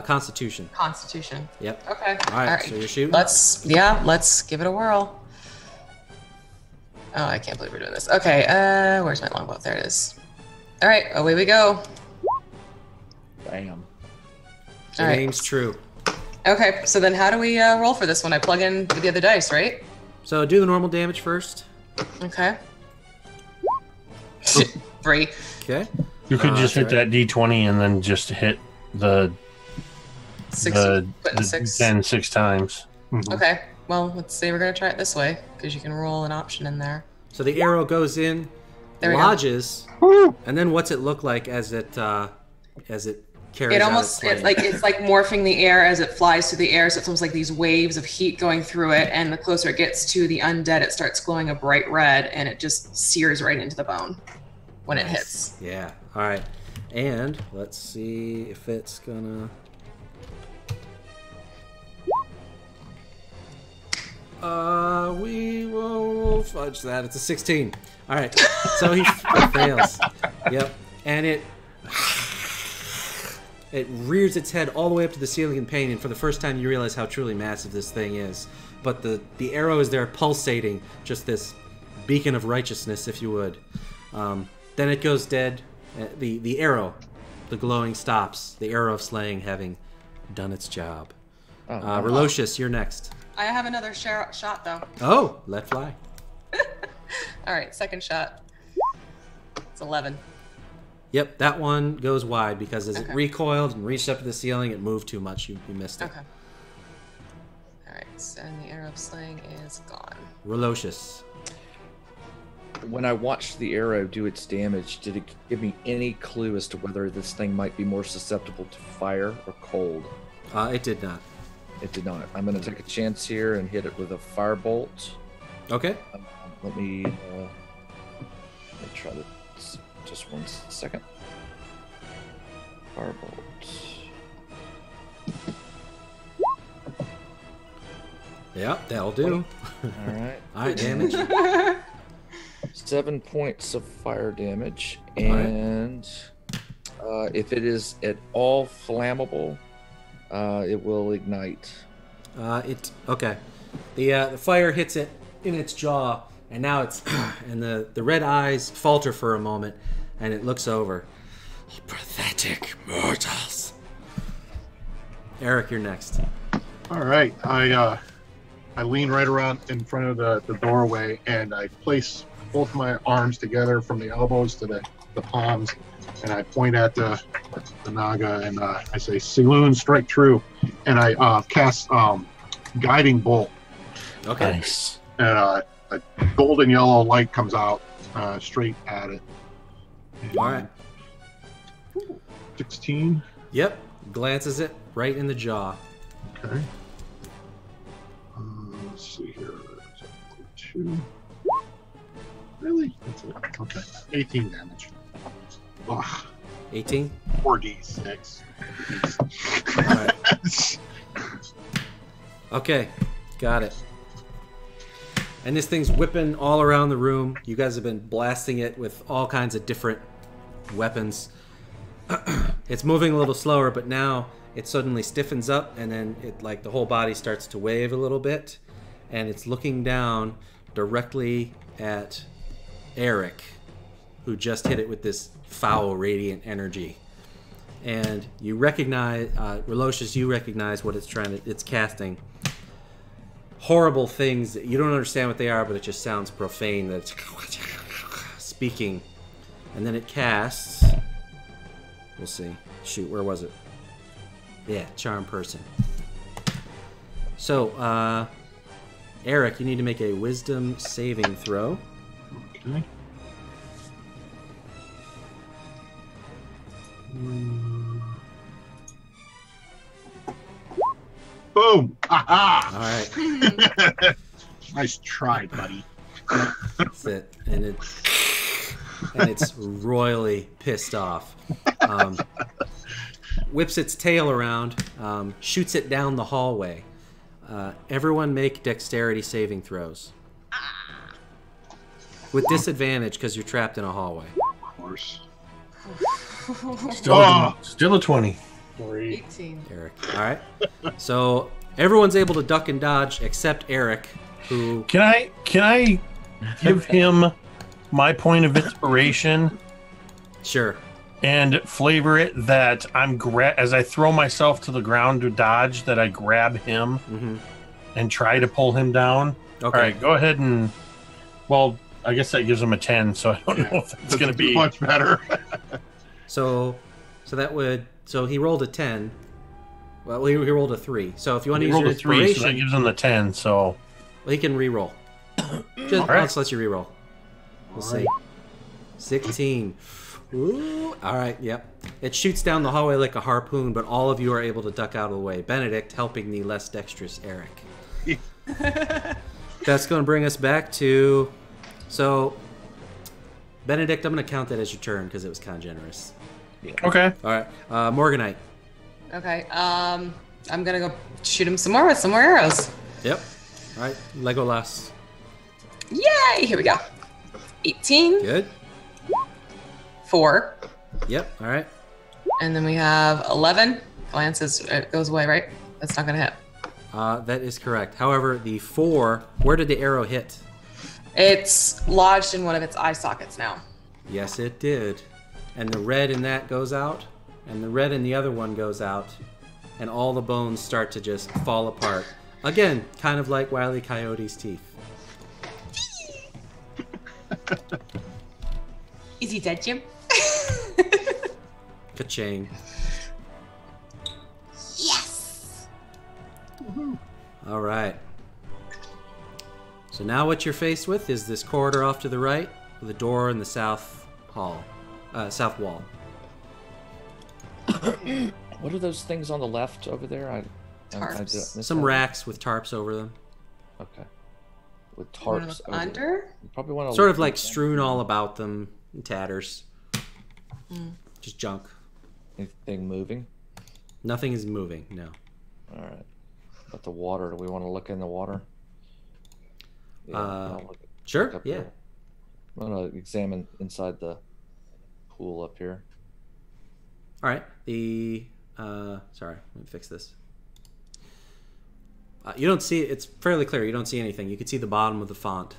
S1: Constitution.
S2: Constitution.
S1: Yep.
S2: Okay.
S1: All right, so you're shooting?
S2: Let's give it a whirl. Oh, I can't believe we're doing this. Okay, where's my longbow? There it is. All right, away we go.
S3: Bam.
S1: Your name's true.
S2: Okay, so then how do we roll for this one? I plug in the other dice, right?
S1: So do the normal damage first.
S2: Okay. 3.
S1: Okay.
S5: You could just hit that d20 and then just hit the
S2: 6.
S5: the
S2: 6.
S5: 10 6 times.
S4: Mhm.
S2: Okay. Well, let's say we're gonna try it this way because you can roll an option in there.
S1: So the arrow goes in,
S2: There we go.
S1: lodges, and then what's it look like as it carries
S2: It
S1: out
S2: almost
S1: its
S2: it's like morphing the air as it flies through the air. So it's almost like these waves of heat going through it. And the closer it gets to the undead, it starts glowing a bright red, and it just sears right into the bone when it hits.
S1: Yeah. All right. And let's see if it's gonna. We will fudge that. It's a 16. All right. So he fails. Yep. And it rears its head all the way up to the ceiling in pain. And for the first time, you realize how truly massive this thing is. But the arrow is there pulsating, just this beacon of righteousness, if you would. Then it goes dead. The arrow, the glowing stops. The arrow of slaying having done its job. Relocious, you're next.
S2: I have another shot though.
S1: Oh, let fly.
S2: All right, second shot. It's 11.
S1: Yep, that one goes wide because as it recoiled and reached up to the ceiling, it moved too much. You missed it.
S2: Okay. All right, so the arrow of slaying is gone.
S1: Relocious.
S3: When I watched the arrow do its damage, did it give me any clue as to whether this thing might be more susceptible to fire or cold?
S1: It did not.
S3: It did not. I'm going to take a chance here and hit it with a firebolt.
S1: Okay.
S3: Let me try to... Just 1 second. Firebolt.
S1: Yep, that'll do.
S3: All right.
S1: All right, damage.
S3: 7 points of fire damage, and if it is at all flammable, it will ignite.
S1: Okay. The fire hits it in its jaw, and now it's and the red eyes falter for a moment, and it looks over. Pathetic mortals. Eric, you're next.
S4: All right, I lean right around in front of the doorway, and I place both my arms together from the elbows to the palms, and I point at the Naga, and I say, Selune, strike true. And I cast Guiding Bolt.
S1: Okay.
S5: Nice.
S4: And a golden yellow light comes out straight at it. And
S1: All right.
S4: 16.
S1: Yep. Glances it right in the jaw.
S4: Okay. Let's see here. 2. Really? That's it. Okay. 18 damage. Ugh,
S1: 18?
S4: 4d6.
S1: All right. Okay, got it. And this thing's whipping all around the room. You guys have been blasting it with all kinds of different weapons. It's moving a little slower, but now it suddenly stiffens up, and then it like the whole body starts to wave a little bit, and it's looking down directly at Eric, who just hit it with this foul radiant energy. And you recognize, Relocious, you recognize what it's casting. Horrible things that you don't understand what they are, but it just sounds profane, that it's speaking. And then it casts, we'll see. Shoot, where was it? Yeah, charm person. So, Eric, you need to make a wisdom saving throw.
S4: Okay. Boom! Aha!
S1: All right.
S4: Nice try, buddy.
S1: That's it. And it's royally pissed off. Whips its tail around, shoots it down the hallway. Everyone make dexterity saving throws. With disadvantage because you're trapped in a hallway.
S4: Of course.
S5: Still a 20.
S2: 18.
S1: Eric. All right. So everyone's able to duck and dodge except Eric, who...
S5: Can I give him my point of inspiration
S1: Sure.
S5: and flavor it that as I throw myself to the ground to dodge, that I grab him and try to pull him down?
S1: Okay.
S5: All right, go ahead and... Well, I guess that gives him a 10, so I don't know if it's going to be...
S4: much better.
S1: So that would... So he rolled a 10. Well, he rolled a 3. So if you want to use
S5: rolled
S1: your
S5: a 3,
S1: inspiration...
S5: so that gives him the 10, so...
S1: Well, he can re-roll. Just
S5: right.
S1: let's let you re-roll. We'll see. 16. Ooh. All right, yep. It shoots down the hallway like a harpoon, but all of you are able to duck out of the way. Benedict helping the less dexterous Eric. That's going to bring us back to... So, Benedict, I'm going to count that as your turn because it was kind of generous.
S3: Yeah.
S5: Okay.
S1: All right, Morganite.
S2: Okay. I'm gonna go shoot him some more with some more arrows.
S1: Yep. All right, Legolas.
S2: Yay! Here we go. 18.
S1: Good.
S2: 4.
S1: Yep. All right.
S2: And then we have 11. Glances, it goes away, right? That's not gonna hit.
S1: That is correct. However, the 4, where did the arrow hit?
S2: It's lodged in one of its eye sockets now.
S1: Yes, it did. And the red in that goes out, and the red in the other one goes out, and all the bones start to just fall apart. Again, kind of like Wile E. Coyote's teeth.
S2: Is he dead, Jim?
S1: Ka-ching.
S2: Yes!
S1: All right. So now what you're faced with is this corridor off to the right, with a door in the south hall, south wall.
S3: What are those things on the left over there?
S2: Tarps.
S1: Some racks with tarps over them.
S3: Okay. With
S2: You wanna
S3: tarps
S2: look
S3: over
S2: under?
S3: You probably want to
S1: Sort of like strewn all about them in tatters. Just junk.
S3: Anything moving?
S1: Nothing is moving, no.
S3: All right. But the water, do we want to look in the water? Yeah, I'll
S1: Sure,
S3: look up
S1: yeah.
S3: there. I'm going to examine inside the pool up here.
S1: All right. Sorry, let me fix this. You don't see it. It's fairly clear. You don't see anything. You can see the bottom of the font.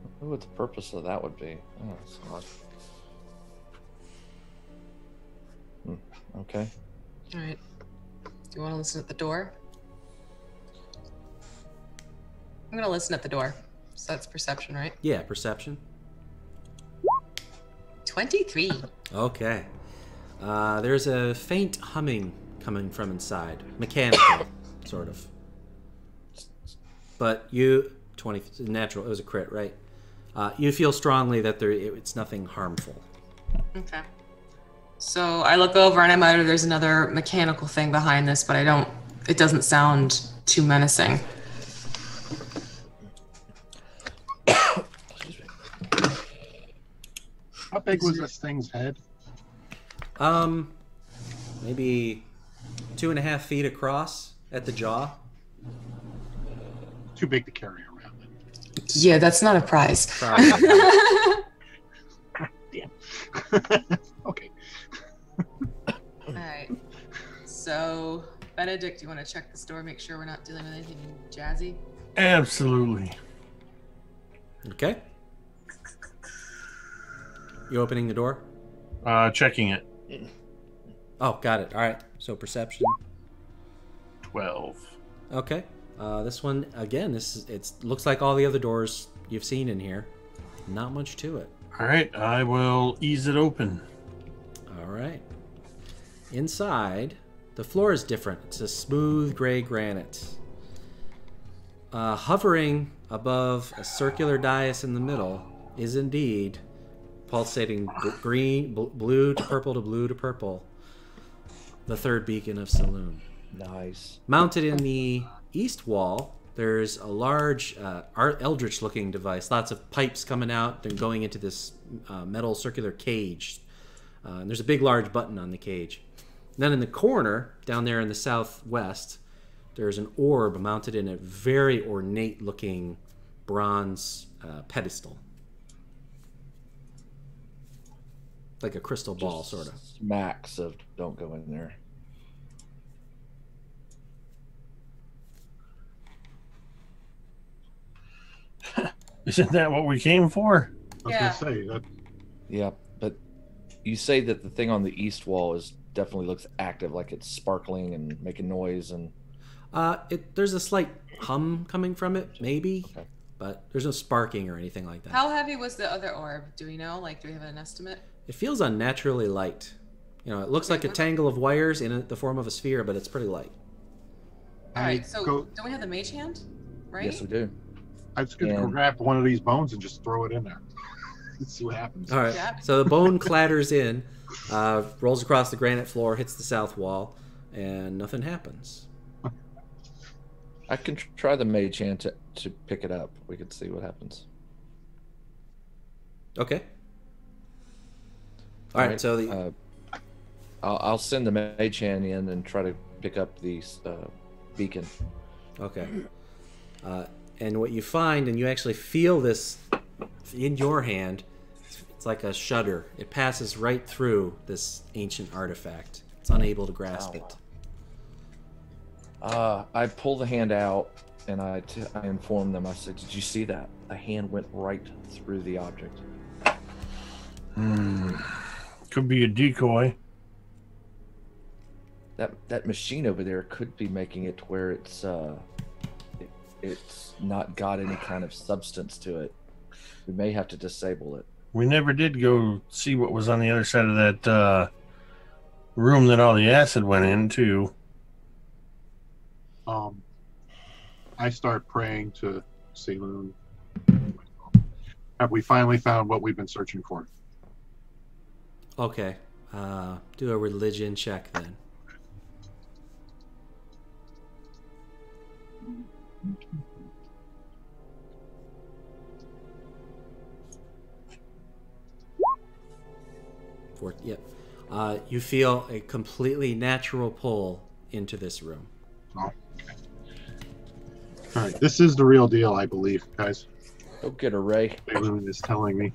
S3: I wonder what the purpose of that would be. Oh, it's odd. Okay.
S2: All right. Do you want to listen at the door? I'm going to listen at the door. So that's perception, right?
S1: Yeah, perception.
S2: 23.
S1: Okay. There's a faint humming coming from inside. Mechanical, sort of. But you... 20... Natural. It was a crit, right? You feel strongly that it's nothing harmful.
S2: Okay. So I look over and I mutter, there's another mechanical thing behind this, but it doesn't sound too menacing.
S4: Not big was this thing's head?
S1: Maybe 2.5 feet across at the jaw.
S4: Too big to carry around.
S2: Yeah, that's not a prize.
S1: Probably.
S4: Damn. Okay.
S2: All right. So, Benedict, you want to check this door, make sure we're not dealing with anything jazzy?
S5: Absolutely.
S1: Okay. You opening the door?
S5: Checking it.
S1: Oh, got it. All right. So perception.
S5: 12.
S1: Okay. This one again. It looks like all the other doors you've seen in here. Not much to it.
S5: All right, I will ease it open.
S1: All right. Inside, the floor is different. It's a smooth gray granite. Hovering above a circular dais in the middle is indeed pulsating green, blue to purple to blue to purple. The third beacon of Selune.
S3: Nice.
S1: Mounted in the east wall, there's a large eldritch-looking device. Lots of pipes coming out and going into this metal circular cage. And there's a big, large button on the cage. And then in the corner, down there in the southwest, there's an orb mounted in a very ornate-looking bronze pedestal. Like a crystal ball, sort of.
S3: Smacks of don't go in there.
S5: Isn't that what we came for?
S4: I was
S2: Yeah.
S4: gonna say that.
S3: Yeah, but you say that the thing on the east wall is definitely looks active, like it's sparkling and making noise, and
S1: There's a slight hum coming from it, maybe,
S3: okay.
S1: but there's no sparking or anything like that.
S2: How heavy was the other orb? Do we know? Like, do we have an estimate?
S1: It feels unnaturally light. You know, it looks like a tangle of wires in the form of a sphere, but it's pretty light.
S2: All right, so
S4: go,
S2: don't we have the mage hand? Right?
S3: Yes, we do.
S4: I was gonna go
S3: And-
S4: grab one of these bones and just throw it in there. Let's see what happens.
S1: All right.
S2: Yeah.
S1: So the bone clatters in, rolls across the granite floor, hits the south wall, and nothing happens.
S3: I can try the mage hand to pick it up. We could see what happens.
S1: Okay. All right. So the
S3: I'll send the mage hand in and try to pick up the beacon.
S1: okay. And what you find, and you actually feel this in your hand, it's like a shudder. It passes right through this ancient artifact. It's unable to grasp it.
S3: I pull the hand out and I inform them. I said, "Did you see that? A hand went right through the object."
S5: Could be a decoy.
S3: That machine over there could be making it to where it's not got any kind of substance to it. We may have to disable it.
S5: We never did go see what was on the other side of that room that all the acid went into.
S4: I start praying to Selune. Have we finally found what we've been searching for?
S1: Okay. Do a religion check then. Yep. You feel a completely natural pull into this room.
S4: Oh, okay. All right, this is the real deal, I believe, guys.
S3: Go get her, Ray.
S4: Selune is telling me.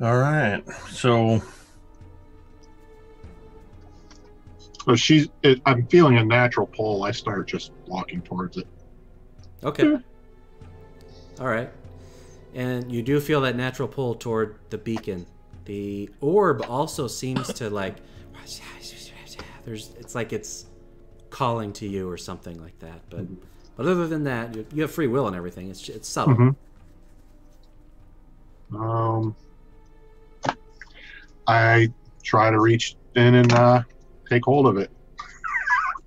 S5: All right. So
S4: I'm feeling a natural pull. I start just walking towards it.
S1: Okay. All right. And you do feel that natural pull toward the beacon. The orb also seems to like it's like it's calling to you or something like that. But other than that, you have free will and everything. It's subtle.
S4: I try to reach in and take hold of it.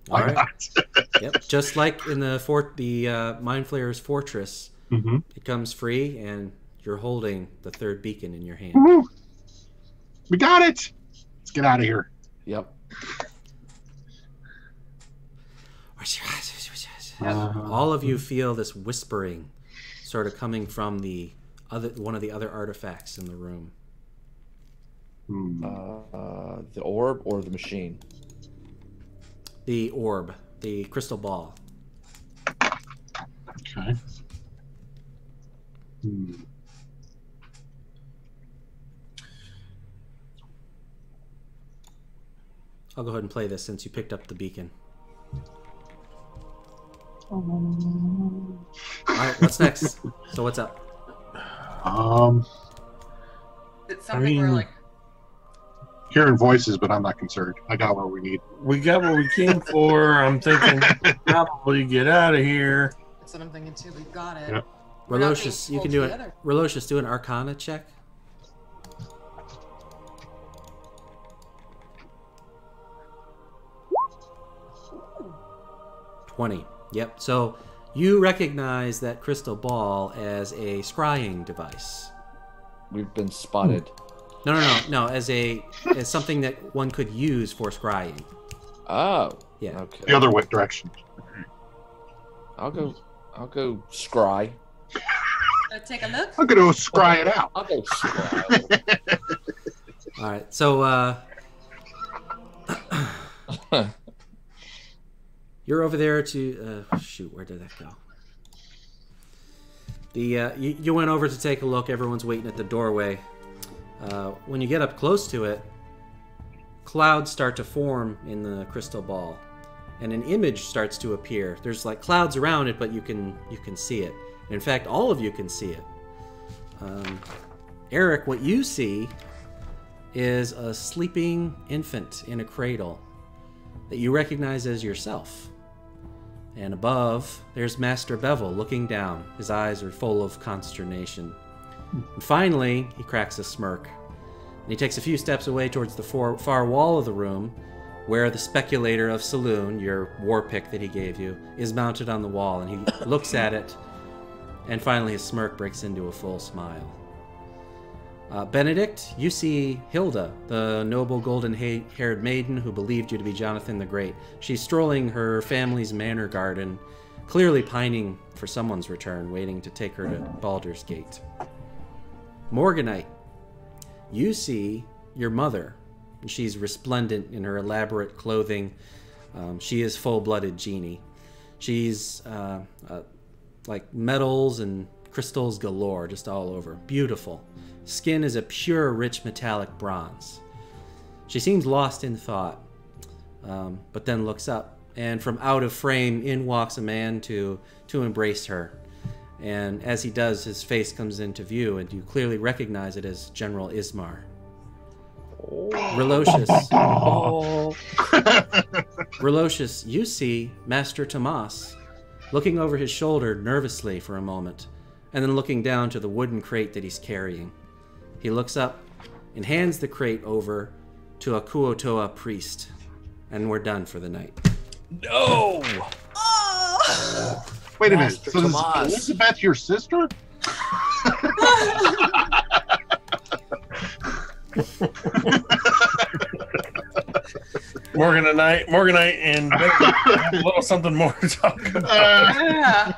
S1: All right.
S4: not?
S1: Yep. Just like in the Mind Flayer's fortress, it comes free, and you're holding the third beacon in your hand.
S4: Woo-hoo. We got it. Let's get out of here.
S3: Yep.
S1: All of you feel this whispering sort of coming from the one of the other artifacts in the room.
S3: The orb or the machine?
S1: The orb, the crystal ball.
S4: Okay.
S1: I'll go ahead and play this since you picked up the beacon. All right, what's next? So what's up?
S2: It's something we're like
S4: hearing voices, but I'm not concerned. I got what we need.
S5: We got what we came for. I'm thinking probably get out of here.
S2: That's what I'm thinking too. We've got it.
S4: Yep.
S1: Relocious, you can do it. Relocious, do an Arcana check. 20. Yep. So you recognize that crystal ball as a scrying device.
S3: We've been spotted.
S1: No. As something that one could use for scrying.
S3: Oh.
S1: Yeah.
S3: Okay.
S4: The other way direction.
S3: I'll go scry.
S2: Take a look.
S4: I'm gonna go scry it out.
S3: I'll go scry.
S1: All right. So you're over there to shoot. Where did that go? You went over to take a look. Everyone's waiting at the doorway. When you get up close to it, clouds start to form in the crystal ball, and an image starts to appear. There's like clouds around it, but you can see it. In fact, all of you can see it. Eric, what you see is a sleeping infant in a cradle that you recognize as yourself. And above, there's Master Bevel looking down. His eyes are full of consternation. And finally, he cracks a smirk. And he takes a few steps away towards the far wall of the room, where the Speculator of Selune, your war pick that he gave you, is mounted on the wall. And he looks at it, and finally his smirk breaks into a full smile. Benedict, you see Hilda, the noble golden-haired maiden who believed you to be Jonathan the Great. She's strolling her family's manor garden, clearly pining for someone's return, waiting to take her to Baldur's Gate. Morganite, you see your mother. She's resplendent in her elaborate clothing. She is full-blooded genie. She's like metals and crystals galore, just all over. Beautiful. Skin is a pure, rich, metallic bronze. She seems lost in thought, but then looks up, and from out of frame, in walks a man to embrace her. And as he does, his face comes into view, and you clearly recognize it as General Ismar. Relocious. Relocious, you see Master Tomas looking over his shoulder nervously for a moment, and then looking down to the wooden crate that he's carrying. He looks up and hands the crate over to a Kuotoa priest, and we're done for the night.
S5: No!
S2: Oh!
S4: Wait a minute.
S3: Master
S4: So this is
S3: Tomas.
S4: Elizabeth your sister?
S5: Morganite and Benedict have a little something more to talk about.
S2: Yeah.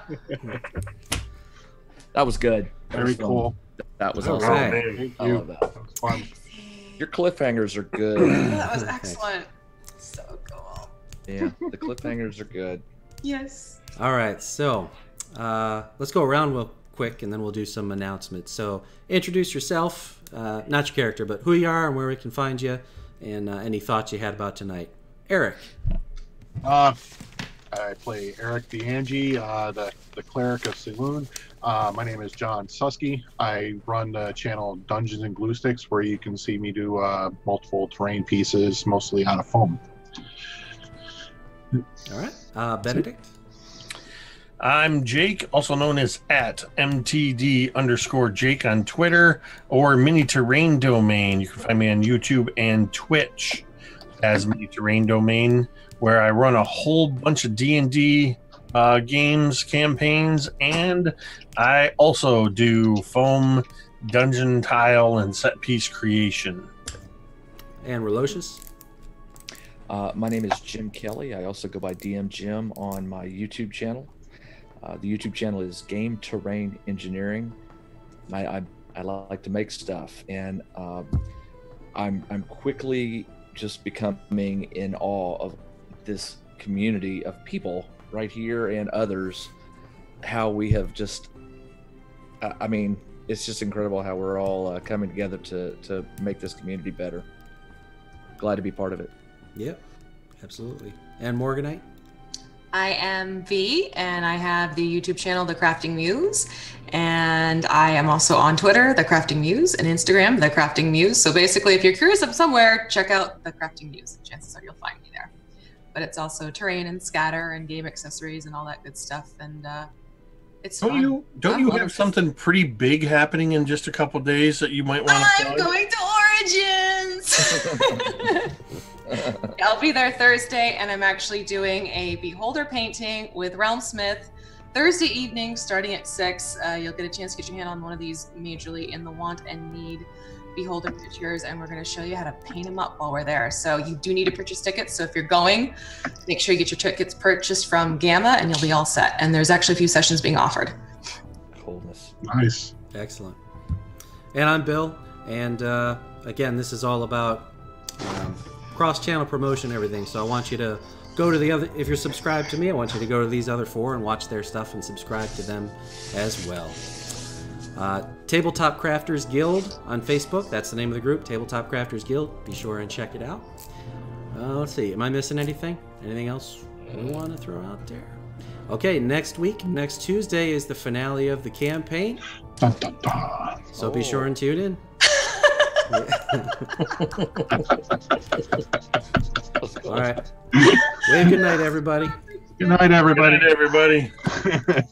S3: That was good. That
S4: Very
S3: was fun.
S4: cool.
S3: That was
S1: All
S3: awesome.
S1: right.
S4: Thank
S3: I
S4: you.
S3: love that.
S4: That was fun.
S3: Your cliffhangers are good.
S2: That was excellent. So cool.
S3: Yeah, the cliffhangers are good.
S2: Yes.
S1: All right, so let's go around real quick, and then we'll do some announcements. So introduce yourself, not your character, but who you are and where we can find you, and any thoughts you had about tonight. Eric.
S4: I play Eric the Angie, the cleric of Selune. My name is John Susky. I run the channel Dungeons and Glue Sticks, where you can see me do multiple terrain pieces, mostly out of foam.
S1: All right, Benedict.
S5: I'm Jake, also known as @MTD_Jake on Twitter, or Mini Terrain Domain. You can find me on YouTube and Twitch as Mini Terrain Domain, where I run a whole bunch of D&D games, campaigns, and I also do foam, dungeon tile, and set piece creation.
S1: And Relocious.
S3: My name is Jim Kelly. I also go by DM Jim on my YouTube channel. The YouTube channel is Game Terrain Engineering. I like to make stuff, and I'm quickly just becoming in awe of this community of people right here and others. How we have just, I mean, it's just incredible how we're all coming together to make this community better. Glad to be part of it.
S1: Yep, absolutely. And Morganite?
S2: I am V, and I have the YouTube channel, The Crafting Muse, and I am also on Twitter, The Crafting Muse, and Instagram, The Crafting Muse. So basically, if you're curious of somewhere, check out The Crafting Muse. Chances are you'll find me there. But it's also terrain and scatter and game accessories and all that good stuff, and it's fun.
S5: Don't you have something pretty big happening in just a couple days that you might want to
S2: I'm going to Origins! I'll be there Thursday, and I'm actually doing a Beholder painting with Realmsmith Thursday evening starting at 6. You'll get a chance to get your hand on one of these majorly in the want and need Beholder pictures, and we're going to show you how to paint them up while we're there. So you do need to purchase tickets. So if you're going, make sure you get your tickets purchased from Gamma, and you'll be all set. And there's actually a few sessions being offered.
S3: Coolness.
S4: Nice.
S1: Excellent. And I'm Bill, and again, this is all about cross-channel promotion and everything. So I want you to go to the other, if you're subscribed to me, I want you to go to these other 4 and watch their stuff and subscribe to them as well. Tabletop Crafters Guild on Facebook, that's the name of the group, Tabletop Crafters Guild. Be sure and check it out. Let's see, am I missing anything? Anything else we want to throw out there? Okay, next week, next Tuesday is the finale of the campaign.
S4: Dun, dun, dun.
S1: So be sure and tune in. All right. Wave good night, everybody.
S4: Good night, everybody.
S5: Good night, everybody.